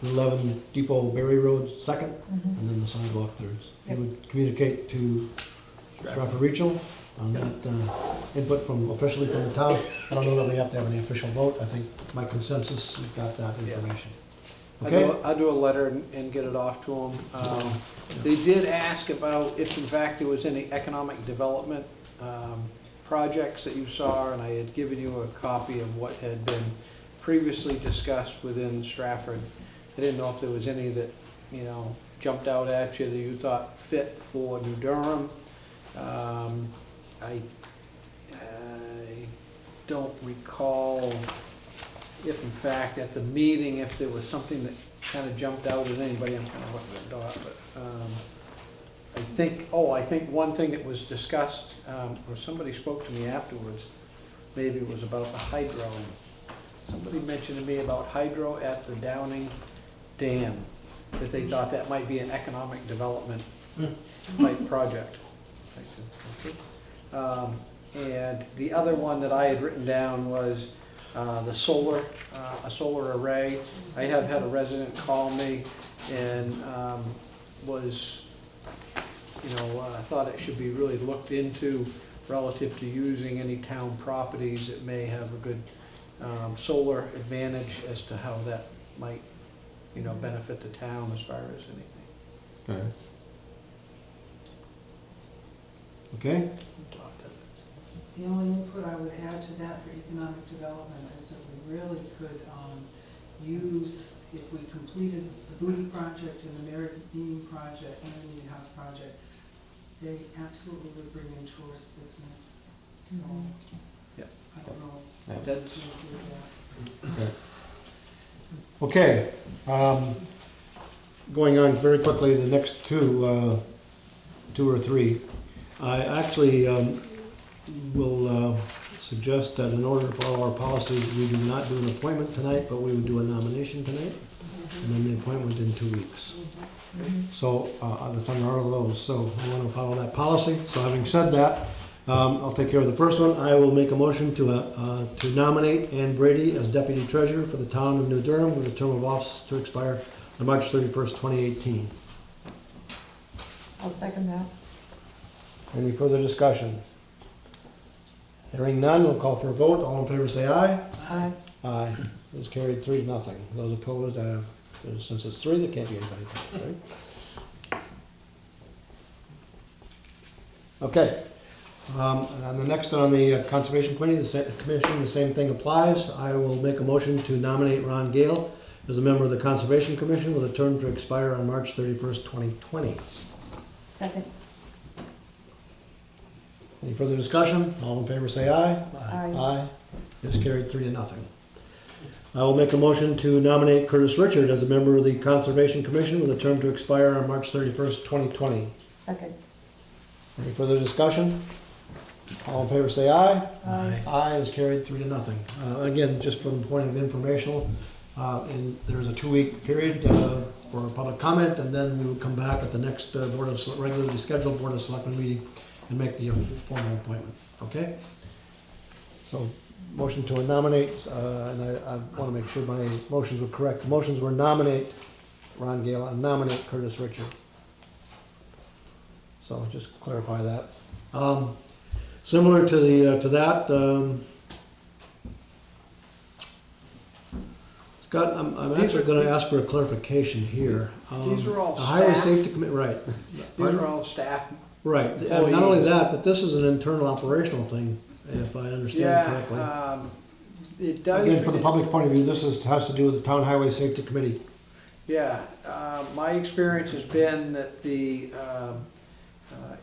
Route 11, Depot Berry Road second, and then the sidewalk third. You would communicate to Stratford Regional on that input officially from the town. I don't know that we have to have any official vote. I think by consensus, you've got that information. Okay? I'll do a letter and get it off to them. They did ask about if in fact there was any economic development projects that you saw, and I had given you a copy of what had been previously discussed within Stratford. I didn't know if there was any that, jumped out at you that you thought fit for New Durham. I don't recall if in fact at the meeting, if there was something that kind of jumped out at anybody. I'm kind of looking at Dot, but I think one thing that was discussed, or somebody spoke to me afterwards, maybe it was about the hydro. Somebody mentioned to me about hydro at the Downing Dam, that they thought that might be an economic development type project. I said, okay. And the other one that I had written down was the solar, a solar array. I have had a resident call me and was, thought it should be really looked into relative to using any town properties that may have a good solar advantage as to how that might, benefit the town as far as anything. Okay? The only input I would add to that for economic development is that we really could use, if we completed the Booty project and the Merit Meeting project and the Meeting House project, they absolutely would bring in tourist business. So, Yeah. I don't know Yeah. if That's, we can do that. Okay. Going on very quickly, the next two or three. I actually will suggest that in order to follow our policies, we do not do an appointment tonight, but we would do a nomination tonight, and then the appointment in 2 weeks. So, that's under all of those, so I want to follow that policy. So having said that, I'll take care of the first one. I will make a motion to nominate Ann Brady as deputy treasurer for the town of New Durham with a term of office to expire on March 31st, 2018. I'll second that. Any further discussion? Hearing none, we'll call for a vote. All in favor say aye. Aye. Aye. It was carried 3-0. Those opposed, since it's 3, there can't be anybody opposed, right? Okay. And the next on the Conservation Committee, the same thing applies. I will make a motion to nominate Ron Gale as a member of the Conservation Commission with a term to expire on March 31st, 2020. Second. Any further discussion? All in favor say aye. Aye. Aye. It's carried 3-0. I will make a motion to nominate Curtis Richard as a member of the Conservation Commission with a term to expire on March 31st, 2020. Second. Any further discussion? All in favor say aye. Aye. Aye is carried 3-0. Again, just from the point of informational, and there's a 2-week period for public comment, and then we will come back at the next regularly scheduled Board of Selectmen meeting and make the formal appointment, okay? So, motion to nominate, and I want to make sure my motions were correct. The motions were nominate Ron Gale and nominate Curtis Richard. So just clarify that. Similar to that, Scott, I'm actually going to ask for a clarification here. These are all The Highway staff. Safety Committee, right. These are all staff. Right, and not only that, but this is an internal operational thing, if I understand correctly. Yeah, it does. Again, from the public point of view, has to do with the Town Highway Safety Committee. Yeah, my experience has been that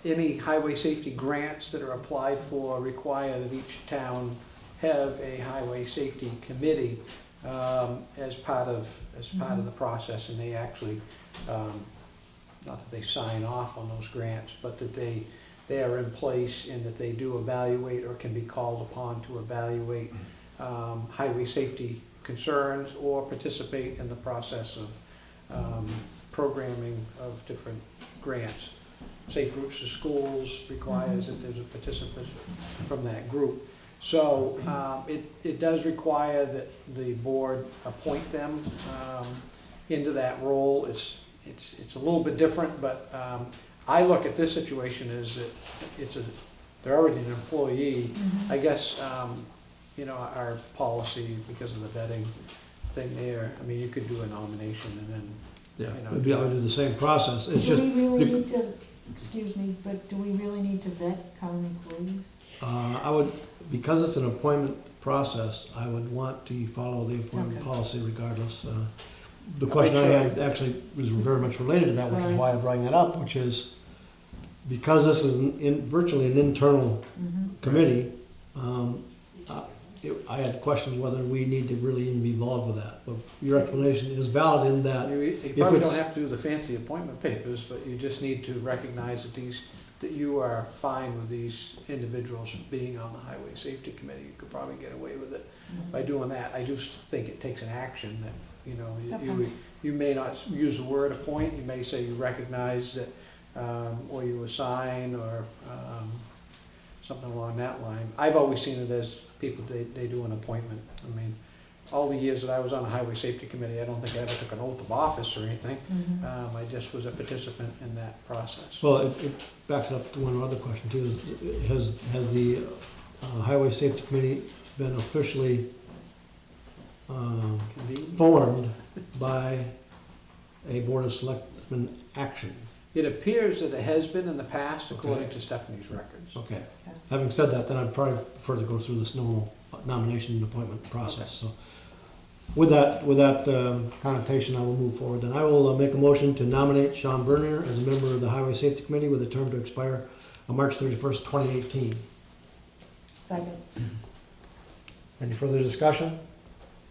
any highway safety grants that are applied for require that each town have a highway safety committee as part of the process, and they actually, not that they sign off on those grants, but that they are in place and that they do evaluate or can be called upon to evaluate highway safety concerns or participate in the process of programming of different grants. Safe Routes to Schools requires that there's a participant from that group. So it does require that the board appoint them into that role. It's a little bit different, but I look at this situation as that they're already an employee. I guess our policy, because of the vetting thing there, I mean, you could do a nomination and then We'd be able to do the same process. It's Do just, we really need to, excuse me, but do we really need to vet current employees? I would, because it's an appointment process, I would want to follow the appointment Okay. policy regardless. The question I had actually was very much related to that, which is why I'm bringing that up, which is, because this is virtually an internal committee, I had questions whether we need to really even be involved with that. But your explanation is valid in that. You probably don't have to do the fancy appointment papers, but you just need to recognize that you are fine with these individuals being on the Highway Safety Committee. You could probably get away with it by doing that. I just think it takes an action that, you may not use the word appoint, you may say you recognize that, or you assign, or something along that line. I've always seen it as people, they do an appointment. I mean, all the years that I was on the Highway Safety Committee, I don't think I ever took an oath of office or anything. I just was a participant in that process. Well, it backs up to one other question too. Has the Highway Safety Committee been officially formed by a Board of Selectmen action? It appears that it has been in the past, according to Stephanie's records. Okay. Having said that, then I'd probably prefer to go through this normal nomination and appointment process. So, with that connotation, I will move forward. Then I will make a motion to nominate Sean Bernier as a member of the Highway Safety Committee with a term to expire on March 31st, 2018. Second. Any further discussion?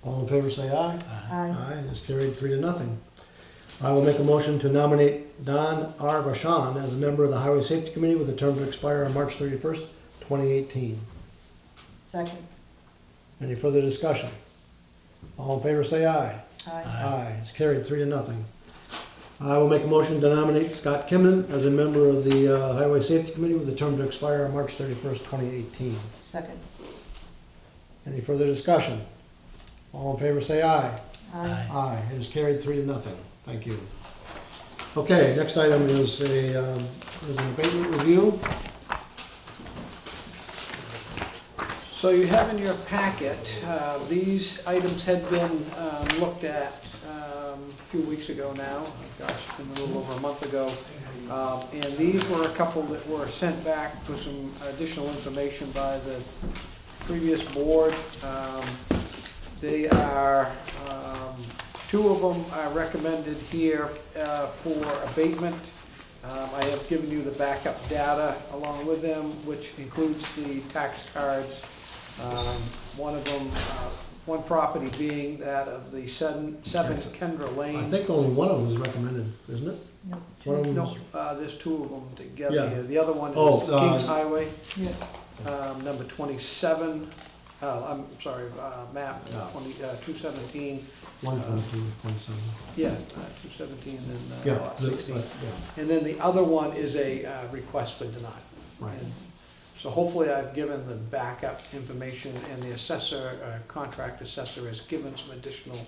All in favor say aye. Aye. Aye, it's carried 3-0. I will make a motion to nominate Don R. Vachon as a member of the Highway Safety Committee with a term to expire on March 31st, 2018. Second. Any further discussion? All in favor say aye. Aye. Aye, it's carried 3-0. I will make a motion to nominate Scott Kimnon as a member of the Highway Safety Committee with a term to expire on March 31st, 2018. Second. Any further discussion? All in favor say aye. Aye. Aye, it is carried 3-0. Thank you. Okay, next item is is an abatement review. So you have in your packet, these items had been looked at a few weeks ago now, gosh, it's been a little over a month ago. And these were a couple that were sent back for some additional information by the previous board. They are, two of them are recommended here for abatement. I have given you the backup data along with them, which includes the tax cards. One of them, one property being that of the 7 Kendra I Lane. think only one of them is recommended, isn't it? No, One of them No, is- there's two of them together Yeah. here. The other one Oh, is Kings Highway, Yeah. number 27, I'm sorry, map Yeah. 217, 122, 27. yeah, 217 and Yeah, lot 16. yeah, And then the other one is a request for denial. right. And so hopefully I've given the backup information, and the assessor, contract assessor has given some additional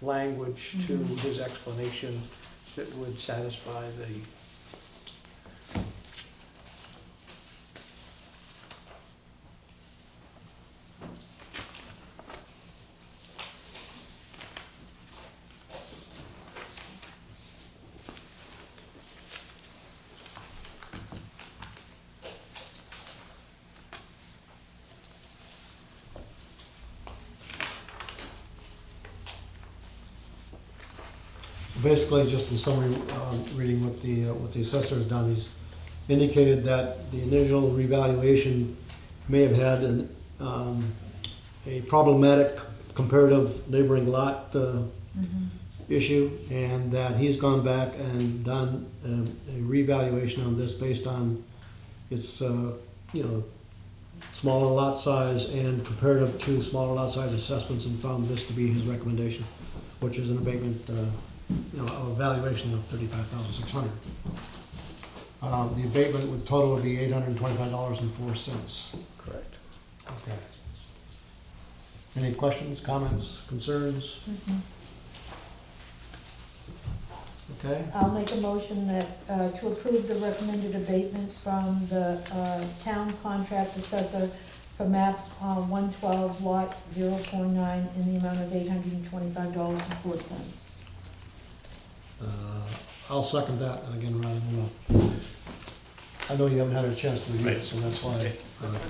language to his explanation that would satisfy the. Basically, just in summary, reading what the assessor has done, he's indicated that the initial revaluation may have had a problematic comparative neighboring lot issue, and that he's gone back and done a revaluation on this based on its, smaller lot size and comparative to smaller lot size assessments, and found this to be his recommendation, which is an abatement, a valuation of $35,600. The abatement would total would be $825.04. Correct. Okay. Any questions, comments, concerns? Okay, I'll make a motion that, to approve the recommended abatement from the town contract assessor for map 112, lot 049, in the amount of $825.04. I'll second that, and again, I know you haven't had a chance to review it, so that's why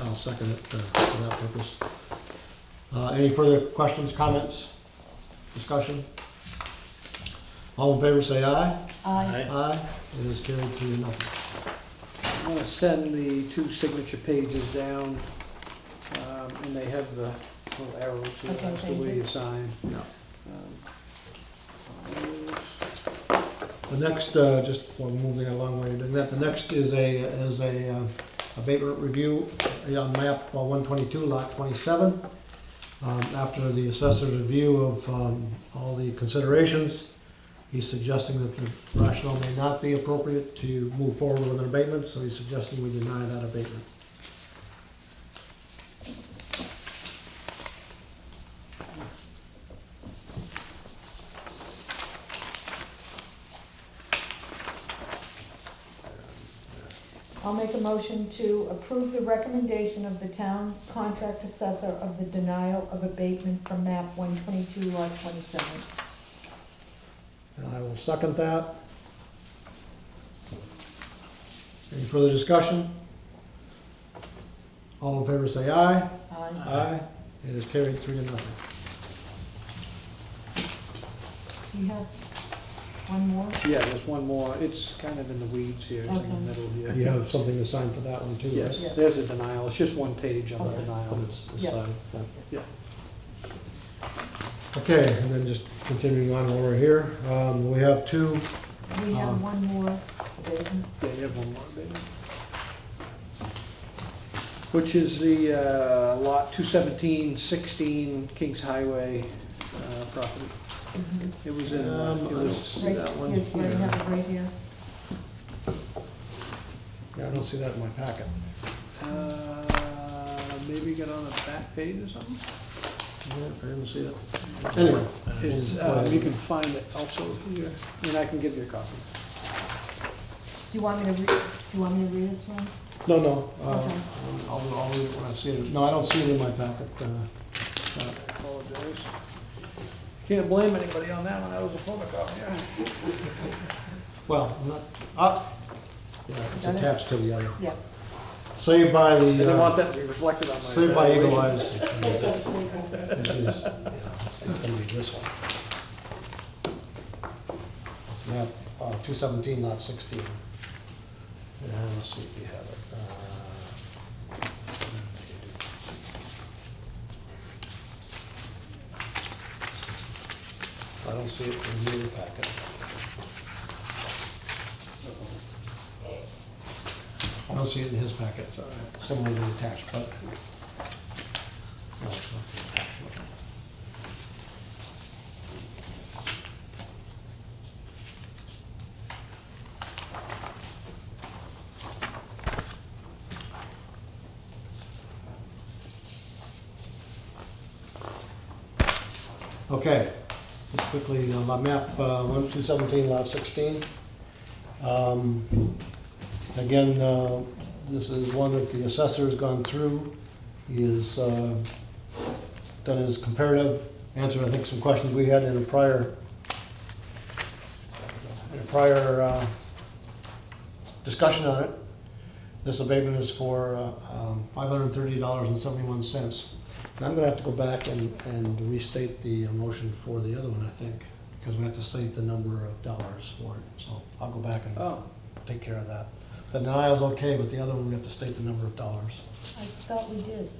I'll second it for that purpose. Any further questions, comments, discussion? All in favor say aye. Aye. Aye. It is carried 3-0. I'm gonna send the two signature pages down, and they have the little arrows here, Okay, that's the thank way you. you sign. Yeah. Um, The next, just while moving along while you're doing that, the next is a abatement review on map 122, lot 27. After the assessor's review of all the considerations, he's suggesting that the rationale may not be appropriate to move forward with an abatement, so he's suggesting we deny that abatement. I'll make a motion to approve the recommendation of the town contract assessor of the denial of abatement from map 122, lot 27. And I will second that. Any further discussion? All in favor say aye. Aye. Aye. It is carried 3-0. You have one more? Yeah, there's one more, it's kind of in the weeds here, it's in the Okay. middle here. You have something to sign for that one too, right? Yes, Yeah. there's a denial, it's just one page on the Okay. denial. On this Yeah. side. Yeah. Okay, and then just continuing on over here, we have two, We have one more abatement. Yeah, you have one more, baby. Which is the lot 217-16 Kings Highway property. It was in, it was, see Right, that one here's where I here. have it right here. Yeah, I don't see that in my packet. Maybe get on the back page or something? Yeah, I didn't see it. Anyway. Is, you can find it also here, and I can give you a copy. Do you want me to read it to him? No, Okay. I'll read it when I see it. No, I don't see it in my packet. I apologize. Can't blame anybody on that one, that was a photocopier. Well, not, yeah, it's Got it? attached to the other. Yeah. Saved by I didn't want the, that to be reflected on my. saved by Eagle evaluation. Eyes. It is, yeah, it's gonna be this one. It's map 217, lot 16. And let's see if we have it. I don't see it in your packet. I don't see it in his packet, so similarly attached, but. No, it's not attached. Okay, let's quickly, map 1217, lot 16. Again, this is one that the assessor has gone through. He has done his comparative, answered, I think, some questions we had in a prior discussion on it. This abatement is for $530.71. And I'm gonna have to go back and restate the motion for the other one, I think, because we have to state the number of dollars for it. So I'll go back and Oh, take care of that. The denial's okay, but the other one, we have to state the number of dollars. I thought we did.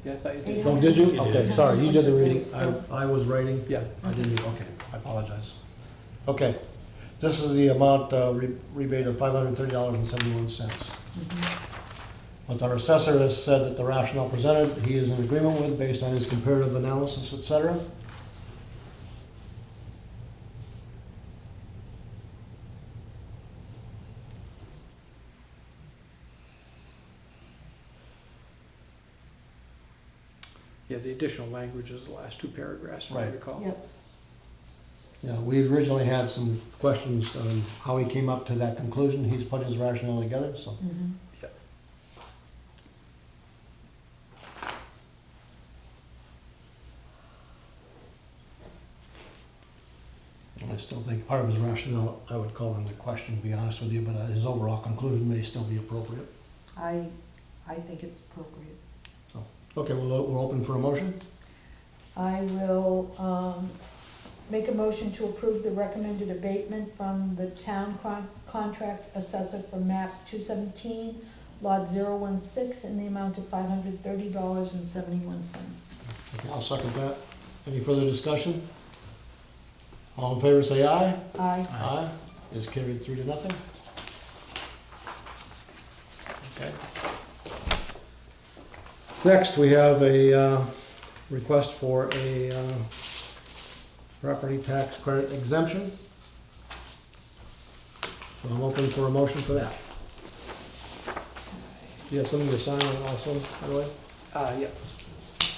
yeah, I thought you did. Oh, did you? You Okay, did. sorry, you did the reading. I was writing. Yeah. I didn't, okay, I apologize. Okay, this is the amount rebate of $530.71. What our assessor has said that the rationale presented, he is in agreement with based on his comparative analysis, et cetera. Yeah, the additional language is the last two paragraphs, if I Right. recall. Yep. Yeah, we originally had some questions on how he came up to that conclusion. He's put his rationale together, so. Mhm. I still think part of his rationale, I would call into question, to be honest with you, but his overall conclusion may still be appropriate. I think it's appropriate. Okay, we're open for a motion. I will make a motion to approve the recommended abatement from the town contract assessor for map 217, lot 016, in the amount of $530.71. Okay, I'll second that. Any further discussion? All in favor, say aye. Aye. Aye. Is carried 3-0. Okay. Next, we have a request for a property tax credit exemption. So I'm open for a motion for that. Do you have something to sign on also, by the way? Yeah.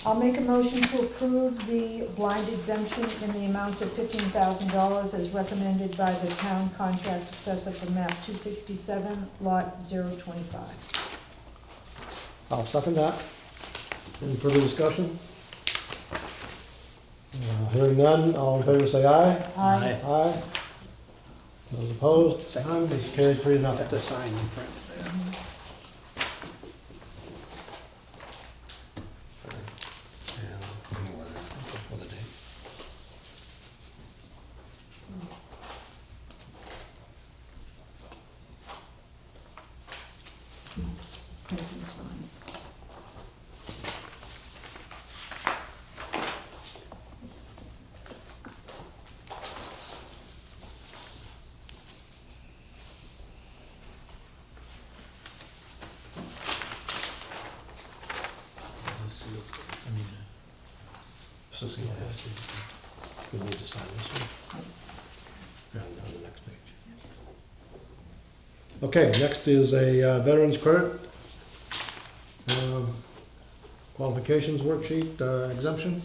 I'll make a motion to approve the blind exemption in the amount of $15,000 as recommended by the town contract assessor for map 267, lot 025. I'll second that. Any further discussion? Hearing none, all in favor say aye. Aye. Aye. Those opposed? None. It's carried 3-0. That's a sign and print there. We need to sign this one. And on the next page. Okay, next is a veterans credit qualifications worksheet exemption.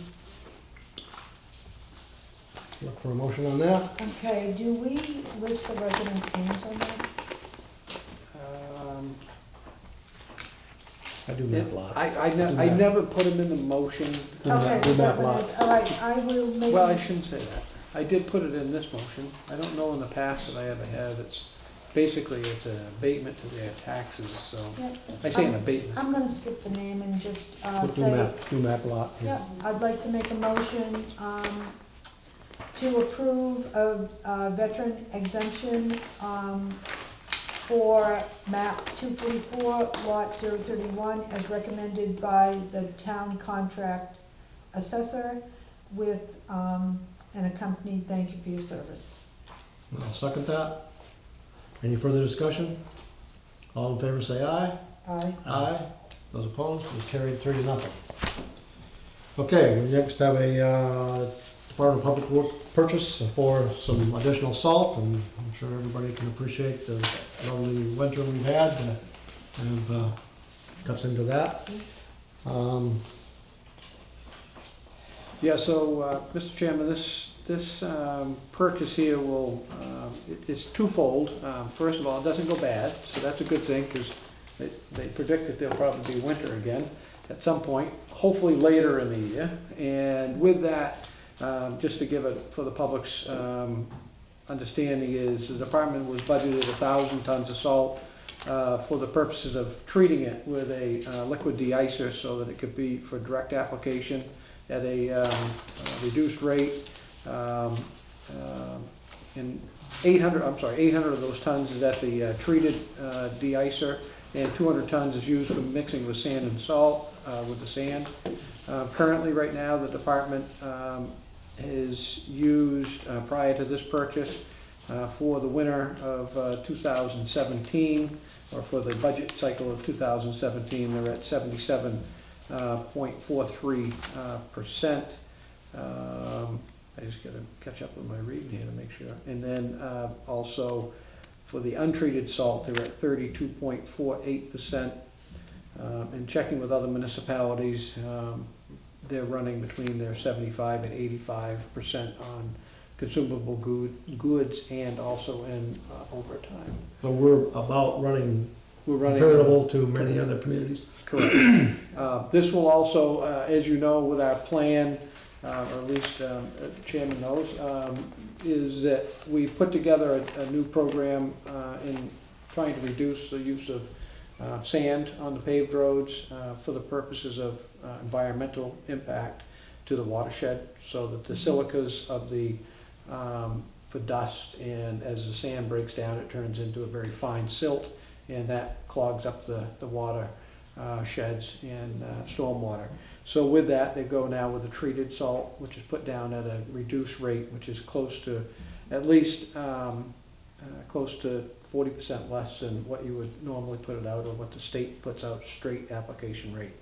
Look for a motion on that. Okay, do we list the residents' names on that? I do that a lot. I never put them in the motion. Do that- Okay, do is that that a what lot. it is? All right, I will make. Well, I shouldn't say that. I did put it in this motion. I don't know in the past that I ever have. It's, basically, it's an abatement to their taxes, so, Yeah, I say an abatement. I'm gonna skip the name and just Put do say, map a lot. yeah, I'd like to make a motion to approve a veteran exemption for map 244, lot 031, as recommended by the town contract assessor with an accompanied thank you for your service. I'll second that. Any further discussion? All in favor say aye. Aye. Aye. Those opposed, it's carried 3-0. Okay, we next have a Department of Public Works purchase for some additional salt, and I'm sure everybody can appreciate the lovely winter we've had, and cuts into that. Yeah, so, Mr. Chairman, this purchase here will, it's twofold. First of all, it doesn't go bad, so that's a good thing, because they predict that there'll probably be winter again at some point, hopefully later in the year. And with that, just to give it for the public's understanding, is the department was budgeted 1,000 tons of salt for the purposes of treating it with a liquid de-icer so that it could be for direct application at a reduced rate. And 800 of those tons is at the treated de-icer, and 200 tons is used for mixing with sand and salt with the sand. Currently, right now, the department is used prior to this purchase for the winter of 2017, or for the budget cycle of 2017, they're at 77.43%. I just gotta catch up with my reading here to make sure. And then also for the untreated salt, they're at 32.48%. And checking with other municipalities, they're running between their 75 and 85% on consumable goods and also in overtime. So we're about running comparable to many other communities. Correct. This will also, as you know, with our plan, or at least the chairman knows, is that we put together a new program in trying to reduce the use of sand on the paved roads for the purposes of environmental impact to the watershed, so that the silicas of the for dust, and as the sand breaks down, it turns into a very fine silt, and that clogs up the water sheds and stormwater. So with that, they go now with a treated salt, which is put down at a reduced rate, which is close to, at least close to 40% less than what you would normally put it out, or what the state puts out straight application rate.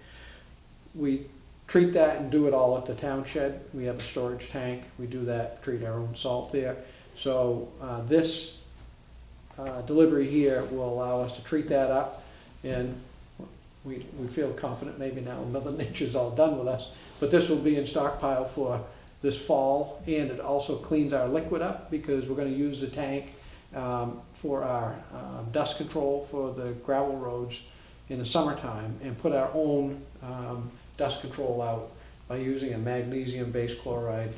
We treat that and do it all at the town shed. We have a storage tank. We do that, treat our own salt there. So this delivery here will allow us to treat that up, and we feel confident maybe now Mother Nature's all done with us, but this will be in stockpile for this fall, and it also cleans our liquid up, because we're going to use the tank for our dust control for the gravel roads in the summertime, and put our own dust control out by using a magnesium-based chloride,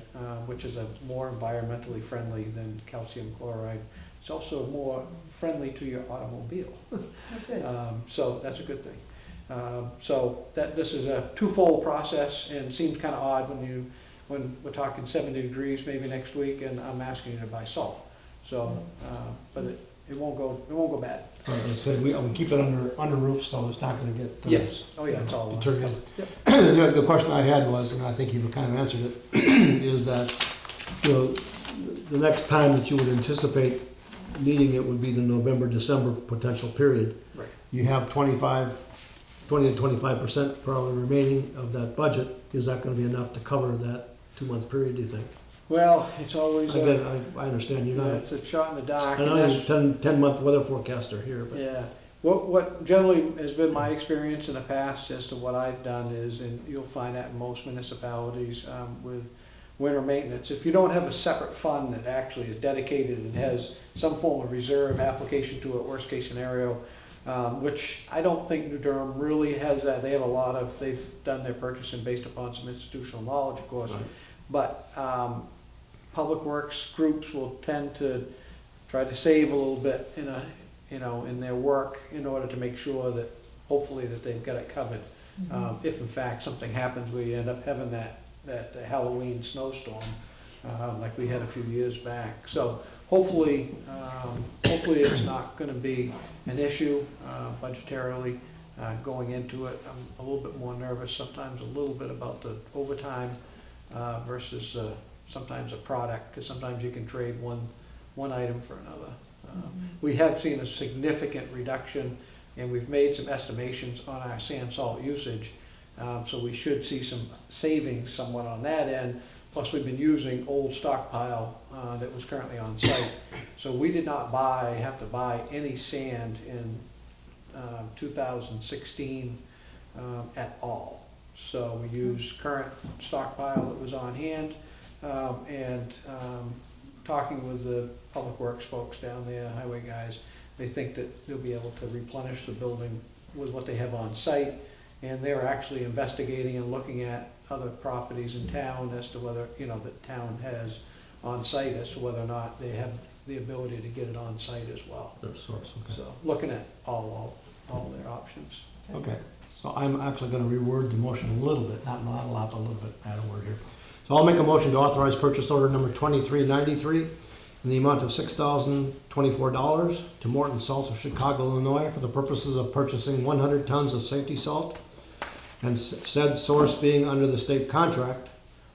which is a more environmentally friendly than calcium chloride. It's also more friendly to your automobile. Good. So that's a good thing. So this is a twofold process, and seems kind of odd when we're talking 70 degrees maybe next week, and I'm asking you to buy salt. So, but it won't go bad. I said we keep it under roof, so it's not going to get Yes. Oh yeah, it's all. deteriorated. Yep. The question I had was, and I think you kind of answered it, is that the next time that you would anticipate needing it would be the November, December potential period. Right. You have 20 to 25% probably remaining of that budget. Is that going to be enough to cover that 2-month period, do you think? Well, it's always, I understand you're not, it's a shot in the dark. I and know that's- you're 10-month weather forecaster here, but. Yeah, what generally has been my experience in the past as to what I've done is, and you'll find that in most municipalities, with winter maintenance, if you don't have a separate fund that actually is dedicated and has some form of reserve application to it, worst case scenario, which I don't think New Durham really has that. They have a lot of, they've done their purchasing based upon some institutional knowledge, of course. Right. But public works groups will tend to try to save a little bit in a, you know, in their work in order to make sure that, hopefully, that they've got it covered. If in fact something happens where you end up having that Halloween snowstorm, like we had a few years back. So hopefully it's not gonna be an issue budgetarily going into it. I'm a little bit more nervous sometimes, a little bit about the overtime versus sometimes a product, because sometimes you can trade one item for another. We have seen a significant reduction, and we've made some estimations on our sand salt usage, so we should see some savings somewhat on that end. Plus, we've been using old stockpile that was currently on site. So we did not have to buy any sand in 2016 at all. So we used current stockpile that was on hand, and talking with the public works folks down there, highway guys, they think that they'll be able to replenish the building with what they have on site. And they're actually investigating and looking at other properties in town as to whether, you know, that town has on site, as to whether or not they have the ability to get it on site as well. Their source, okay. So looking at all their options. Okay, so I'm actually gonna reword the motion a little bit, not a lot, a little bit, add a word here. So I'll make a motion to authorize purchase order number 2393 in the amount of $6,024 to Morton Salt of Chicago, Illinois, for the purposes of purchasing 100 tons of safety salt, and said source being under the state contract,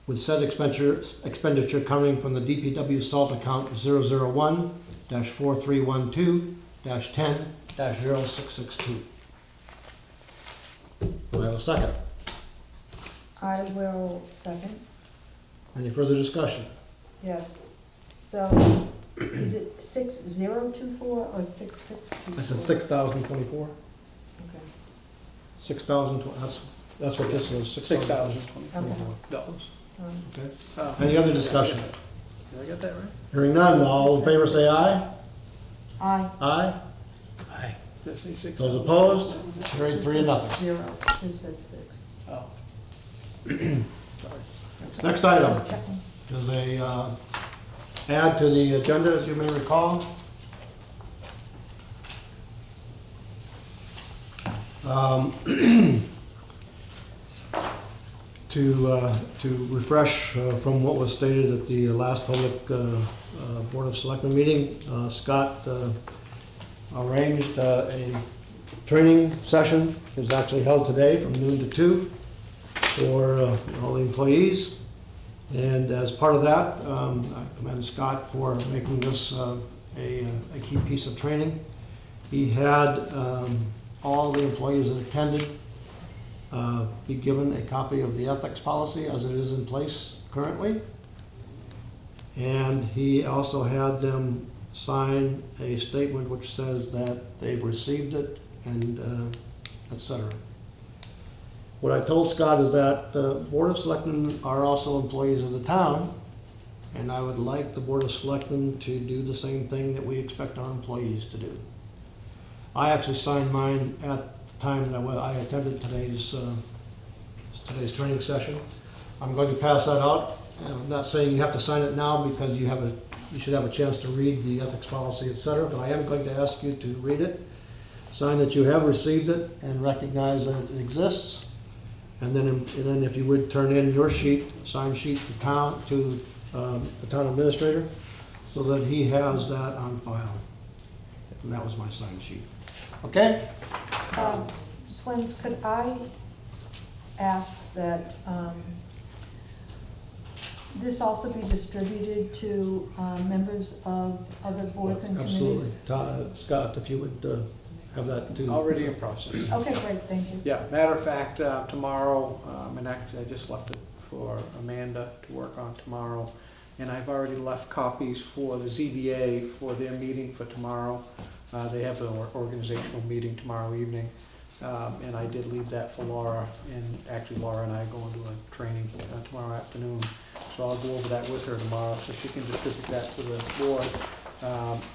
with said expenditure coming from the DPW salt account 001-4312-10-0662. Do I have a second? I will second, Any further discussion? yes. So, is it 6024 or 6624? I said 6,024? Okay. 6,000, that's what this was, $6,024. Okay. Oh. Any other discussion? Did I get that right? Hearing none, all in favor say aye. Aye. Aye. Did I say 6,000? Those opposed? Carried 3-0. 0, just said 6. Oh. Sorry. Next item Just checking. is a add to the agenda, as you may recall. To refresh from what was stated at the last public Board of Selectmen meeting, Scott arranged a training session. It was actually held today from noon to 2 for all the employees. And as part of that, I commend Scott for making this a key piece of training. He had all the employees that attended be given a copy of the ethics policy as it is in place currently. And he also had them sign a statement which says that they've received it and et cetera. What I told Scott is that the Board of Selectmen are also employees of the town, and I would like the Board of Selectmen to do the same thing that we expect our employees to do. I actually signed mine at the time that I attended today's training session. I'm going to pass that out. I'm not saying you have to sign it now because you should have a chance to read the ethics policy, et cetera, but I am going to ask you to read it, sign that you have received it, and recognize that it exists. And then if you would turn in your sheet, signed sheet to the town administrator, so that he has that on file. And that was my signed sheet. Okay? Swins, could I ask that this also be distributed to members of other boards and committees? Absolutely. Scott, if you would have that too. Already in process. Okay, great, thank you. Yeah, matter of fact, tomorrow, and actually I just left it for Amanda to work on tomorrow. and I've already left copies for the ZBA for their meeting for tomorrow. They have their organizational meeting tomorrow evening, and I did leave that for Laura, and actually Laura and I are going to a training tomorrow afternoon, so I'll go over that with her tomorrow, so she can distribute that to the board,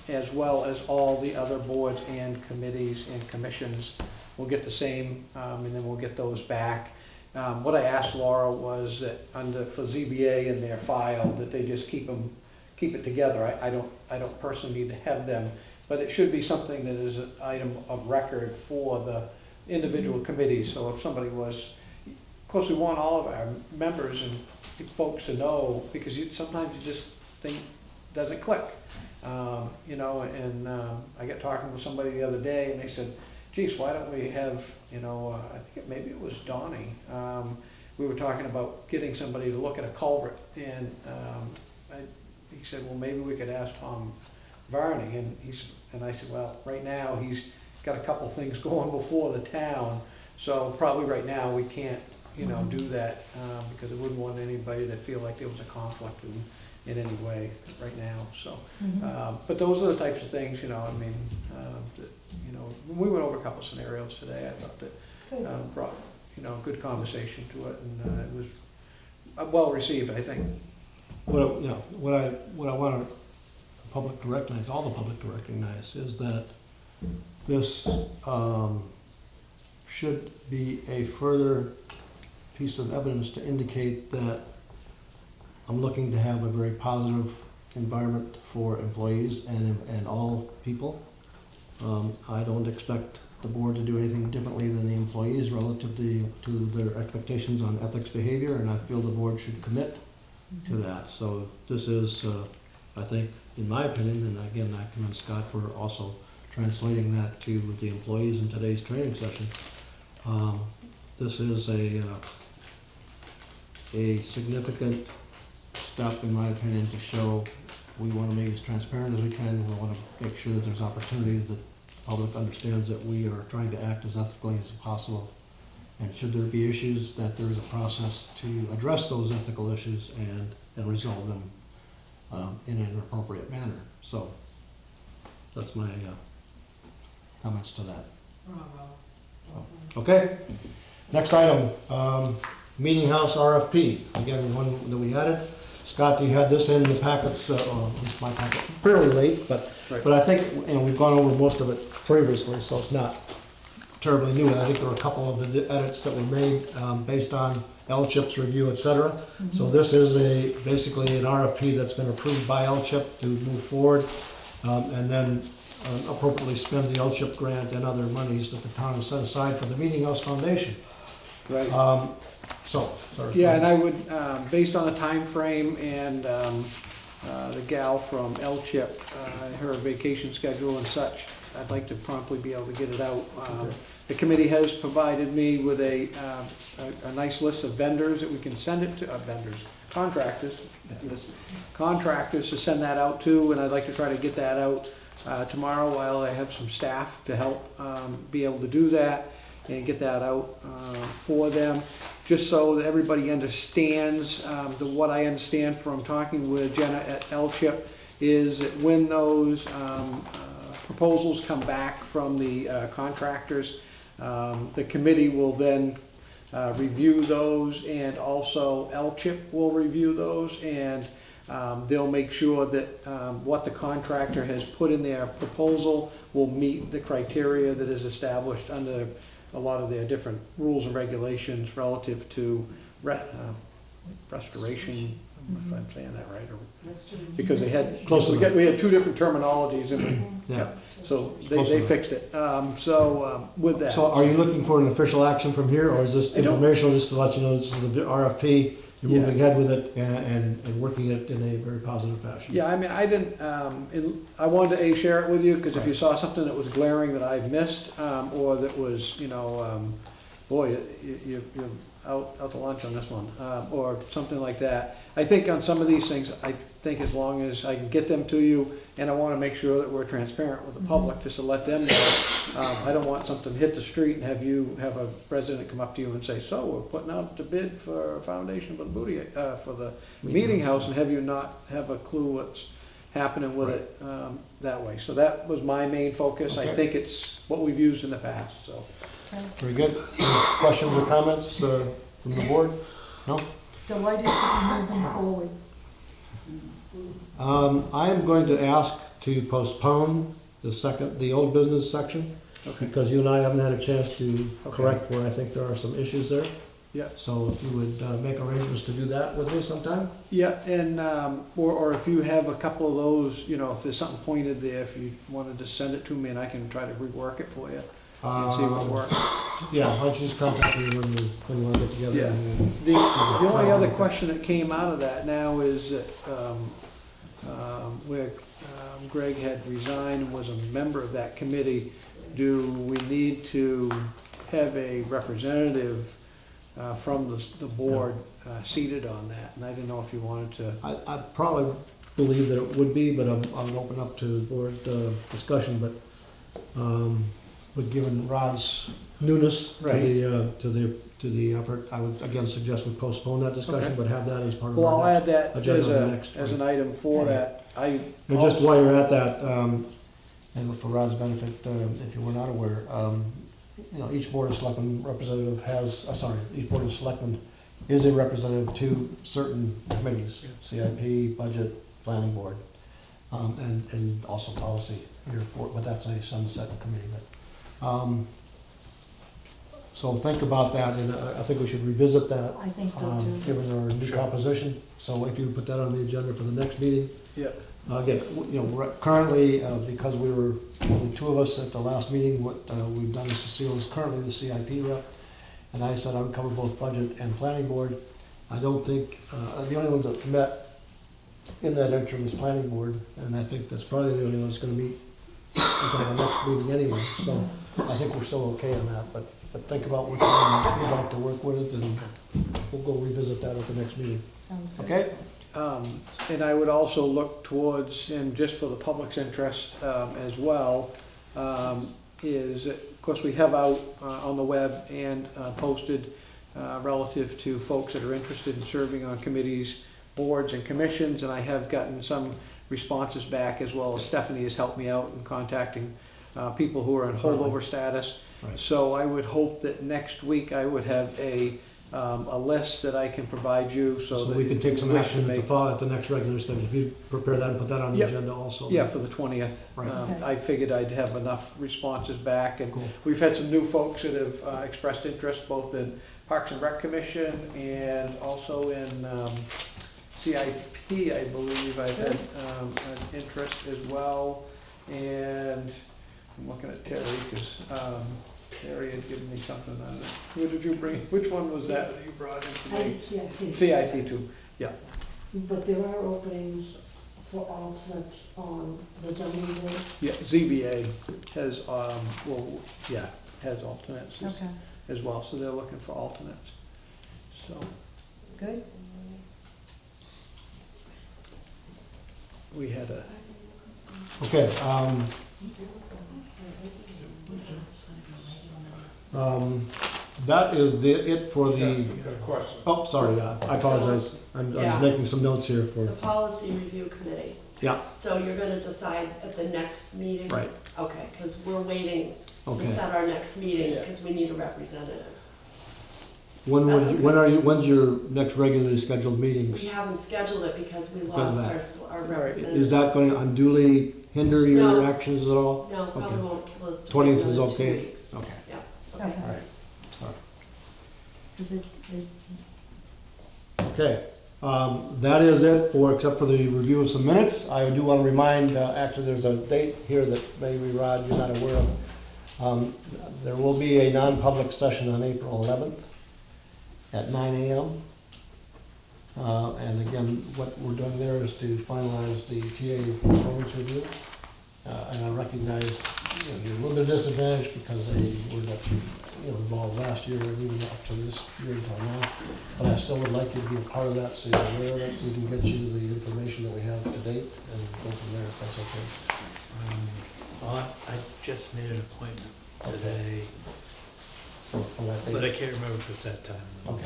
as well as all the other boards and committees and commissions. We'll get the same, and then we'll get those back. What I asked Laura was that for ZBA in their file, that they just keep it together. I don't personally need to have them, but it should be something that is an item of record for the individual committees. So if somebody was, of course, we want all of our members and folks to know, because sometimes you just think it doesn't click. You know, and I got talking with somebody the other day, and they said, geez, why don't we have, you know, I think maybe it was Donnie. We were talking about getting somebody to look at a culvert, and he said, well, maybe we could ask Tom Varney, and I said, well, right now he's got a couple things going before the town, so probably right now we can't, you know, do that, because I wouldn't want anybody to feel like there was a conflict in any way right now, so. But those are the types of things, you know, I mean, that, you know, we went over a couple scenarios today. I thought that brought, you know, good conversation to it, and it was well received, I think. What I want the public to recognize, all the public to recognize, is that this should be a further piece of evidence to indicate that I'm looking to have a very positive environment for employees and all people. I don't expect the board to do anything differently than the employees relative to their expectations on ethics behavior, and I feel the board should commit to that. So this is, I think, in my opinion, and again, I commend Scott for also translating that to the employees in today's training session. This is a significant step, in my opinion, to show we want to make it as transparent as we can. We want to make sure that there's opportunity that the public understands that we are trying to act as ethically as possible. And should there be issues, that there is a process to address those ethical issues and resolve them in an appropriate manner. So that's my comments to that. Okay, next item, Meeting House RFP. Again, one that we added. Scott, you had this in the packets, my packet, fairly late, but I think, and we've gone over most of it previously, so it's not terribly new. I think there were a couple of the edits that were made based on L-CHIP's review, et cetera. So this is basically an RFP that's been approved by L-CHIP to move forward, and then appropriately spend the L-CHIP grant and other monies that the town has set aside for the Meeting House Foundation. Right. Sorry. Yeah, and I would, based on the time frame and the gal from L-CHIP, her vacation schedule and such, I'd like to promptly be able to get it out. The committee has provided me with a nice list of vendors that we can send it to, contractors to send that out to, and I'd like to try to get that out tomorrow while I have some staff to help be able to do that and get that out for them, just so that everybody understands. What I understand from talking with Jenna at L-CHIP is that when those proposals come back from the contractors, the committee will then review those, and also L-CHIP will review those, and they'll make sure that what the contractor has put in their proposal will meet the criteria that is established under a lot of their different rules and regulations relative to restoration, if I'm saying that right, or, because we had two different terminologies, and so they fixed it. With that. So are you looking for an official action from here, or is this informational just to let you know this is the RFP, you're moving ahead with it and working it in a very positive fashion? Yeah, I mean, I didn't, I wanted to share it with you, because if you saw something that was glaring that I missed, or that was, you know, boy, you're out to lunch on this one, or something like that. I think on some of these things, I think as long as I can get them to you, and I wanna make sure that we're transparent with the public, just to let them know. I don't want something to hit the street and have a resident come up to you and say, so, we're putting out the bid for a foundation for the for the meeting house, and have you not have a clue what's happening with it, that way. So that was my main focus. I Okay. think it's what we've used in the past, so. Very good. Any questions or comments from the board? No? Delighted to be moving forward. I am going to ask to postpone the old business section, Okay. because you and I haven't had a chance to Okay. correct where I think there are some issues there. Yeah. So if you would make arrangements to do that with me sometime? Yeah, and, or if you have a couple of those, you know, if there's something pointed there, if you wanted to send it to me and I can try to rework it for you and see what works. Yeah, why don't you just contact me when you want to get together? Yeah. and The only other question that came out of that now is that, where Greg had resigned and was a member of that committee, do we need to have a representative from the board seated on that? And I didn't know if you wanted to. I probably believe that it would be, but I'm open up to board discussion, but given Rod's newness to the effort, I would again suggest we postpone that discussion, Okay. but have that as part of Well, I'll our add that agenda as of the next as week. an item for that. And just while you're at that, and for Rod's benefit, if you were not aware, you know, each board of selectmen representative has, each board of selectmen is a representative to certain committees, CIP, budget, planning board, and also policy, but that's a sunset committee. So think about that, and I think we should revisit that, I think so too. given our new composition. So if you put that on the agenda for the next meeting. Yeah. Again, you know, currently, because we were only two of us at the last meeting, what we've done is Cecile is currently the CIP rep, and I said I would cover both budget and planning board. I don't think, the only ones that met in that interim is planning board, and I think that's probably the only one that's gonna meet until the next meeting anyway, so I think we're still okay on that, but think about which one you'd like to work with, and we'll go revisit that at the next meeting, Sounds good. okay? And I would also look towards, and just for the public's interest as well, is, of course, we have out on the web and posted relative to folks that are interested in serving on committees, boards, and commissions, and I have gotten some responses back, as well as Stephanie has helped me out in contacting people who are in holdover status. Right. So I would hope that next week I would have a list that I can provide you, so that we can if take you some wish to action make- at the next regular schedule, if you prepare that and put that on the Yep. agenda also. Yeah, for the 20th. Right. Okay. I figured I'd have enough responses back, and Cool. we've had some new folks that have expressed interest, both in Parks and Rec Commission and also in CIP, I believe. I've had an interest as well, and I'm looking at Terry, because Terry had given me something on it. What did you bring? Which one was that that you brought in I today? did CIP. CIP too. But there are openings for alternates on the zoning board. Yeah, ZBA has, has alternates Okay, as well, so they're looking for alternates. So good. we had a, Okay, that is it for the, Got a question. oh, sorry, I apologize. I Yeah. was making some notes here for, The policy review committee. Yeah. So you're gonna decide at the next meeting? right, Okay, because we're waiting to okay. set our next meeting, Yeah. because we need a representative. When's That's your next regularly scheduled meetings? We haven't scheduled it because we Because of lost that. our Right. representative. Is that going to unduly hinder your No. actions at all? No, probably Okay. won't kill us till 20th is another 2 okay? weeks. Okay, Yeah, Okay. okay. all right. Is it, Okay, that is it except for the review of some minutes. I do want to remind, actually, there's a date here that maybe, Rod, you're not aware of. There will be a non-public session on April 11th at 9 a.m. And again, what we're doing there is to finalize the TA performance review. And I recognize you're a little bit disadvantaged because we're involved last year and even up to this year until now. But I still would like you to be a part of that, so you're aware of it. We can get you the information that we have to date and go from there, if that's okay. I just made an appointment today, For that but date. I can't remember if it's that time. Okay.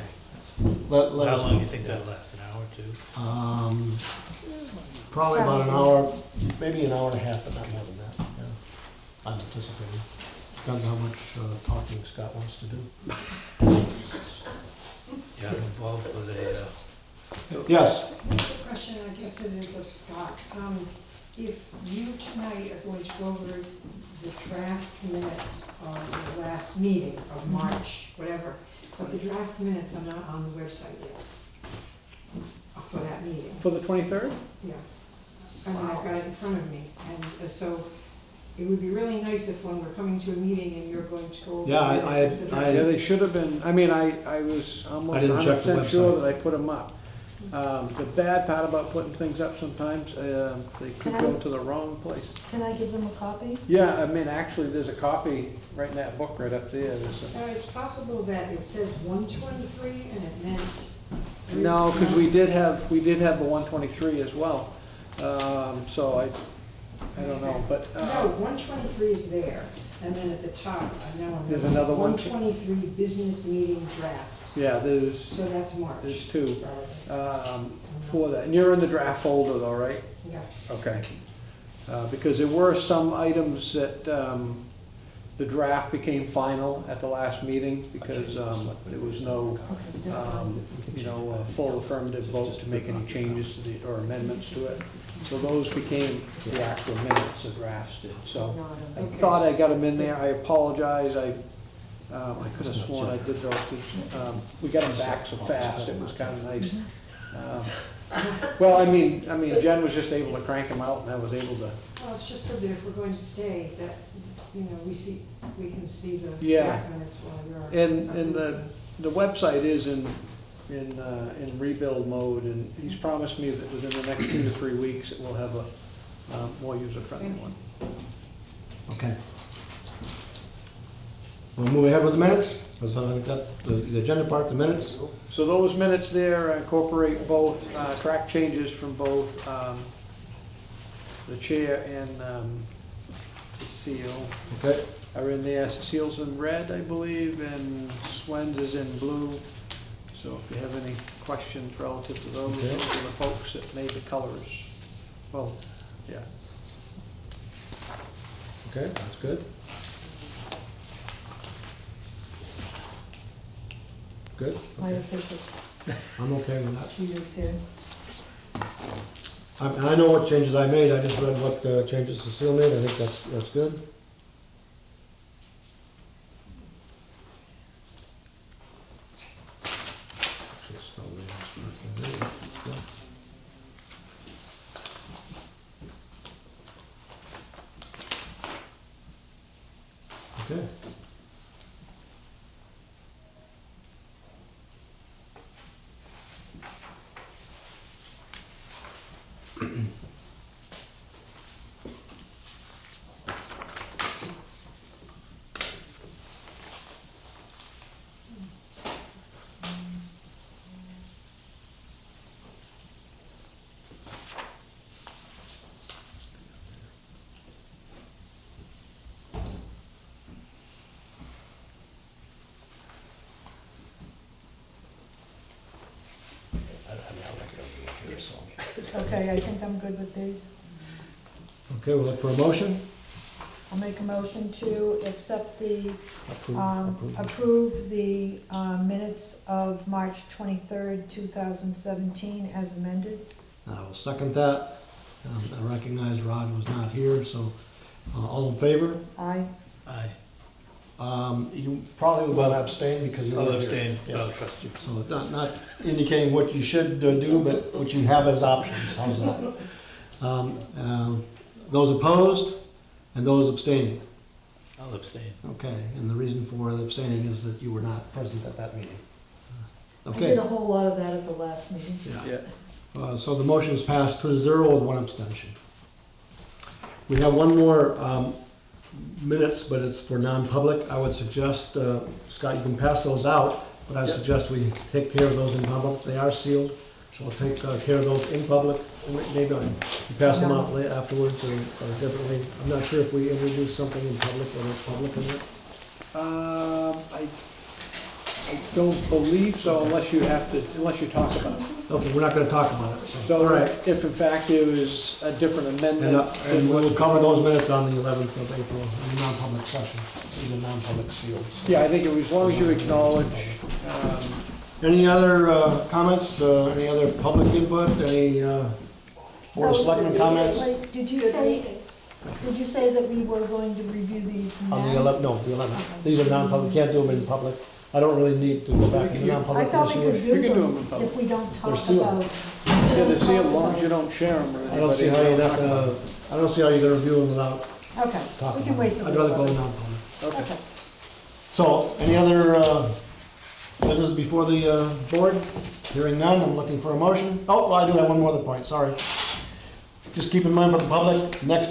Let How us long do know. you think that'll last, an hour or two? Probably about an hour, maybe an hour and a half, but not more than that, yeah. I'm anticipating. Depends how much talking Scott wants to do. Yeah, I'm involved with a, Yes, The question, I guess it is of Scott. If you tonight are going to go over the draft minutes on the last meeting of March, whatever, but the draft minutes are not on the website yet for that meeting. For the 23rd? Yeah. I mean, I've got it in front of me, and so it would be really nice if when we're coming to a meeting and you're going to go over Yeah, the minutes of the draft. Yeah, they should have been, I mean, I was almost I didn't check the 100% sure website. that I put them up. The bad part about putting things up sometimes, they could go to the wrong place. Can I give them a copy? Yeah, I mean, actually, there's a copy right in that book right up there. It's possible that it says 123 and it meant. No, because we did have the 123 as well. So I don't know, but. No, 123 is there, and then at the top, I know. There's another one. 123 business meeting draft, Yeah, there's so that's March. two Probably. for that. And you're in the draft folder though, right? Yeah. Okay. Because there were some items that the draft became final at the last meeting because there was no, full affirmative vote to make any changes to the, or amendments to it. So those became the actual minutes the drafts did. So I thought I got them in there. I apologize. I could have sworn I did those because we got them back so fast. It was kind of nice. Well, I mean, Jen was just able to crank them out and I was able to. Well, it's just good that if we're going to stay, that, we can see the Yeah. draft minutes while you're. And the website is in rebuild mode, and he's promised me that within the next 2 to 3 weeks, it will have a more user-friendly one. okay. We'll move ahead with the minutes. So I think that, the agenda part, the minutes. So those minutes there incorporate both track changes from both the chair and Cecile Okay, are in there. Cecile's in red, I believe, and Swen's is in blue. So if you have any questions relative to those, Okay. those are the folks that made the colors. Well, yeah. okay, that's good. Good, My okay. official I'm okay with that. sheet is here. I know what changes I made, I just read what changes Cecile made, I think that's good. Actually, spell names first, there you go. That's good. Okay. Okay, I think I'm good with these. Okay, we'll look for a motion. I'll make a motion to accept the, Approve. approve the minutes of March 23rd, 2017 as amended. I will second that. I recognize Rod was not here, so all in favor? Aye. Aye. You probably would want to abstain because you I'll weren't here. abstain, Yeah. I'll trust you. So not indicating what you should do, but what you have as options, how's that? Those opposed and those abstaining. I'll abstain. Okay, and the reason for the abstaining is that you were not present at that meeting. I did Okay, a whole lot of that at the last meeting. Yeah. so the motion is passed 2-0 with one abstention. We have one more minutes, but it's for non-public. I would suggest, Scott, you can pass those out, but I Yep. suggest we take care of those in public. They are sealed, so we'll take care of those in public. Maybe you pass them out afterwards or differently. I'm not sure if we introduce something in public, whether it's public or not. I don't believe so unless you talk about it. Okay, we're not gonna talk about it, so, all So right. if in fact it was a different amendment. And we'll cover those minutes on the 11th of April, in the non-public session. These are non-public seals. Yeah, I think it was, as long as you acknowledge, Any other comments, any other public input, any Board of So, Selectmen comments? Like, did you say that we were going to review these now? On the 11th, no, the 11th. These are non-public, can't do them in public. I don't really need to go back into I non-public. thought we could You can do do them in them public. if we don't talk They're sealed. about. yeah, they're sealed as long as you don't share them or I don't see how anybody. you're not gonna, I don't see how you're gonna review them without Okay, talking. we can wait till. I'd the rather go 11th. non-public. Okay. So, any other business before the board? Hearing none, I'm looking for a motion. Oh, I do have one more other point, sorry. Just keep in mind for the public, next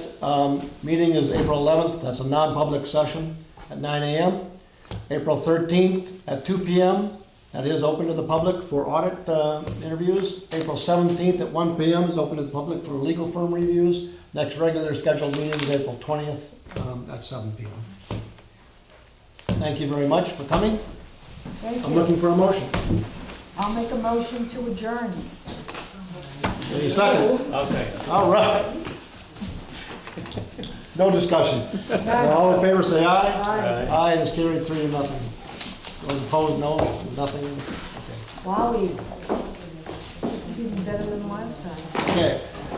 meeting is April 11th, that's a non-public session at 9 AM. April 13th at 2 PM, that is open to the public for audit interviews. April 17th at 1 PM is open to the public for legal firm reviews. Next regular scheduled meeting is April 20th at 7 PM. Thank you very much for coming. Thank I'm you. looking for a motion. I'll make a motion to adjourn. Any second? I'll say. All right. No discussion. All in favor, say aye. Aye. Aye, it's carried 3-0. Those opposed, no, nothing. Okay. Wowie. This is even better than last time. Okay.